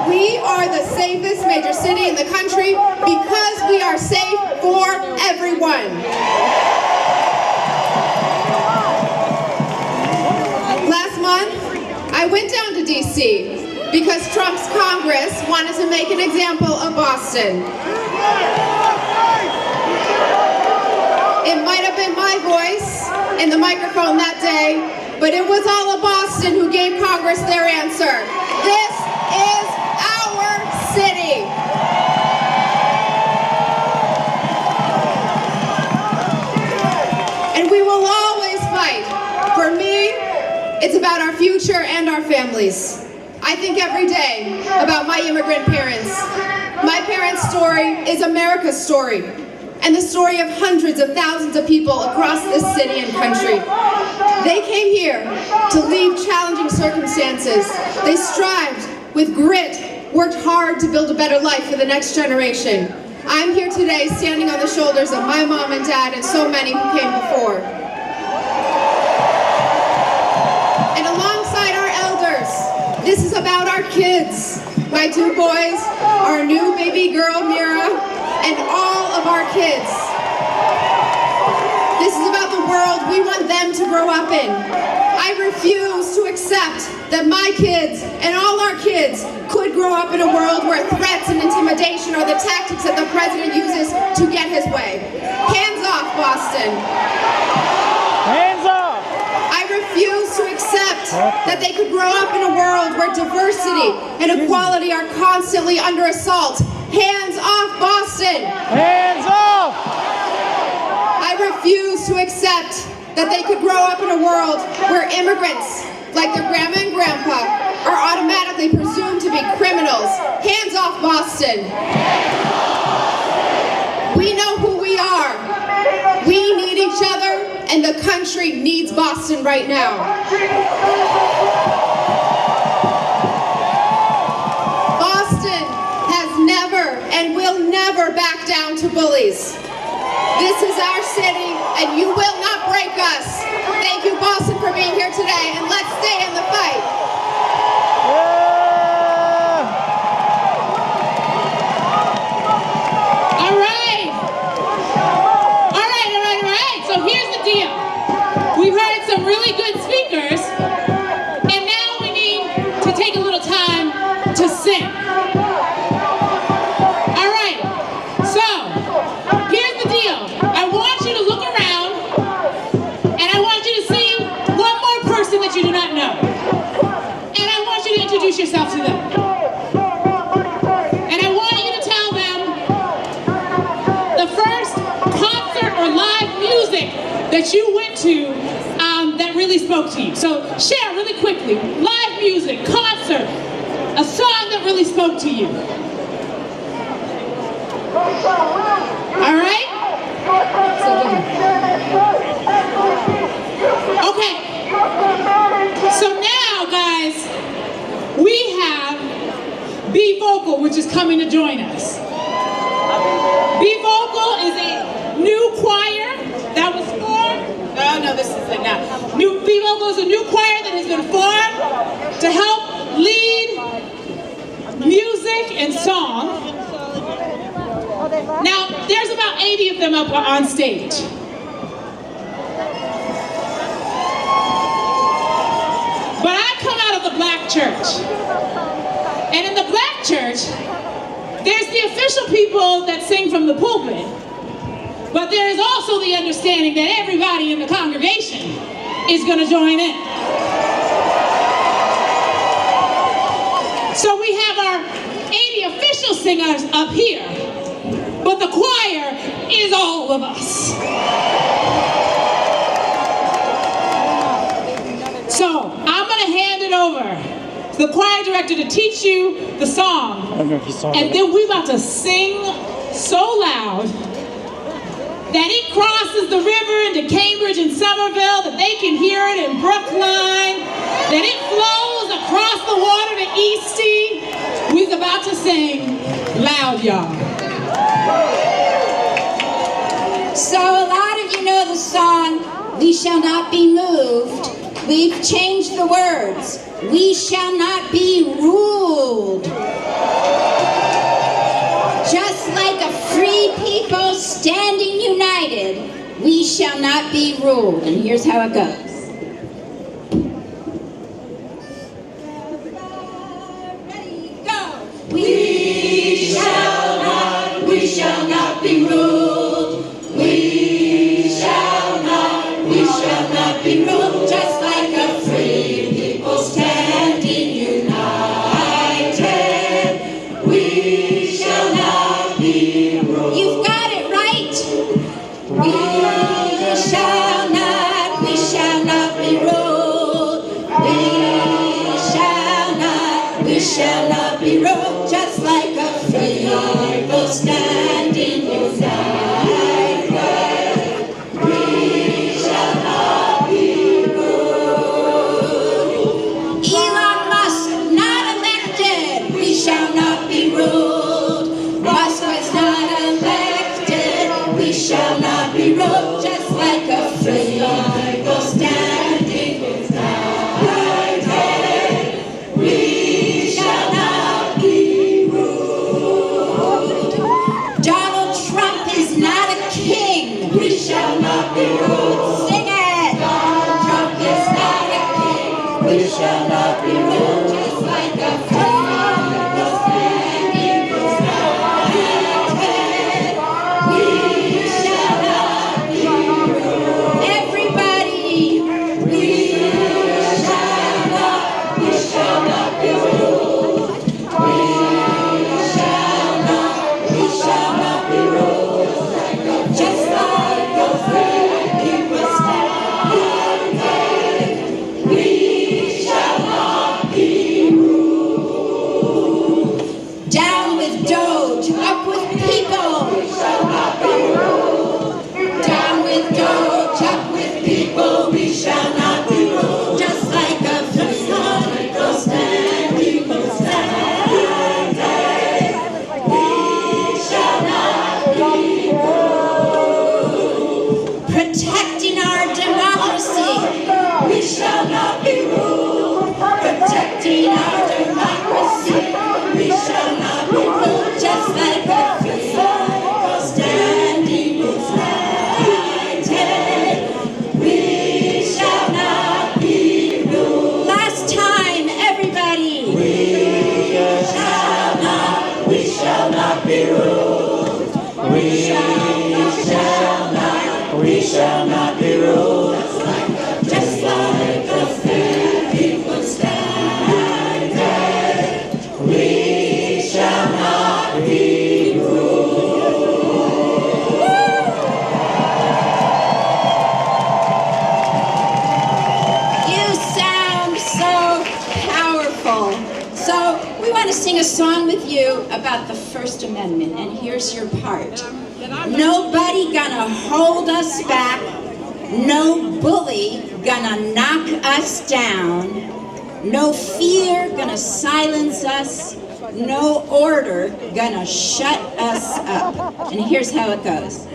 Q: We are the safest major city in the country because we are safe for everyone. Last month, I went down to DC because Trump's Congress wanted to make an example of Boston. It might have been my voice in the microphone that day, but it was all of Boston who gave Congress their answer. This is our city. And we will always fight. For me, it's about our future and our families. I think every day about my immigrant parents. My parents' story is America's story, and the story of hundreds of thousands of people across this city and country. They came here to leave challenging circumstances. They strived with grit, worked hard to build a better life for the next generation. I'm here today standing on the shoulders of my mom and dad and so many who came before. And alongside our elders, this is about our kids. My two boys, our new baby girl, Mira, and all of our kids. This is about the world we want them to grow up in. I refuse to accept that my kids and all our kids could grow up in a world where threats and intimidation are the tactics that the president uses to get his way. Hands off, Boston.
R: Hands off!
Q: I refuse to accept that they could grow up in a world where diversity and equality are constantly under assault. Hands off, Boston!
R: Hands off!
Q: I refuse to accept that they could grow up in a world where immigrants, like their grandma and grandpa, are automatically presumed to be criminals. Hands off, Boston! We know who we are. We need each other, and the country needs Boston right now. Boston has never and will never back down to bullies. This is our city, and you will not break us. Thank you, Boston, for being here today, and let's stay in the fight.
B: All right. So here's the deal. We've heard some really good speakers, and now we need to take a little time to sing. All right. So here's the deal. I want you to look around, and I want you to see one more person that you do not know. And I want you to introduce yourself to them. And I want you to tell them the first concert or live music that you went to that really spoke to you. So share really quickly. Live music, concert, a song that really spoke to you. All right? Okay. So now, guys, we have Be Vocal, which is coming to join us. Be Vocal is a new choir that was formed. No, this is it now. Be Vocal is a new choir that has been formed to help lead music and song. Now, there's about 80 of them up on stage. But I come out of the black church. And in the black church, there's the official people that sing from the pulpit. But there is also the understanding that everybody in the congregation is going to join in. So we have our 80 official singers up here, but the choir is all of us. So I'm going to hand it over to the choir director to teach you the song.
A: I don't know if you saw
B: and
A: that.
B: then we're about to sing so loud that it crosses the river into Cambridge and Somerville, that they can hear it in Brookline, that it flows across the water to Eastie. We're about to sing loud, y'all.
S: So a lot of you know the song, We Shall Not Be Moved. We've changed the words. We shall not be ruled. Just like a free people standing united, we shall not be ruled. And here's how it goes. We shall not be ruled. We shall not be ruled. Just like a free people standing united, we shall not be ruled. You've got it right. We shall not be ruled. We shall not be ruled. Just like a free people standing united, we shall not be ruled. Elon Musk not elected, we shall not be ruled. Musk was not elected, we shall not be ruled. Just like a free people standing united, we shall not be ruled. Donald Trump is not a king, we shall not be ruled. Sing it! Donald Trump is not a king, we shall not be ruled. Just like a free people standing united, we shall not be ruled. Everybody, we shall not be ruled. We shall not be ruled. Just like a free people protecting our democracy. We shall not be ruled, protecting our democracy. We shall not be ruled, just like a free standing united. We shall not be ruled. Last time, everybody. We shall not be ruled. We shall not be ruled. Just like a free people standard. We shall not be ruled. You sound so powerful. So we want to sing a song with you about the First Amendment, and here's your part. Nobody gonna hold us back. No bully gonna knock us down. No fear gonna silence us. No order gonna shut us up. And here's how it goes.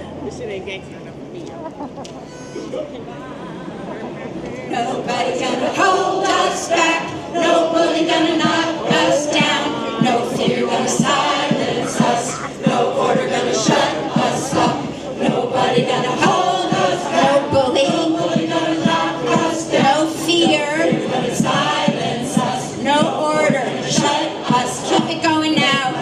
S: Nobody gonna hold us back. No bully gonna knock us down. No fear gonna silence us. No order gonna shut us up. Nobody gonna hold us back. No bully gonna knock us down. No fear gonna silence us. No order shut us. Keep it going now.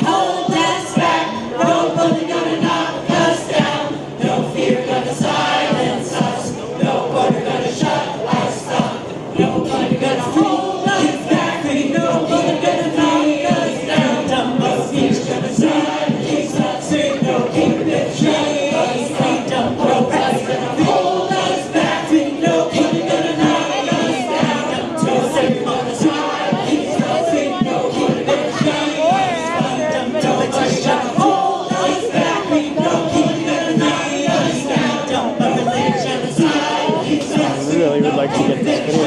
S: Hold us back. No bully gonna knock us down. No fear gonna silence us. No order gonna shut us up. Nobody gonna hold us back. Nobody gonna knock us down. No fear gonna silence us. No keep it chains. Nobody gonna hold us back. Nobody gonna knock us down. No fear gonna silence us. No keep it chains. Nobody gonna hold us back. Nobody gonna knock us down. No fear gonna silence us.
A: I really would like to get this video.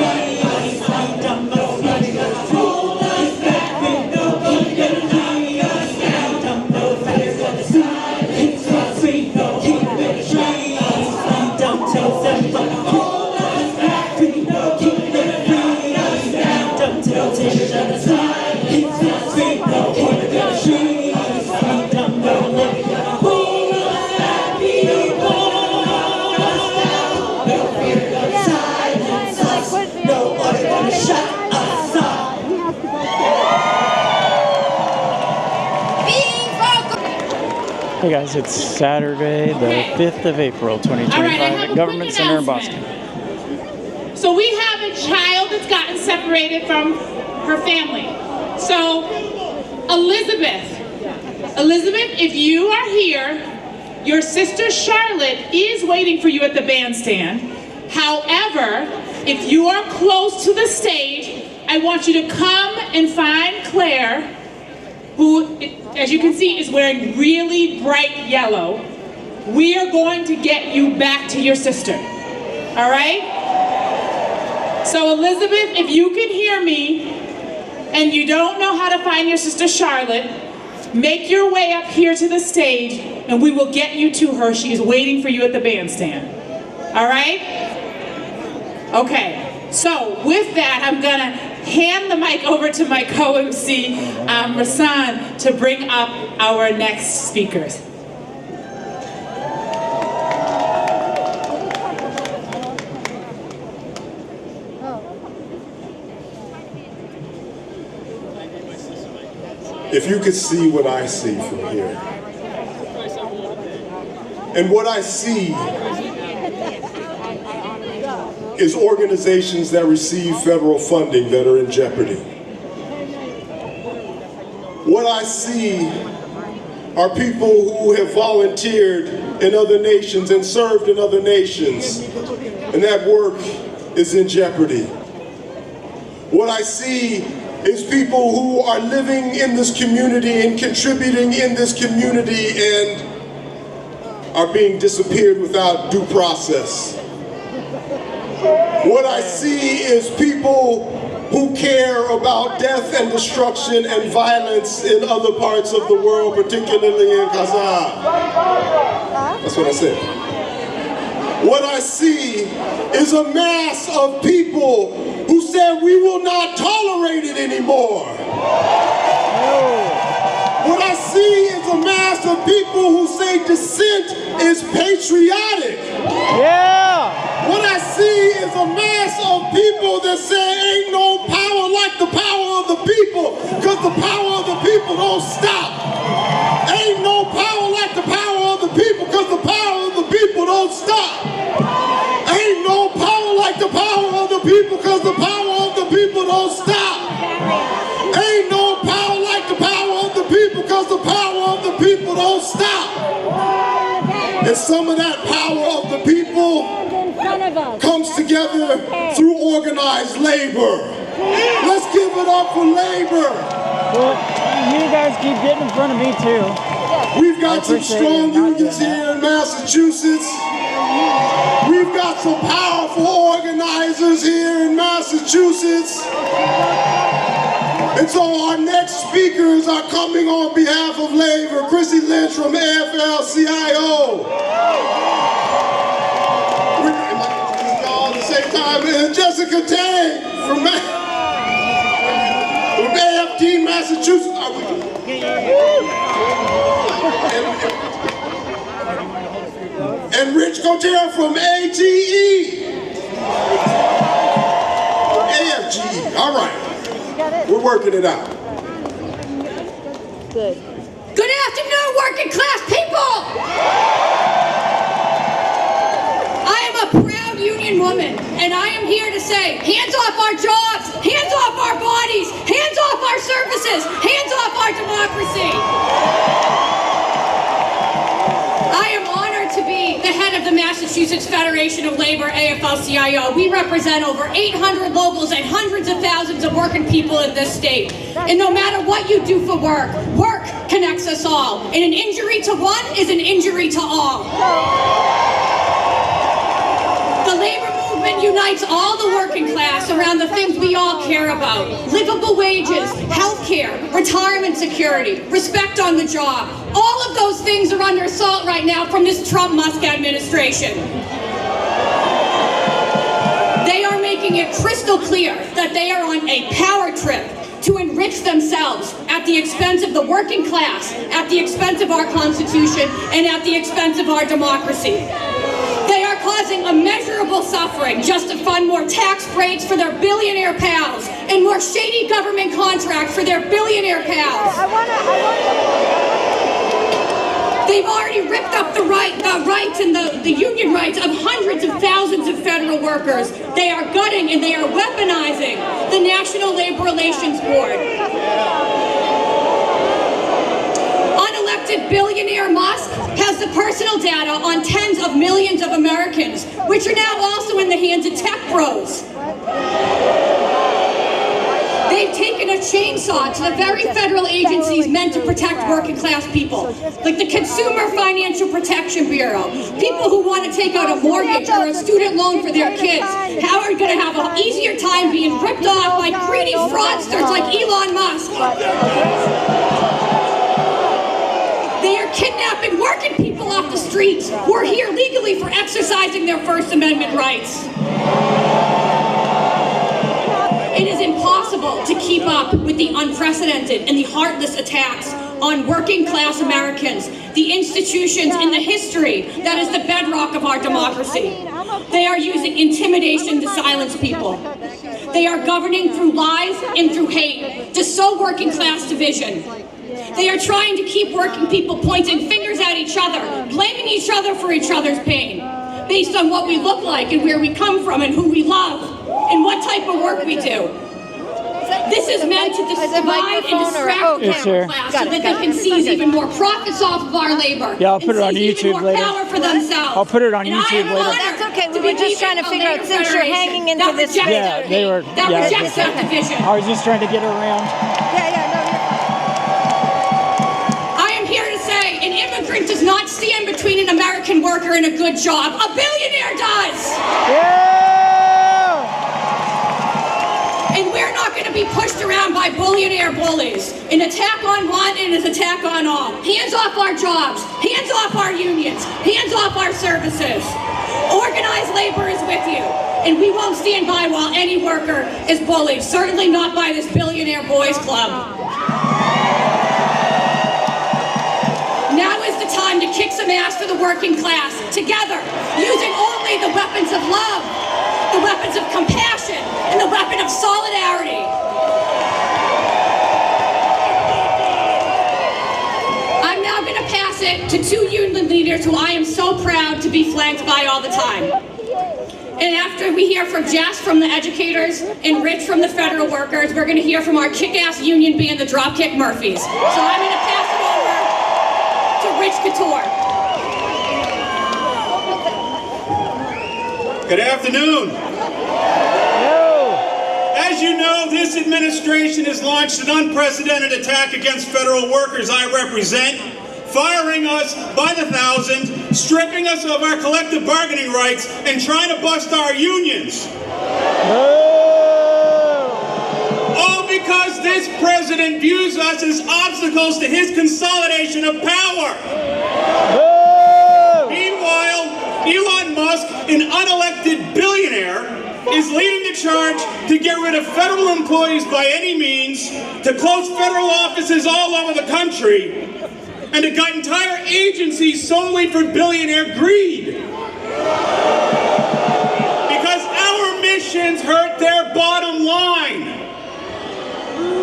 A: Hey guys, it's Saturday, the 5th of April, 2025 at Government Center in Boston.
B: So we have a child that's gotten separated from her family. So Elizabeth, if you are here, your sister Charlotte is waiting for you at the bandstand. However, if you are close to the stage, I want you to come and find Claire, who, as you can see, is wearing really bright yellow. We are going to get you back to your sister, all right? So Elizabeth, if you can hear me and you don't know how to find your sister Charlotte, make your way up here to the stage and we will get you to her. She is waiting for you at the bandstand, all right? Okay, so with that, I'm gonna hand the mic over to my co-MC, Rasan, to bring up our next speakers.
P: If you could see what I see from here, and what I see is organizations that receive federal funding that are in jeopardy. What I see are people who have volunteered in other nations and served in other nations, and that work is in jeopardy. What I see is people who are living in this community and contributing in this community and are being disappeared without due process. What I see is people who care about death and destruction and violence in other parts of the world, particularly in Gaza. That's what I said. What I see is a mass of people who said we will not tolerate it anymore. What I see is a mass of people who say dissent is patriotic.
R: Yeah.
P: What I see is a mass of people that say ain't no power like the power of the people, because the power of the people don't stop. Ain't no power like the power of the people, because the power of the people don't stop. Ain't no power like the power of the people, because the power of the people don't stop. Ain't no power like the power of the people, because the power of the people don't stop. And some of that power of the people comes together through organized labor. Let's give it up for labor.
R: Well, you guys keep getting in front of me too.
P: We've got some strong unions here in Massachusetts. We've got some powerful organizers here in Massachusetts. And so our next speakers are coming on behalf of labor. Chrissy Lynch from AFL-CIO. All at the same time, and Jessica Tang from AFT Massachusetts. And Rich Cotero from ATE. AFGE. All right. We're working it out.
S: Good. Good afternoon, working class people! I am a proud union woman, and I am here to say, hands off our jobs, hands off our bodies, hands off our services, hands off our democracy. I am honored to be the head of the Massachusetts Federation of Labor, AFL-CIO. We represent over 800 locals and hundreds of thousands of working people in this state. And no matter what you do for work, work connects us all. And an injury to one is an injury to all. The labor movement unites all the working class around the things we all care about. Livable wages, health care, retirement security, respect on the job. All of those things are under assault right now from this Trump-Musk administration. They are making it crystal clear that they are on a power trip to enrich themselves at the expense of the working class, at the expense of our Constitution, and at the expense of our democracy. They are causing immeasurable suffering just to fund more tax breaks for their billionaire pals and more shady government contracts for their billionaire pals. They've already ripped up the rights and the union rights of hundreds of thousands of federal workers. They are gutting and they are weaponizing the National Labor Relations Board. Unelected billionaire Musk has the personal data on tens of millions of Americans, which are now also in the hands of tech bros. They've taken a chainsaw to the very federal agencies meant to protect working class people, like the Consumer Financial Protection Bureau. People who want to take out a mortgage or a student loan for their kids, how are going to have an easier time being ripped off by greedy fraudsters like Elon Musk. They are kidnapping working people off the streets who are here legally for exercising their First Amendment rights. It is impossible to keep up with the unprecedented and the heartless attacks on working class Americans, the institutions in the history that is the bedrock of our democracy. They are using intimidation to silence people. They are governing through lies and through hate to sow working class division. They are trying to keep working people pointing fingers at each other, blaming each other for each other's pain, based on what we look like and where we come from and who we love and what type of work we do. This is meant to divide and distract the working class so that they can seize even more profits off of our labor.
R: Yeah, I'll put it on YouTube later.
S: Power for themselves.
R: I'll put it on YouTube later.
T: That's okay. We were just trying to figure out, since you're hanging into this.
R: Yeah, they were.
S: That rejects that division.
R: I was just trying to get around.
S: I am here to say an immigrant does not stand between an American worker and a good job. A billionaire does.
R: Yeah.
S: And we're not going to be pushed around by billionaire bullies. An attack on one and an attack on all. Hands off our jobs. Hands off our unions. Hands off our services.
U: as labor is with you, and we won't stand by while any worker is bullied, certainly not by this billionaire boys club. Now is the time to kick some ass for the working class, together, using only the weapons of love, the weapons of compassion, and the weapon of solidarity. I'm now going to pass it to two union leaders who I am so proud to be flanked by all the time. And after we hear from Jess from the educators and Rich from the federal workers, we're going to hear from our kick-ass union band, the Dropkick Murphys. So I'm going to pass it over to Rich Couture.
V: Good afternoon. As you know, this administration has launched an unprecedented attack against federal workers I represent, firing us by the thousand, stripping us of our collective bargaining rights, and trying to bust our unions. All because this president views us as obstacles to his consolidation of power. Meanwhile, Elon Musk, an unelected billionaire, is leading the charge to get rid of federal employees by any means, to close federal offices all over the country, and to gut entire agencies solely for billionaire greed. Because our missions hurt their bottom line.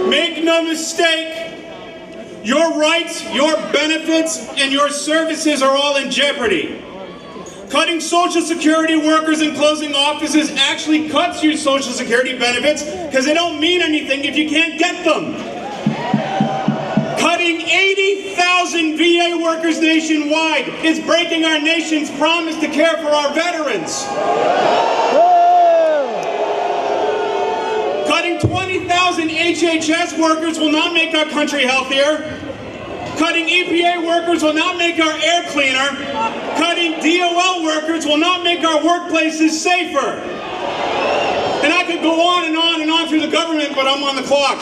V: Make no mistake, your rights, your benefits, and your services are all in jeopardy. Cutting Social Security workers and closing offices actually cuts your Social Security benefits because they don't mean anything if you can't get them. Cutting 80,000 VA workers nationwide is breaking our nation's promise to care for our veterans. Cutting 20,000 HHS workers will not make our country healthier. Cutting EPA workers will not make our air cleaner. Cutting DOL workers will not make our workplaces safer. And I could go on and on and on through the government, but I'm on the clock.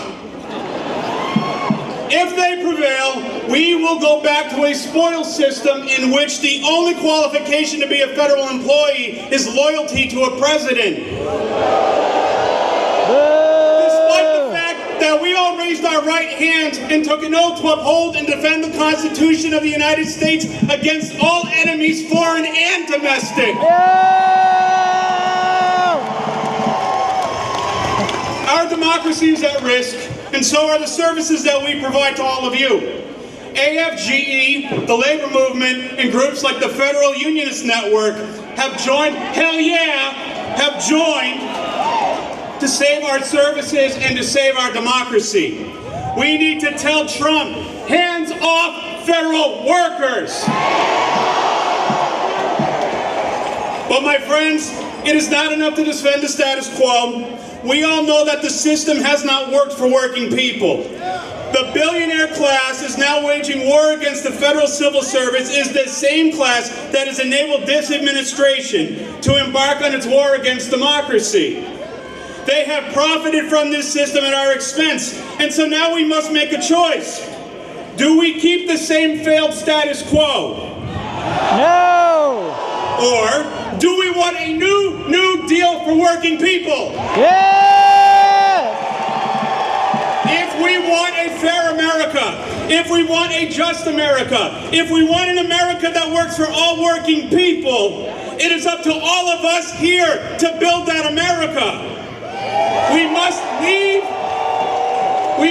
V: If they prevail, we will go back to a spoils system in which the only qualification to be a federal employee is loyalty to a president. Despite the fact that we all raised our right hands and took an oath to uphold and defend the Constitution of the United States against all enemies, foreign and domestic. Our democracy is at risk, and so are the services that we provide to all of you. AFGE, the labor movement, and groups like the Federal Unionist Network have joined, have joined to save our services and to save our democracy. We need to tell Trump, hands off federal workers. But my friends, it is not enough to defend the status quo. We all know that the system has not worked for working people. The billionaire class is now waging war against the federal civil service, is the same class that has enabled this administration to embark on its war against democracy. They have profited from this system at our expense, and so now we must make a choice. Do we keep the same failed status quo?
R: No!
V: Or do we want a new deal for working people?
R: Yeah!
V: If we want a fair America, if we want a just America, if we want an America that works for all working people, it is up to all of us here to build that America. We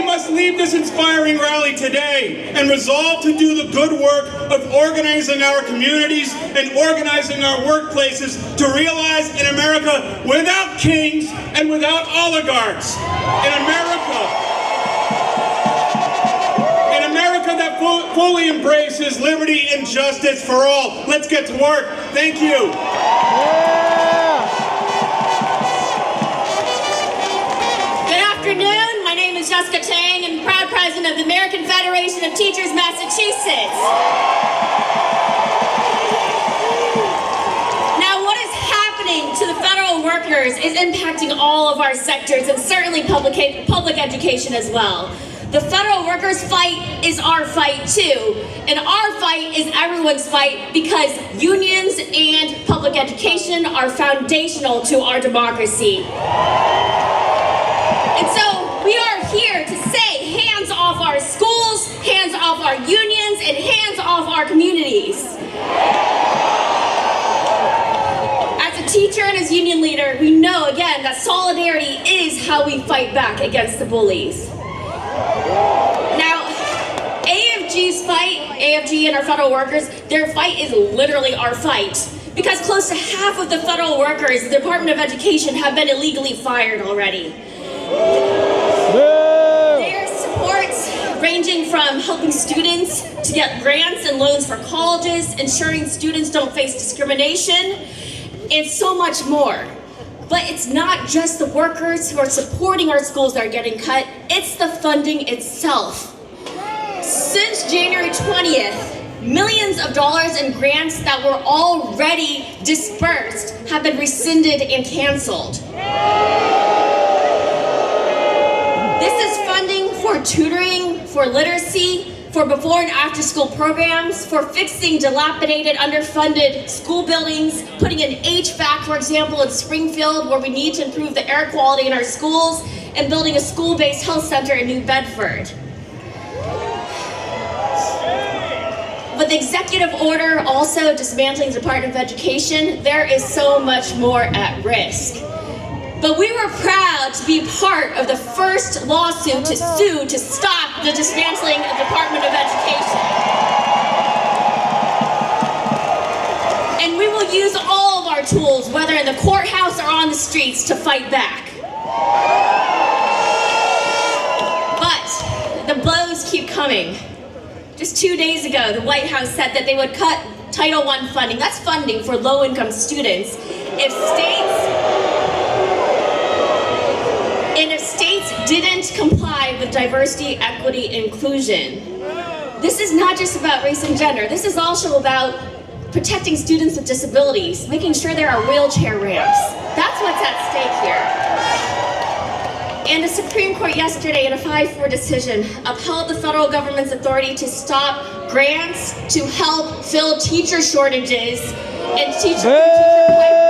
V: must leave this inspiring rally today and resolve to do the good work of organizing our communities and organizing our workplaces to realize an America without kings and without oligarchs. An America that fully embraces liberty and justice for all. Let's get to work. Thank you.
W: Good afternoon. My name is Jessica Tang. I'm proud president of the American Federation of Teachers, Massachusetts. Now, what is happening to the federal workers is impacting all of our sectors and certainly public education as well. The federal workers' fight is our fight too, and our fight is everyone's fight because unions and public education are foundational to our democracy. And so we are here to say hands off our schools, hands off our unions, and hands off our communities. As a teacher and as union leader, we know again that solidarity is how we fight back against the bullies. Now, AFG's fight, AFG and our federal workers, their fight is literally our fight. Because close to half of the federal workers, the Department of Education, have been illegally fired already. Their supports ranging from helping students to get grants and loans for colleges, ensuring students don't face discrimination, and so much more. But it's not just the workers who are supporting our schools that are getting cut, it's the funding itself. Since January 20th, millions of dollars in grants that were already dispersed have been rescinded and canceled. This is funding for tutoring, for literacy, for before and after school programs, for fixing dilapidated, underfunded school buildings, putting in HVAC, for example, in Springfield, where we need to improve the air quality in our schools, and building a school-based health center in New Bedford. With the executive order also dismantling the Department of Education, there is so much more at risk. But we were proud to be part of the first lawsuit to sue to stop the dismantling of the Department of Education. And we will use all of our tools, whether in the courthouse or on the streets, to fight back. But the blows keep coming. Just 2 days ago, the White House said that they would cut Title I funding. That's funding for low-income students. If states didn't comply with diversity, equity, inclusion. This is not just about race and gender. This is also about protecting students with disabilities, making sure there are wheelchair ramps. That's what's at stake here. And the Supreme Court yesterday, in a 5-4 decision, upheld the federal government's authority to stop grants to help fill teacher shortages and teacher pipelines.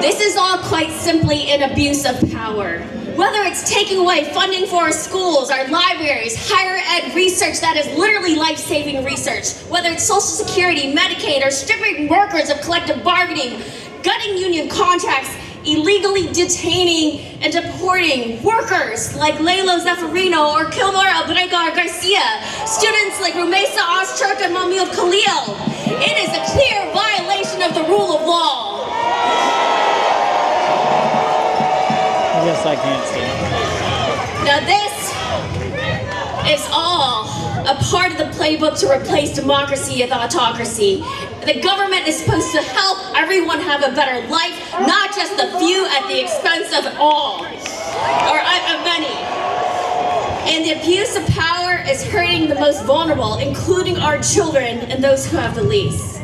W: This is all quite simply an abuse of power. Whether it's taking away funding for our schools, our libraries, higher ed research that is literally life-saving research, whether it's Social Security, Medicaid, or stripping workers of collective bargaining, gutting union contracts, illegally detaining and deporting workers like Lalo Zaffarino or Kilmore Abregar Garcia, students like Rumesa Ozturk and Mamil Khalil. It is a clear violation of the rule of law.
R: Yes, I can't see.
W: Now this is all a part of the playbook to replace democracy with autocracy. The government is supposed to help everyone have a better life, not just the few at the expense of all, or of many. And the abuse of power is hurting the most vulnerable, including our children and those who have the least.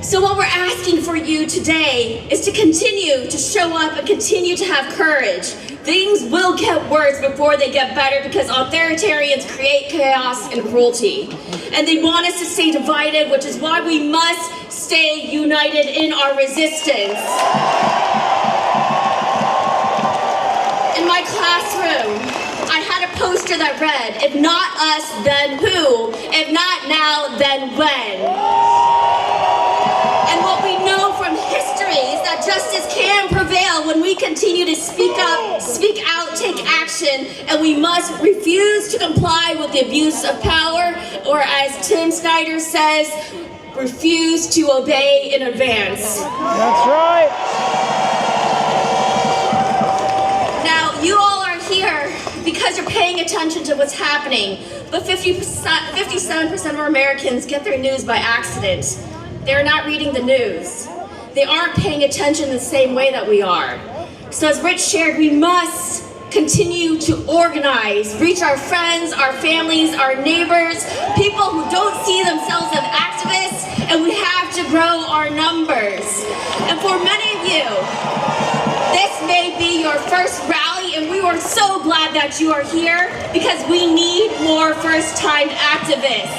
W: So what we're asking for you today is to continue to show up and continue to have courage. Things will get worse before they get better because authoritarians create chaos and cruelty. And they want us to stay divided, which is why we must stay united in our resistance. In my classroom, I had a poster that read, "If not us, then who? If not now, then when?" And what we know from history is that justice can prevail when we continue to speak up, speak out, take action, and we must refuse to comply with the abuse of power, or as Tim Snyder says, refuse to obey in advance.
R: That's right.
W: Now, you all are here because you're paying attention to what's happening, but 57% of Americans get their news by accident. They're not reading the news. They aren't paying attention the same way that we are. So as Rich shared, we must continue to organize, reach our friends, our families, our neighbors, people who don't see themselves as activists, and we have to grow our numbers. And for many of you, this may be your first rally, and we we're so glad that you are here because we need more first-time activists.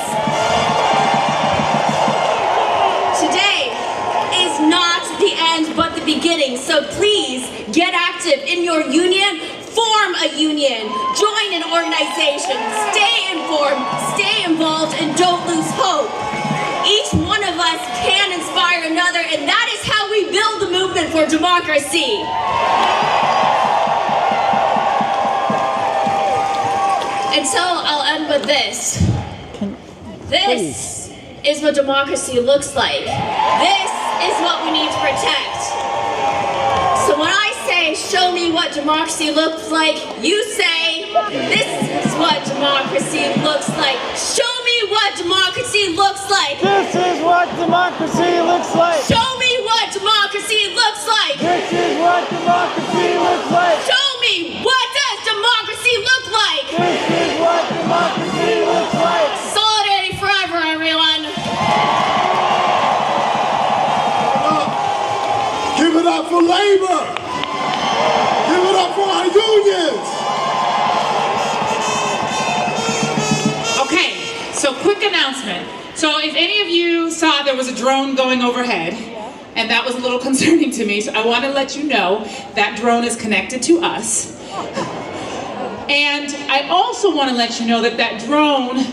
W: Today is not the end but the beginning, so please get active in your union, form a union, join an organization, stay informed, stay involved, and don't lose hope. Each one of us can inspire another, and that is how we build the movement for democracy. And so I'll end with this. This is what democracy looks like. This is what we need to protect. So when I say, show me what democracy looks like, you say, this is what democracy looks like. Show me what democracy looks like.
R: This is what democracy looks like.
W: Show me what democracy looks like.
R: This is what democracy looks like.
W: Show me, what does democracy look like?
R: This is what democracy looks like.
W: Solidarity forever, everyone.
P: Give it up for labor. Give it up for our unions.
C: Okay, so quick announcement. So if any of you saw there was a drone going overhead, and that was a little concerning to me, so I want to let you know that drone is connected to us. And I also want to let you know that that drone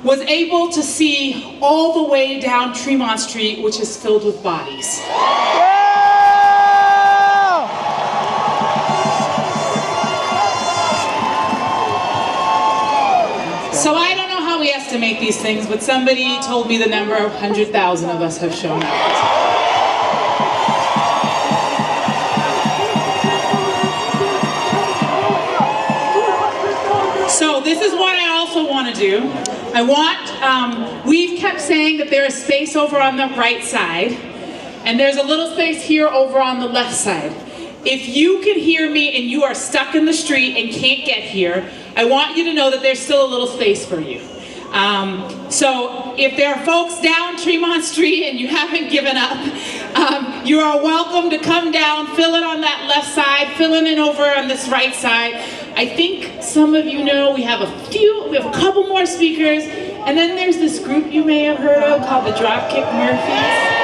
C: was able to see all the way down Tremont Street, which is filled with bodies. So I don't know how we estimate these things, but somebody told me the number of 100,000 of us have shown up. So this is what I also want to do. I want, we've kept saying that there is space over on the right side, and there's a little space here over on the left side. If you can hear me and you are stuck in the street and can't get here, I want you to know that there's still a little space for you. So if there are folks down Tremont Street and you haven't given up, you are welcome to come down, fill in on that left side, fill in over on this right side. I think some of you know we have a couple more speakers, and then there's this group you may have heard of called the Dropkick Murphys.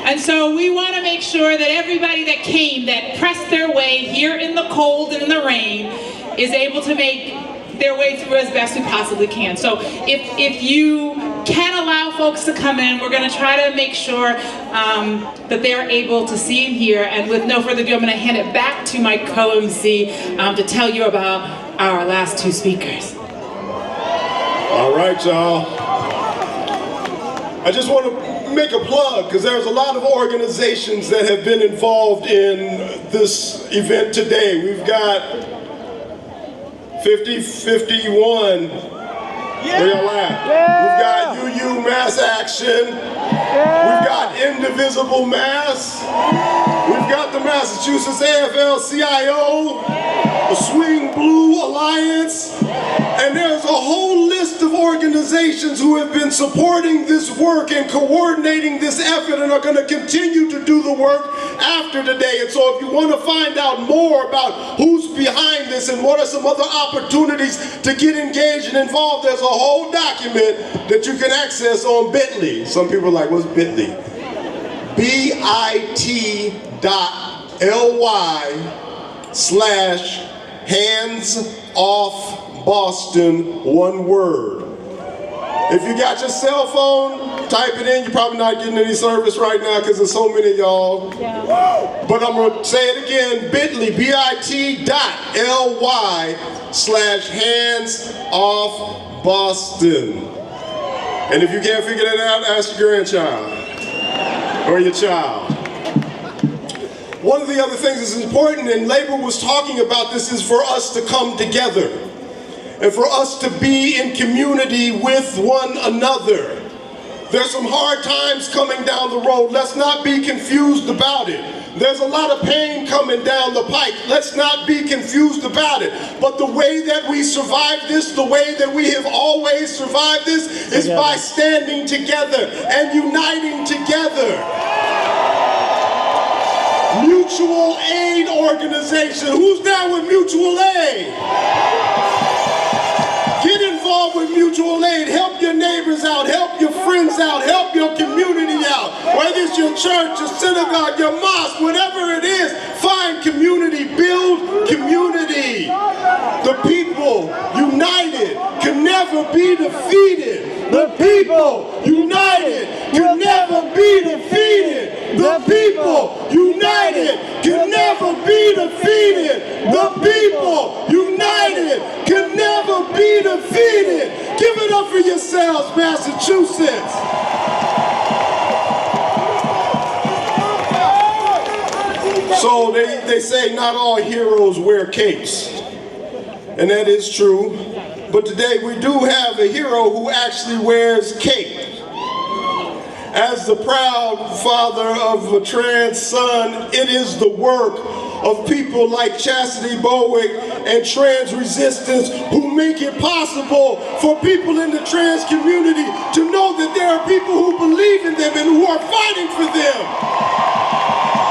C: And so we want to make sure that everybody that came, that pressed their way here in the cold and in the rain, is able to make their way through as best we possibly can. So if you can allow folks to come in, we're going to try to make sure that they're able to see and hear. And with no further ado, I'm going to hand it back to my co-MC to tell you about our last two speakers.
P: All right, y'all. I just want to make a plug because there's a lot of organizations that have been involved in this event today. We've got 5051. Where y'all at? We've got UU Mass Action. We've got Indivisible Mass. We've got the Massachusetts AFL-CIO, the Swing Blue Alliance, and there's a whole list of organizations who have been supporting this work and coordinating this effort and are going to continue to do the work after today. And so if you want to find out more about who's behind this and what are some other opportunities to get engaged and involved, there's a whole document that you can access on Bitly. Some people are like, what's Bitly? bit.ly/hands-off-Boston, one word. If you got your cell phone, type it in. You're probably not getting any service right now because there's so many of y'all. But I'm going to say it again, Bitly, bit.ly/hands-off-Boston. And if you can't figure that out, ask your grandchild or your child. One of the other things that's important, and Labor was talking about this, is for us to come together and for us to be in community with one another. There's some hard times coming down the road. Let's not be confused about it. There's a lot of pain coming down the pike. Let's not be confused about it. But the way that we survive this, the way that we have always survived this, is by standing together and uniting together. Mutual aid organization. Who's down with mutual aid? Get involved with mutual aid. Help your neighbors out. Help your friends out. Help your community out. Whether it's your church, your synagogue, your mosque, whatever it is, find community. Build community. The people united can never be defeated. The people united can never be defeated. The people united can never be defeated. The people united can never be defeated. Give it up for yourselves, Massachusetts. So they say not all heroes wear capes. And that is true. But today we do have a hero who actually wears cape. As the proud father of a trans son, it is the work of people like Chastity Bowick and Trans Resistance who make it possible for people in the trans community to know that there are people who believe in them and who are fighting for them.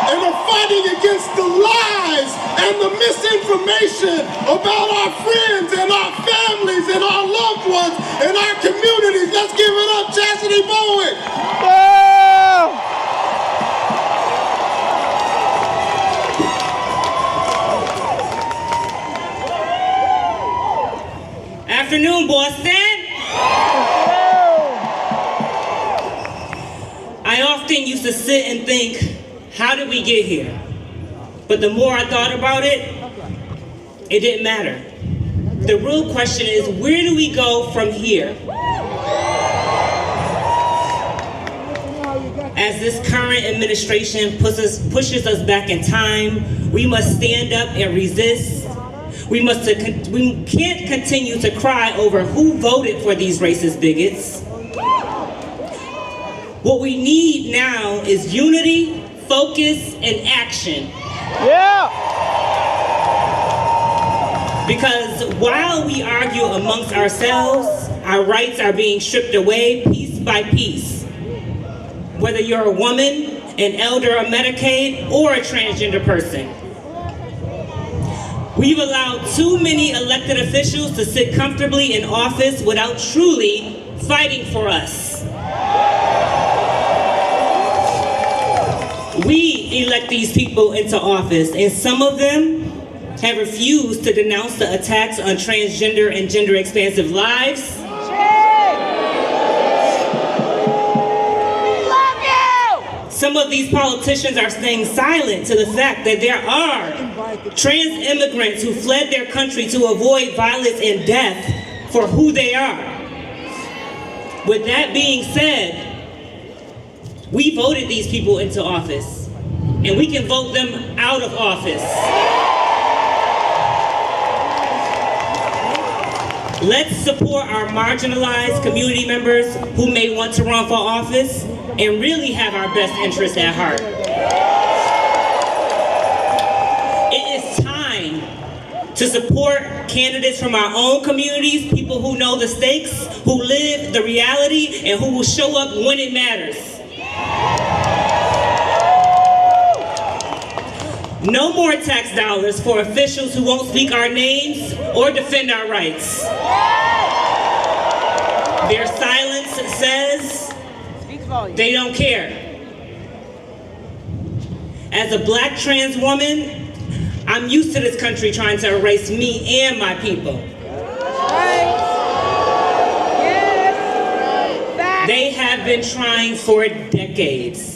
P: And are fighting against the lies and the misinformation about our friends and our families and our loved ones and our communities. Let's give it up, Chastity Bowick.
E: Afternoon, Boston. I often used to sit and think, how did we get here? But the more I thought about it, it didn't matter. The real question is, where do we go from here? As this current administration pushes us back in time, we must stand up and resist. We can't continue to cry over who voted for these racist bigots. What we need now is unity, focus, and action. Yeah! Because while we argue amongst ourselves, our rights are being stripped away piece by piece. Whether you're a woman, an elder on Medicaid, or a transgender person. We've allowed too many elected officials to sit comfortably in office without truly fighting for us. We elect these people into office, and some of them have refused to denounce the attacks on transgender and gender-expansive lives. Some of these politicians are staying silent to the fact that there are trans immigrants who fled their country to avoid violence and death for who they are. With that being said, we voted these people into office, and we can vote them out of office. Let's support our marginalized community members who may want to run for office and really have our best interests at heart. It is time to support candidates from our own communities, people who know the stakes, who live the reality, and who will show up when it matters. No more tax dollars for officials who won't speak our names or defend our rights. Their silence says they don't care. As a black trans woman, I'm used to this country trying to erase me and my people. They have been trying for decades.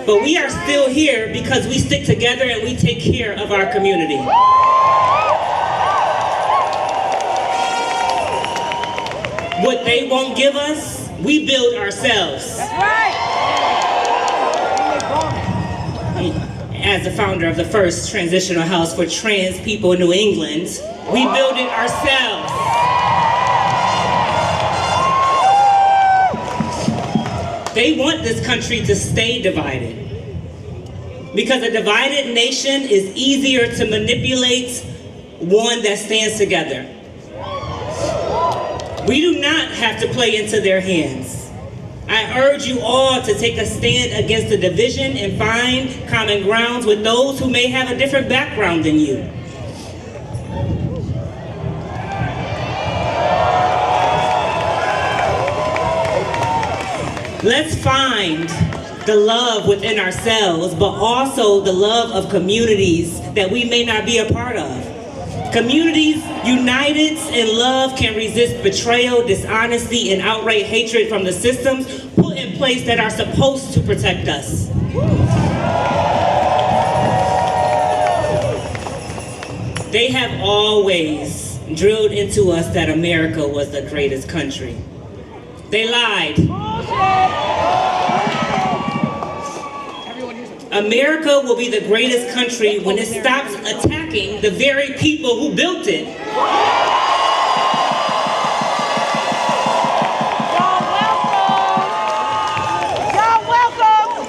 E: But we are still here because we stick together and we take care of our community. What they won't give us, we build ourselves. That's right. As the founder of the first transitional house for trans people in New England, we build it ourselves. They want this country to stay divided. Because a divided nation is easier to manipulate one that stands together. We do not have to play into their hands. I urge you all to take a stand against the division and find common grounds with those who may have a different background than you. Let's find the love within ourselves, but also the love of communities that we may not be a part of. Communities united in love can resist betrayal, dishonesty, and outright hatred from the systems put in place that are supposed to protect us. They have always drilled into us that America was the greatest country. They lied. America will be the greatest country when it stops attacking the very people who built it.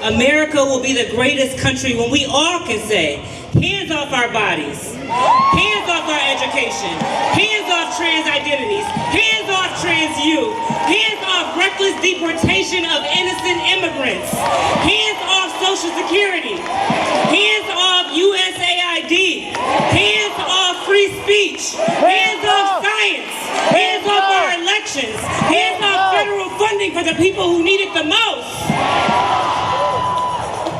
E: America will be the greatest country when we all can say, hands off our bodies, hands off our education, hands off trans identities, hands off trans youth, hands off reckless deportation of innocent immigrants, hands off Social Security, hands off USAID, hands off free speech, hands off science, hands off our elections, hands off federal funding for the people who need it the most.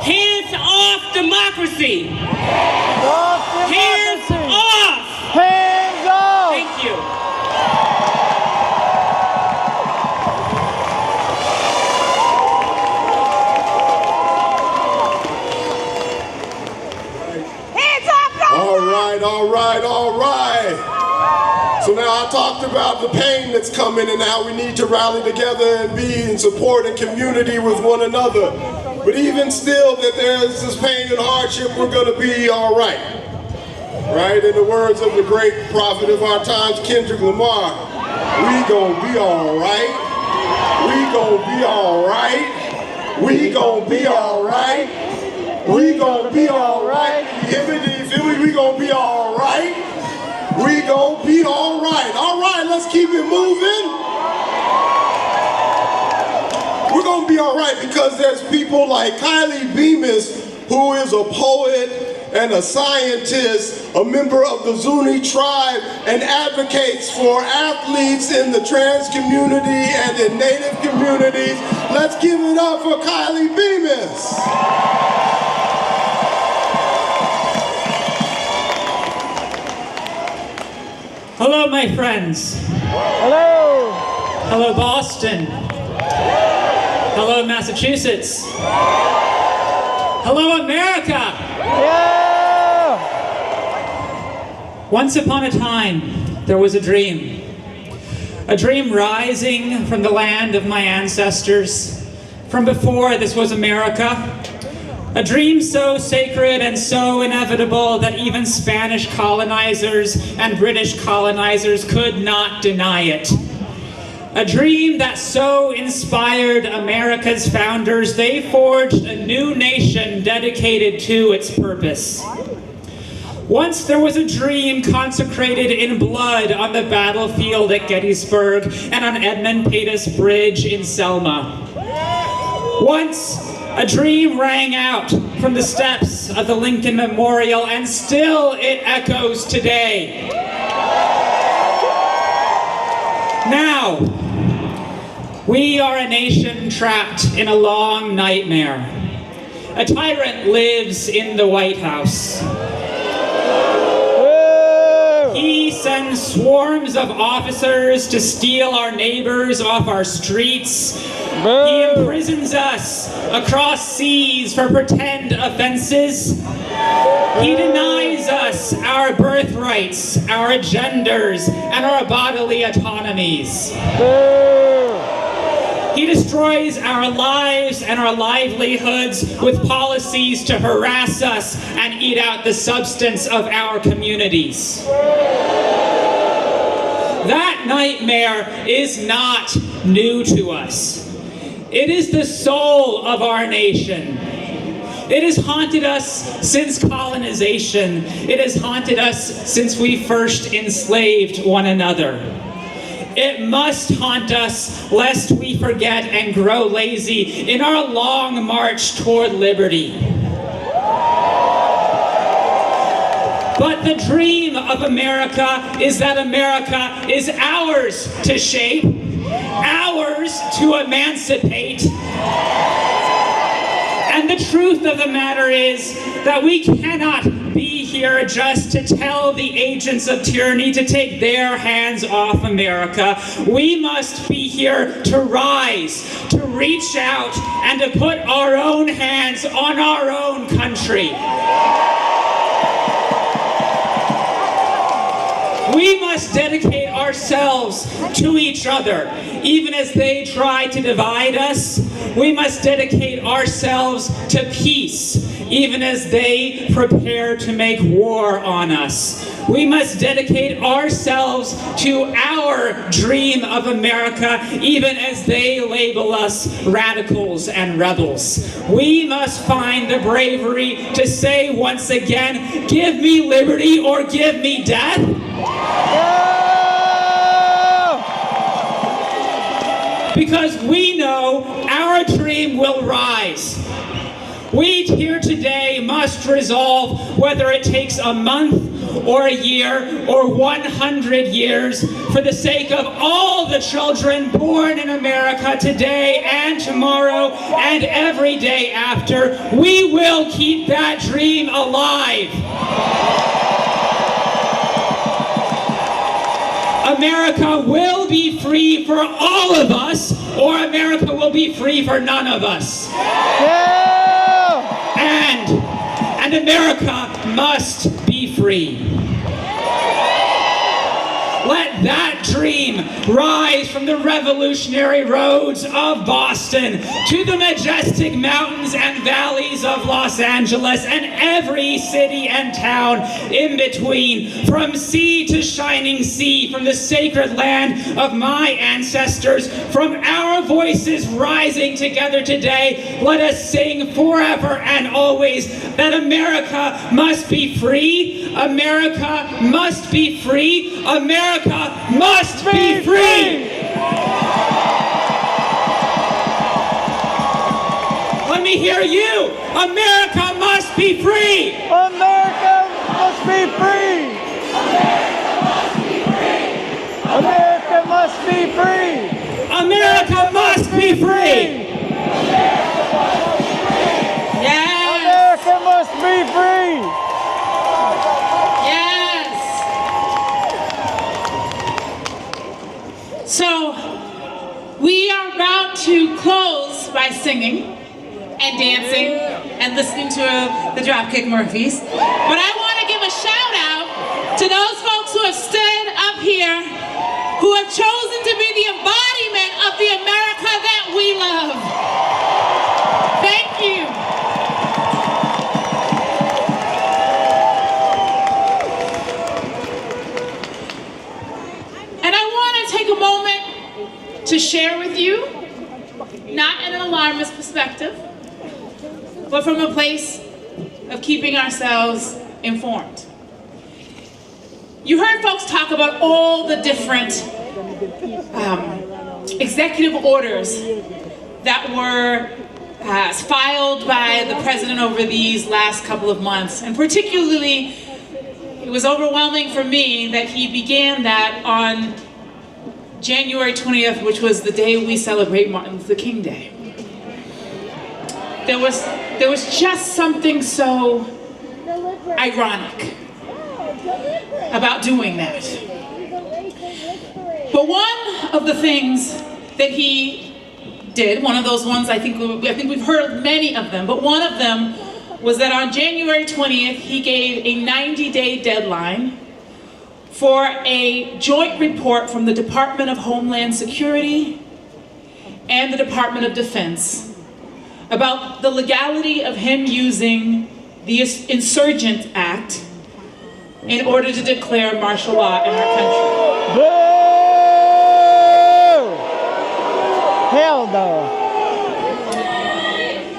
E: Hands off democracy. Hands off.
R: Hands off.
E: Thank you.
K: Hands off.
P: All right. So now I talked about the pain that's coming and how we need to rally together and be in support and community with one another. But even still that there is this pain and hardship, we're going to be all right. Right? In the words of the great prophet of our times, Kendrick Lamar, we going to be all right. We going to be all right. We going to be all right. We going to be all right. You feel me? We going to be all right. We going to be all right. All right, let's keep it moving. We're going to be all right because there's people like Kylie Bemis, who is a poet and a scientist, a member of the Zuni tribe, and advocates for athletes in the trans community and in Native communities. Let's give it up for Kylie Bemis.
G: Hello, my friends.
R: Hello.
G: Hello, Boston. Hello, Massachusetts. Hello, America.
R: Yeah.
G: Once upon a time, there was a dream. A dream rising from the land of my ancestors, from before this was America. A dream so sacred and so inevitable that even Spanish colonizers and British colonizers could not deny it. A dream that so inspired America's founders, they forged a new nation dedicated to its purpose. Once there was a dream consecrated in blood on the battlefield at Gettysburg and on Edmund Pettus Bridge in Selma. Once a dream rang out from the steps of the Lincoln Memorial, and still it echoes today. Now, we are a nation trapped in a long nightmare. A tyrant lives in the White House. He sends swarms of officers to steal our neighbors off our streets. He imprisons us across seas for pretend offenses. He denies us our birthrights, our genders, and our bodily autonomies. He destroys our lives and our livelihoods with policies to harass us and eat out the substance of our communities. That nightmare is not new to us. It is the soul of our nation. It has haunted us since colonization. It has haunted us since we first enslaved one another. It must haunt us lest we forget and grow lazy in our long march toward liberty. But the dream of America is that America is ours to shape, ours to emancipate. And the truth of the matter is that we cannot be here just to tell the agents of tyranny to take their hands off America. We must be here to rise, to reach out, and to put our own hands on our own country. We must dedicate ourselves to each other. Even as they try to divide us, we must dedicate ourselves to peace, even as they prepare to make war on us. We must dedicate ourselves to our dream of America, even as they label us radicals and rebels. We must find the bravery to say once again, give me liberty or give me death. Because we know our dream will rise. We here today must resolve whether it takes a month or a year or 100 years for the sake of all the children born in America today and tomorrow and every day after. We will keep that dream alive. America will be free for all of us, or America will be free for none of us. And America must be free. Let that dream rise from the revolutionary roads of Boston to the majestic mountains and valleys of Los Angeles and every city and town in between, from sea to shining sea, from the sacred land of my ancestors, from our voices rising together today. Let us sing forever and always that America must be free. America must be free. America must be free! Let me hear you! America must be free!
R: America must be free! America must be free!
G: America must be free! Yes!
R: America must be free!
C: Yes! So, we are about to close by singing and dancing and listening to the Dropkick Murphys. But I want to give a shout out to those folks who have stood up here, who have chosen to be the embodiment of the America that we love. Thank you. And I want to take a moment to share with you, not in an alarmist perspective, but from a place of keeping ourselves informed. You heard folks talk about all the different executive orders that were filed by the president over these last couple of months. And particularly, it was overwhelming for me that he began that on January 20th, which was the day we celebrate Martin Luther King Day. There was just something so ironic about doing that. But one of the things that he did, one of those ones, I think we've heard many of them, but one of them was that on January 20th, he gave a 90-day deadline for a joint report from the Department of Homeland Security and the Department of Defense about the legality of him using the Insurgent Act in order to declare martial law in our country.
R: Boo! Hell no.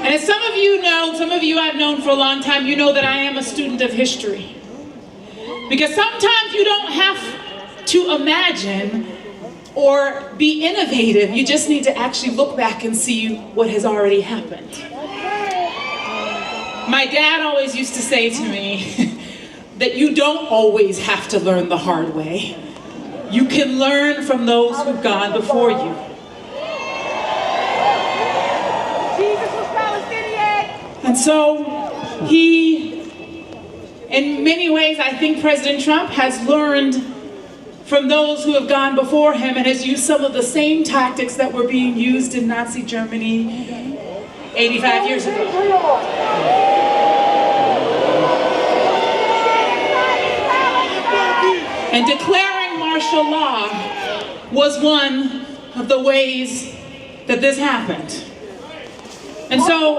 C: And as some of you know, some of you I've known for a long time, you know that I am a student of history. Because sometimes you don't have to imagine or be innovative. You just need to actually look back and see what has already happened. My dad always used to say to me that you don't always have to learn the hard way. You can learn from those who've gone before you. And so in many ways, I think President Trump has learned from those who have gone before him and has used some of the same tactics that were being used in Nazi Germany 85 years ago. And declaring martial law was one of the ways that this happened. And so,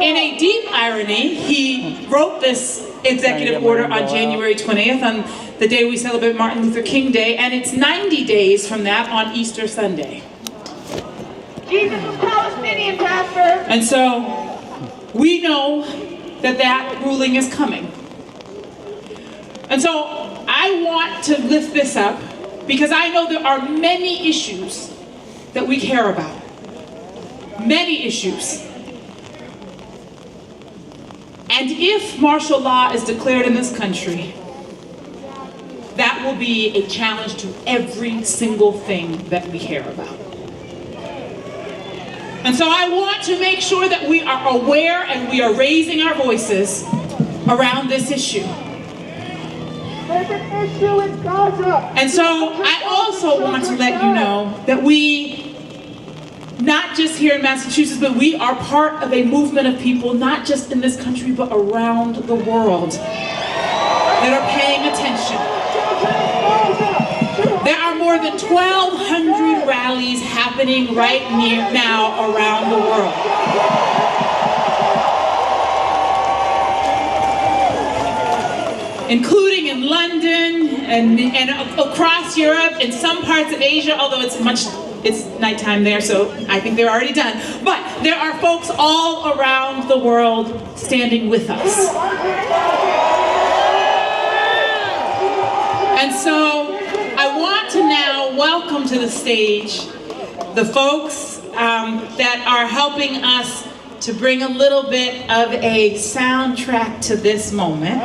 C: in a deep irony, he wrote this executive order on January 20th, on the day we celebrate Martin Luther King Day, and it's 90 days from that on Easter Sunday.
K: Jesus was Palestinian, Pastor.
C: And so, we know that that ruling is coming. And so, I want to lift this up because I know there are many issues that we care about. Many issues. And if martial law is declared in this country, that will be a challenge to every single thing that we care about. And so I want to make sure that we are aware and we are raising our voices around this issue.
K: There's an issue in Gaza.
C: And so I also want to let you know that we, not just here in Massachusetts, but we are part of a movement of people, not just in this country, but around the world, that are paying attention. There are more than 1,200 rallies happening right now around the world. Including in London and across Europe, in some parts of Asia, although it's nighttime there, so I think they're already done. But there are folks all around the world standing with us. And so I want to now welcome to the stage the folks that are helping us to bring a little bit of a soundtrack to this moment.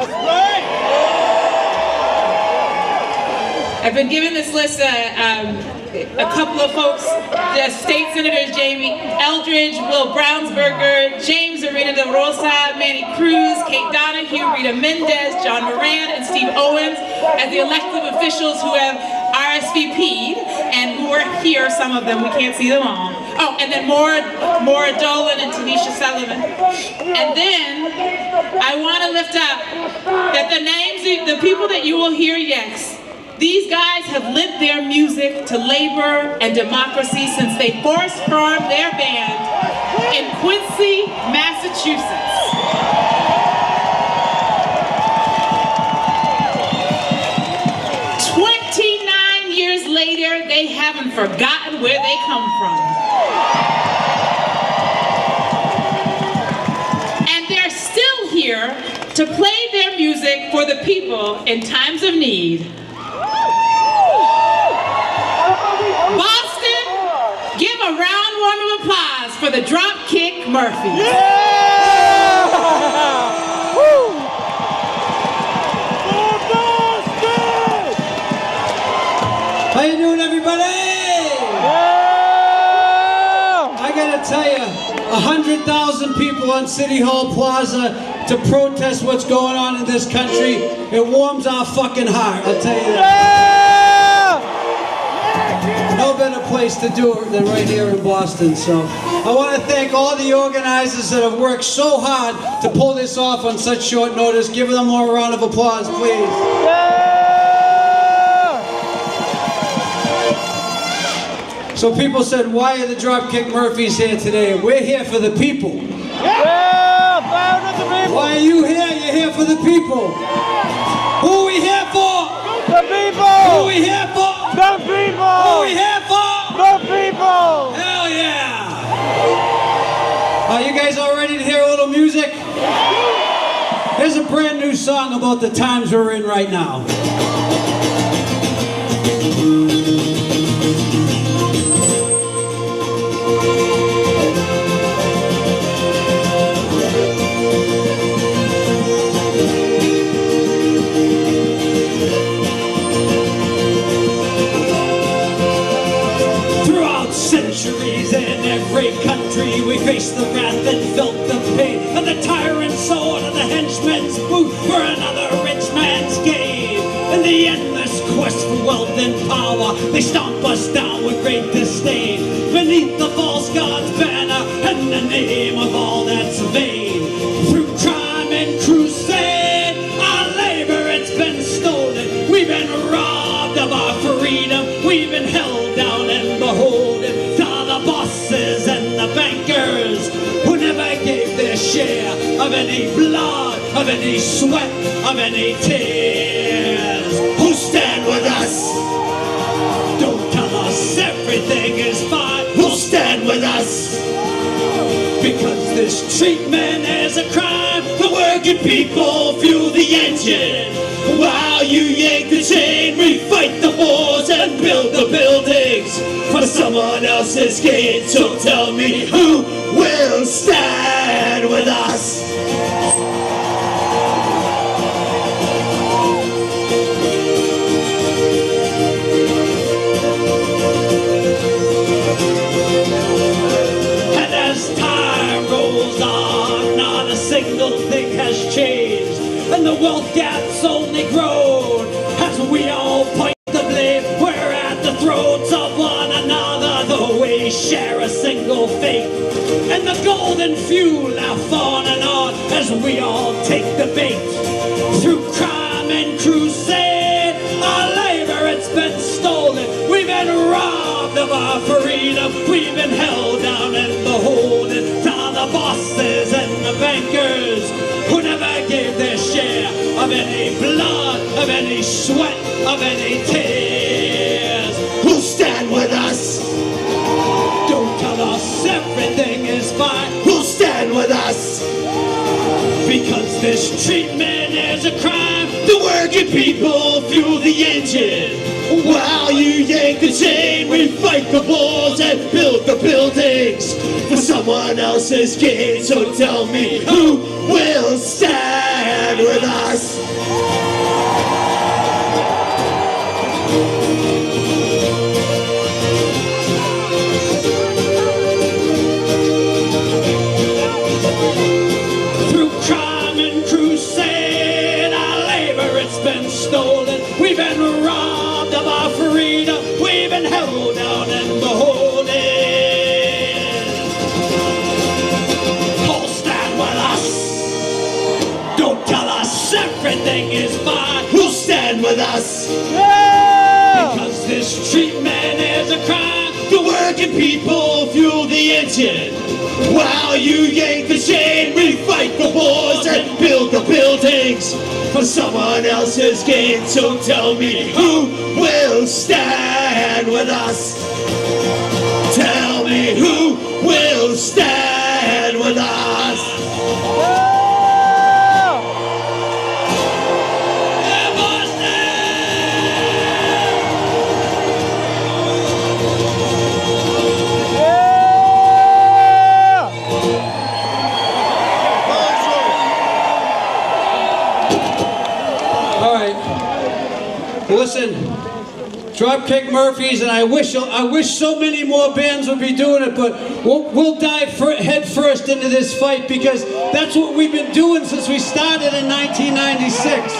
C: I've been given this list a couple of folks, the state senators, Jamie Eldridge, Will Brownsberger, James Arena de Rosa, Manny Cruz, Kate Donahue, Rita Mendez, John Moran, and Steve Owens as the elected officials who have RSVP'd and who are here, some of them, we can't see them all. Oh, and then Maura Dolan and Tanisha Sullivan. And then I want to lift up that the names, the people that you will hear next, these guys have lent their music to labor and democracy since they first formed their band in Quincy, Massachusetts. 29 years later, they haven't forgotten where they come from. And they're still here to play their music for the people in times of need. Boston, give a round of applause for the Dropkick Murphys.
K: Yeah! Woo!
H: How you doing, everybody?
K: Yeah!
H: I gotta tell you, 100,000 people on City Hall Plaza to protest what's going on in this country. It warms our fucking heart, I'll tell you that. No better place to do it than right here in Boston. So I want to thank all the organizers that have worked so hard to pull this off on such short notice. Give them more round of applause, please. So people said, why are the Dropkick Murphys here today? We're here for the people. Why are you here? You're here for the people. Who are we here for?
K: The people!
H: Who are we here for?
K: The people!
H: Who are we here for?
K: The people!
H: Hell yeah! Are you guys all ready to hear a little music? Here's a brand new song about the times we're in right now. savagery, we faced the wrath and felt the pain of the tyrant's sword and the henchman's boot for another rich man's gain. In the endless quest for wealth and power, they stomp us down with great disdain. Beneath the false god's banner and the name of all that's vain. Through crime and crusade, our labor it's been stolen. We've been robbed of our freedom. We've been held down and beholden to the bosses and the bankers who never gave their share of any blood, of any sweat, of any tears. Who stand with us? Don't tell us everything is fine. Who'll stand with us? Because this treatment is a crime. The working people fuel the engine. While you yank the chain, we fight the wars and build the buildings for someone else's gain. So tell me, who will stand with us? And as time rolls on, not a single thing has changed, and the wealth gap's only grown as we all point the blame. We're at the throats of one another, though we share a single fate. And the golden few laugh on and on as we all take the bait. Through crime and crusade, our labor it's been stolen. We've been robbed of our freedom. We've been held down and beholden to the bosses and the bankers who never gave their share of any blood, of any sweat, of any tears. Who'll stand with us? Don't tell us everything is fine. Who'll stand with us? Because this treatment is a crime. The working people fuel the engine. While you yank the chain, we fight the wars and build the buildings for someone else's gain. So tell me, who will stand with us? Through crime and crusade, our labor it's been stolen. We've been robbed of our freedom. We've been held down and beholden. All stand with us. Don't tell us everything is fine. Who'll stand with us? Because this treatment is a crime. The working people fuel the engine. While you yank the chain, we fight the wars and build the buildings for someone else's gain. So tell me, who will stand with us? Tell me, who will stand with us? Listen, Dropkick Murphys, and I wish so many more bands would be doing it, but we'll dive head first into this fight because that's what we've been doing since we started in 1996.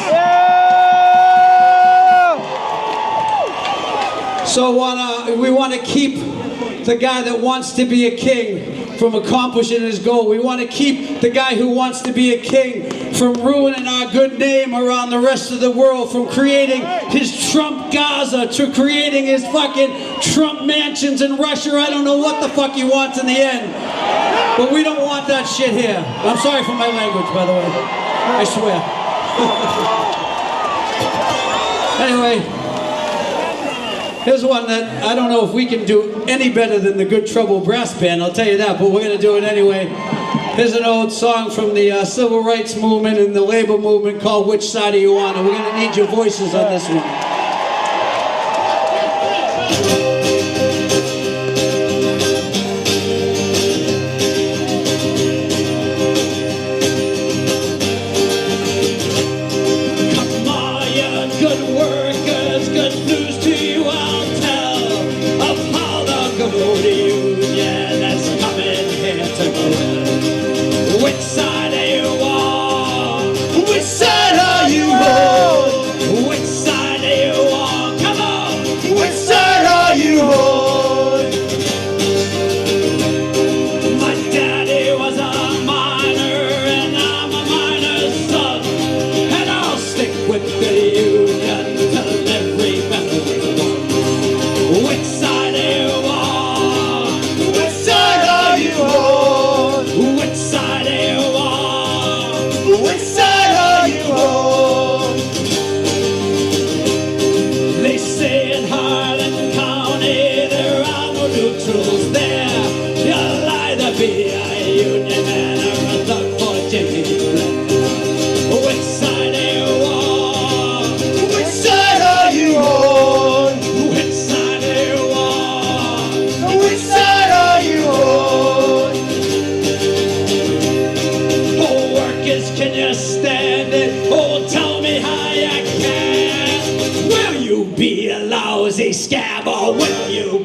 H: So we want to keep the guy that wants to be a king from accomplishing his goal. We want to keep the guy who wants to be a king from ruining our good name around the rest of the world, from creating his Trump Gaza to creating his fucking Trump mansions in Russia. I don't know what the fuck he wants in the end. But we don't want that shit here. I'm sorry for my language, by the way. I swear. Anyway, here's one that I don't know if we can do any better than the Good Trouble Brass Band, I'll tell you that, but we're going to do it anyway. Here's an old song from the Civil Rights Movement and the Labor Movement called Which Side Are You On? And we're going to need your voices on this one. Come on, you good workers, good news to you I'll tell of how the good union is coming here.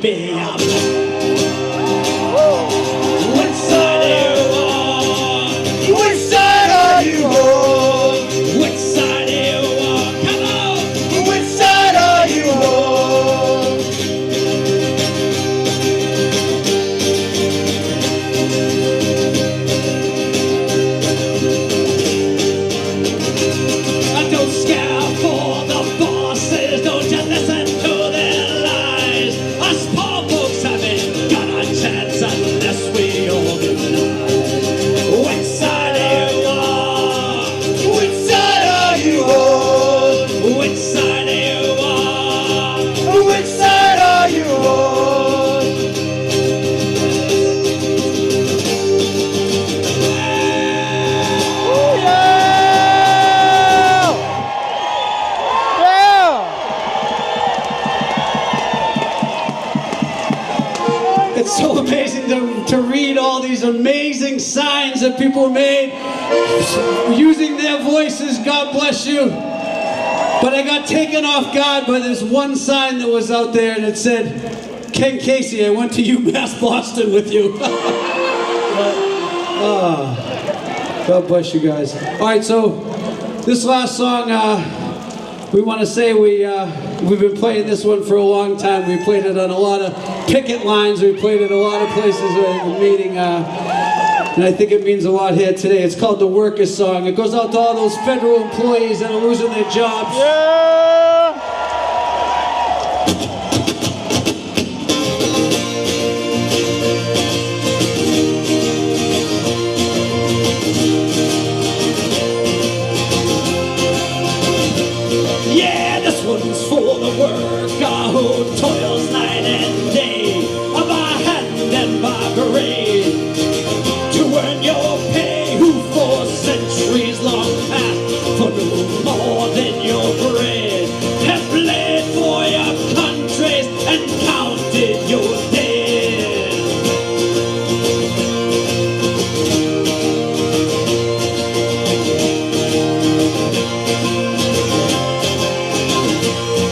I: be up. Which side are you on? Which side are you on? Which side are you on? Come on! Which side are you on? Don't scare for the bosses, don't you listen to their lies. Us poor folks haven't got a chance unless we organize. Which side are you on? Which side are you on? Which side are you on? Which side are you on? It's so amazing to read all these amazing signs that people made using their voices. God bless you. But I got taken off guard by this one sign that was out there, and it said, Ken Casey, I went to UMass Boston with you. God bless you guys. All right, so this last song, we want to say we've been playing this one for a long time. We played it on a lot of picket lines. We played it a lot of places where we're meeting, and I think it means a lot here today. It's called the Workers' Song. It goes out to all those federal employees that are losing their jobs. Yeah, this one's for the worker who toils night and day, by hand and by parade, to earn your pay, who for centuries long past, for no more than your bread, have bled for your countries and counted your dead.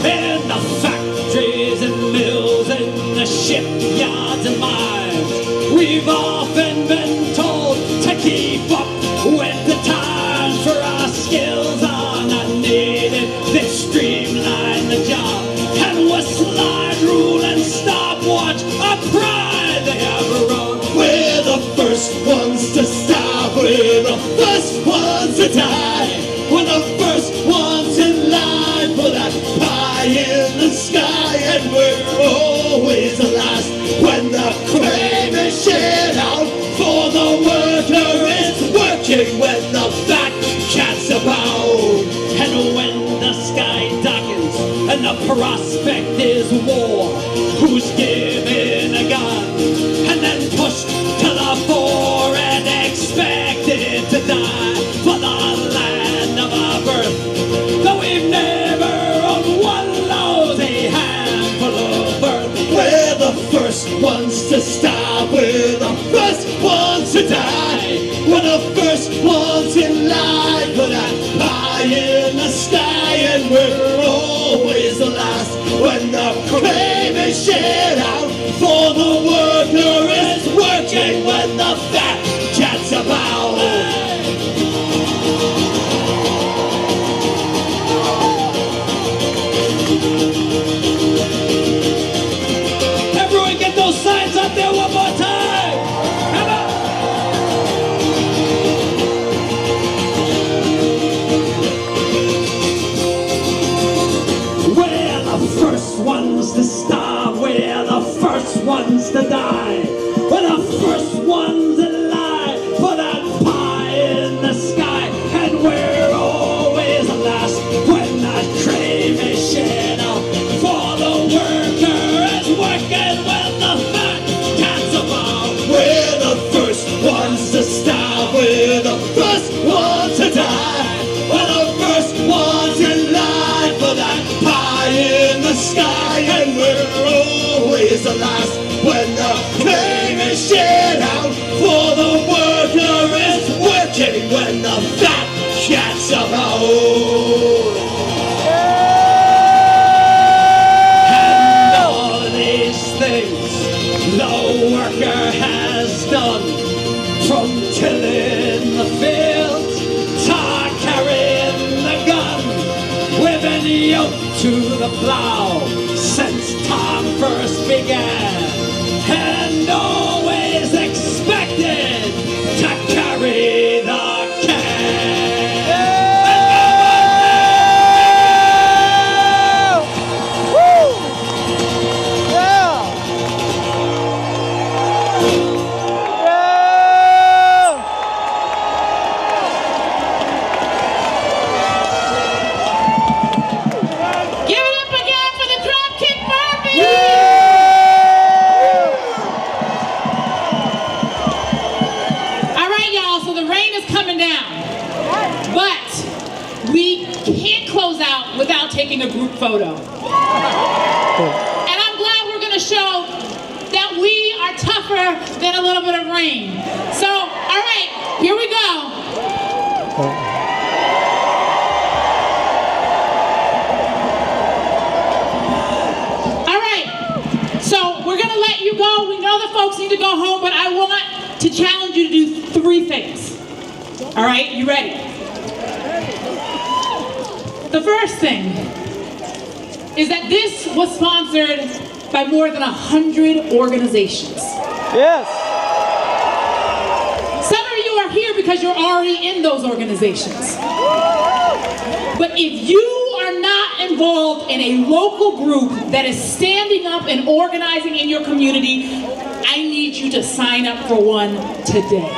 I: In the factories and mills and the shipyards and mines, we've often been told to keep up with the times, for our skills are not needed. They streamline the job, and with slide rule and stopwatch, a pride they have run. We're the first ones to stop, we're the first ones to die, we're the first ones in line for that pie in the sky, and we're always the last when the crane is shared out. For the worker is working when the fat cats abound, and when the sky darkens and the prospect is war, who's given a gun and then pushed to the fore and expected to die for the land of our birth, though we've never owned one lousy handful of earth. We're the first ones to stop, we're the first ones to die, we're the first ones in line for that pie in the sky, and we're always the last when the crane from tilling the fields to carrying the gun. We've been yoked to the plow since time first began, and always expected to carry the
C: without taking a group photo. And I'm glad we're going to show that we are tougher than a little bit of rain. So, all right, here we go. All right, so we're going to let you go. We know the folks need to go home, but I want to challenge you to do 3 things. All right, you ready? The first thing is that this was sponsored by more than 100 organizations.
R: Yes.
C: Some of you are here because you're already in those organizations. But if you are not involved in a local group that is standing up and organizing in your community, I need you to sign up for one today.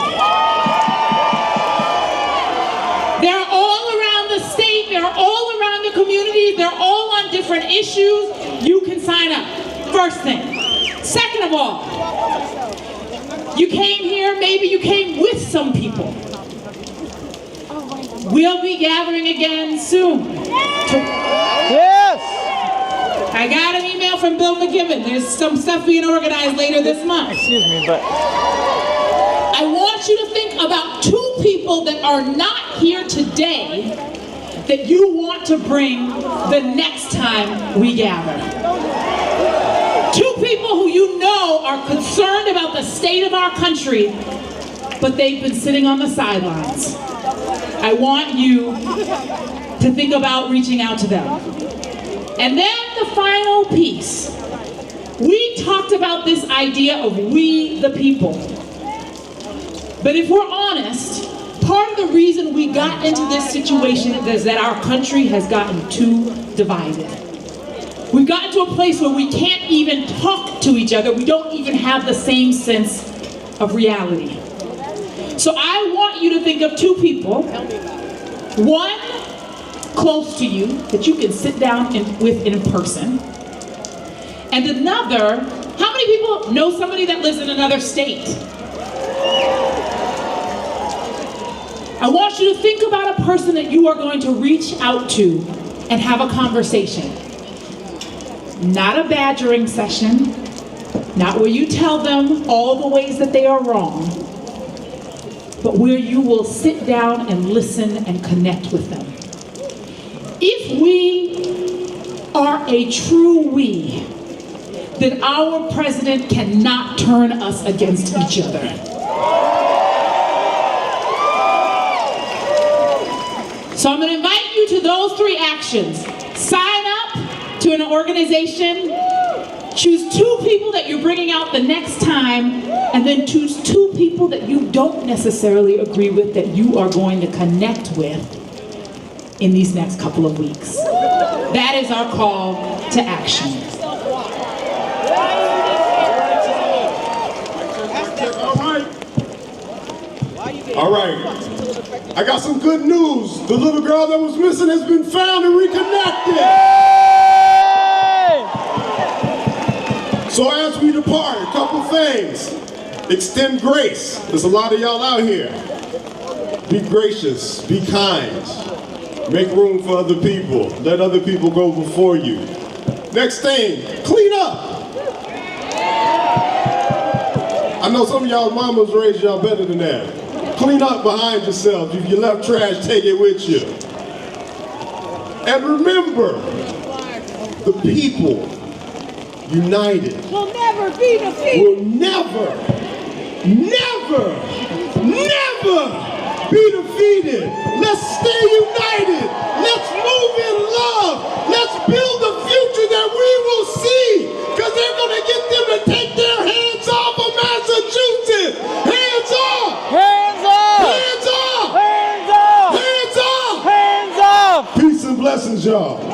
C: They're all around the state, they're all around the community, they're all on different issues. You can sign up. First thing. Second of all, you came here, maybe you came with some people. We'll be gathering again soon.
R: Yes!
C: I got an email from Bill McGibbon. There's some stuff being organized later this month.
R: Excuse me, but
C: I want you to think about 2 people that are not here today that you want to bring the next time we gather. 2 people who you know are concerned about the state of our country, but they've been sitting on the sidelines. I want you to think about reaching out to them. And then the final piece. We talked about this idea of we the people. But if we're honest, part of the reason we got into this situation is that our country has gotten too divided. We've gotten to a place where we can't even talk to each other. We don't even have the same sense of reality. So I want you to think of 2 people. One close to you that you can sit down with in person. And another, how many people know somebody that lives in another state? I want you to think about a person that you are going to reach out to and have a conversation. Not a badgering session, not where you tell them all the ways that they are wrong, but where you will sit down and listen and connect with them. If we are a true we, then our president cannot turn us against each other. So I'm going to invite you to those 3 actions. Sign up to an organization, choose 2 people that you're bringing out the next time, and then choose 2 people that you don't necessarily agree with that you are going to connect with in these next couple of weeks. That is our call to action.
P: All right. I got some good news. The little girl that was missing has been found and reconnected. So as we depart, a couple things. Extend grace. There's a lot of y'all out here. Be gracious. Be kind. Make room for other people. Let other people go before you. Next thing, clean up. I know some of y'all mamas raised y'all better than that. Clean up behind yourself. If you left trash, take it with you. And remember, the people united
S: will never be defeated.
P: Will never, never, never be defeated. Let's stay united. Let's move in love. Let's build the future that we will see. Because they're going to get them to take their hands off of Massachusetts. Hands off.
R: Hands off.
P: Hands off.
R: Hands off.
P: Hands off.
R: Hands off.
P: Peace and blessings, y'all.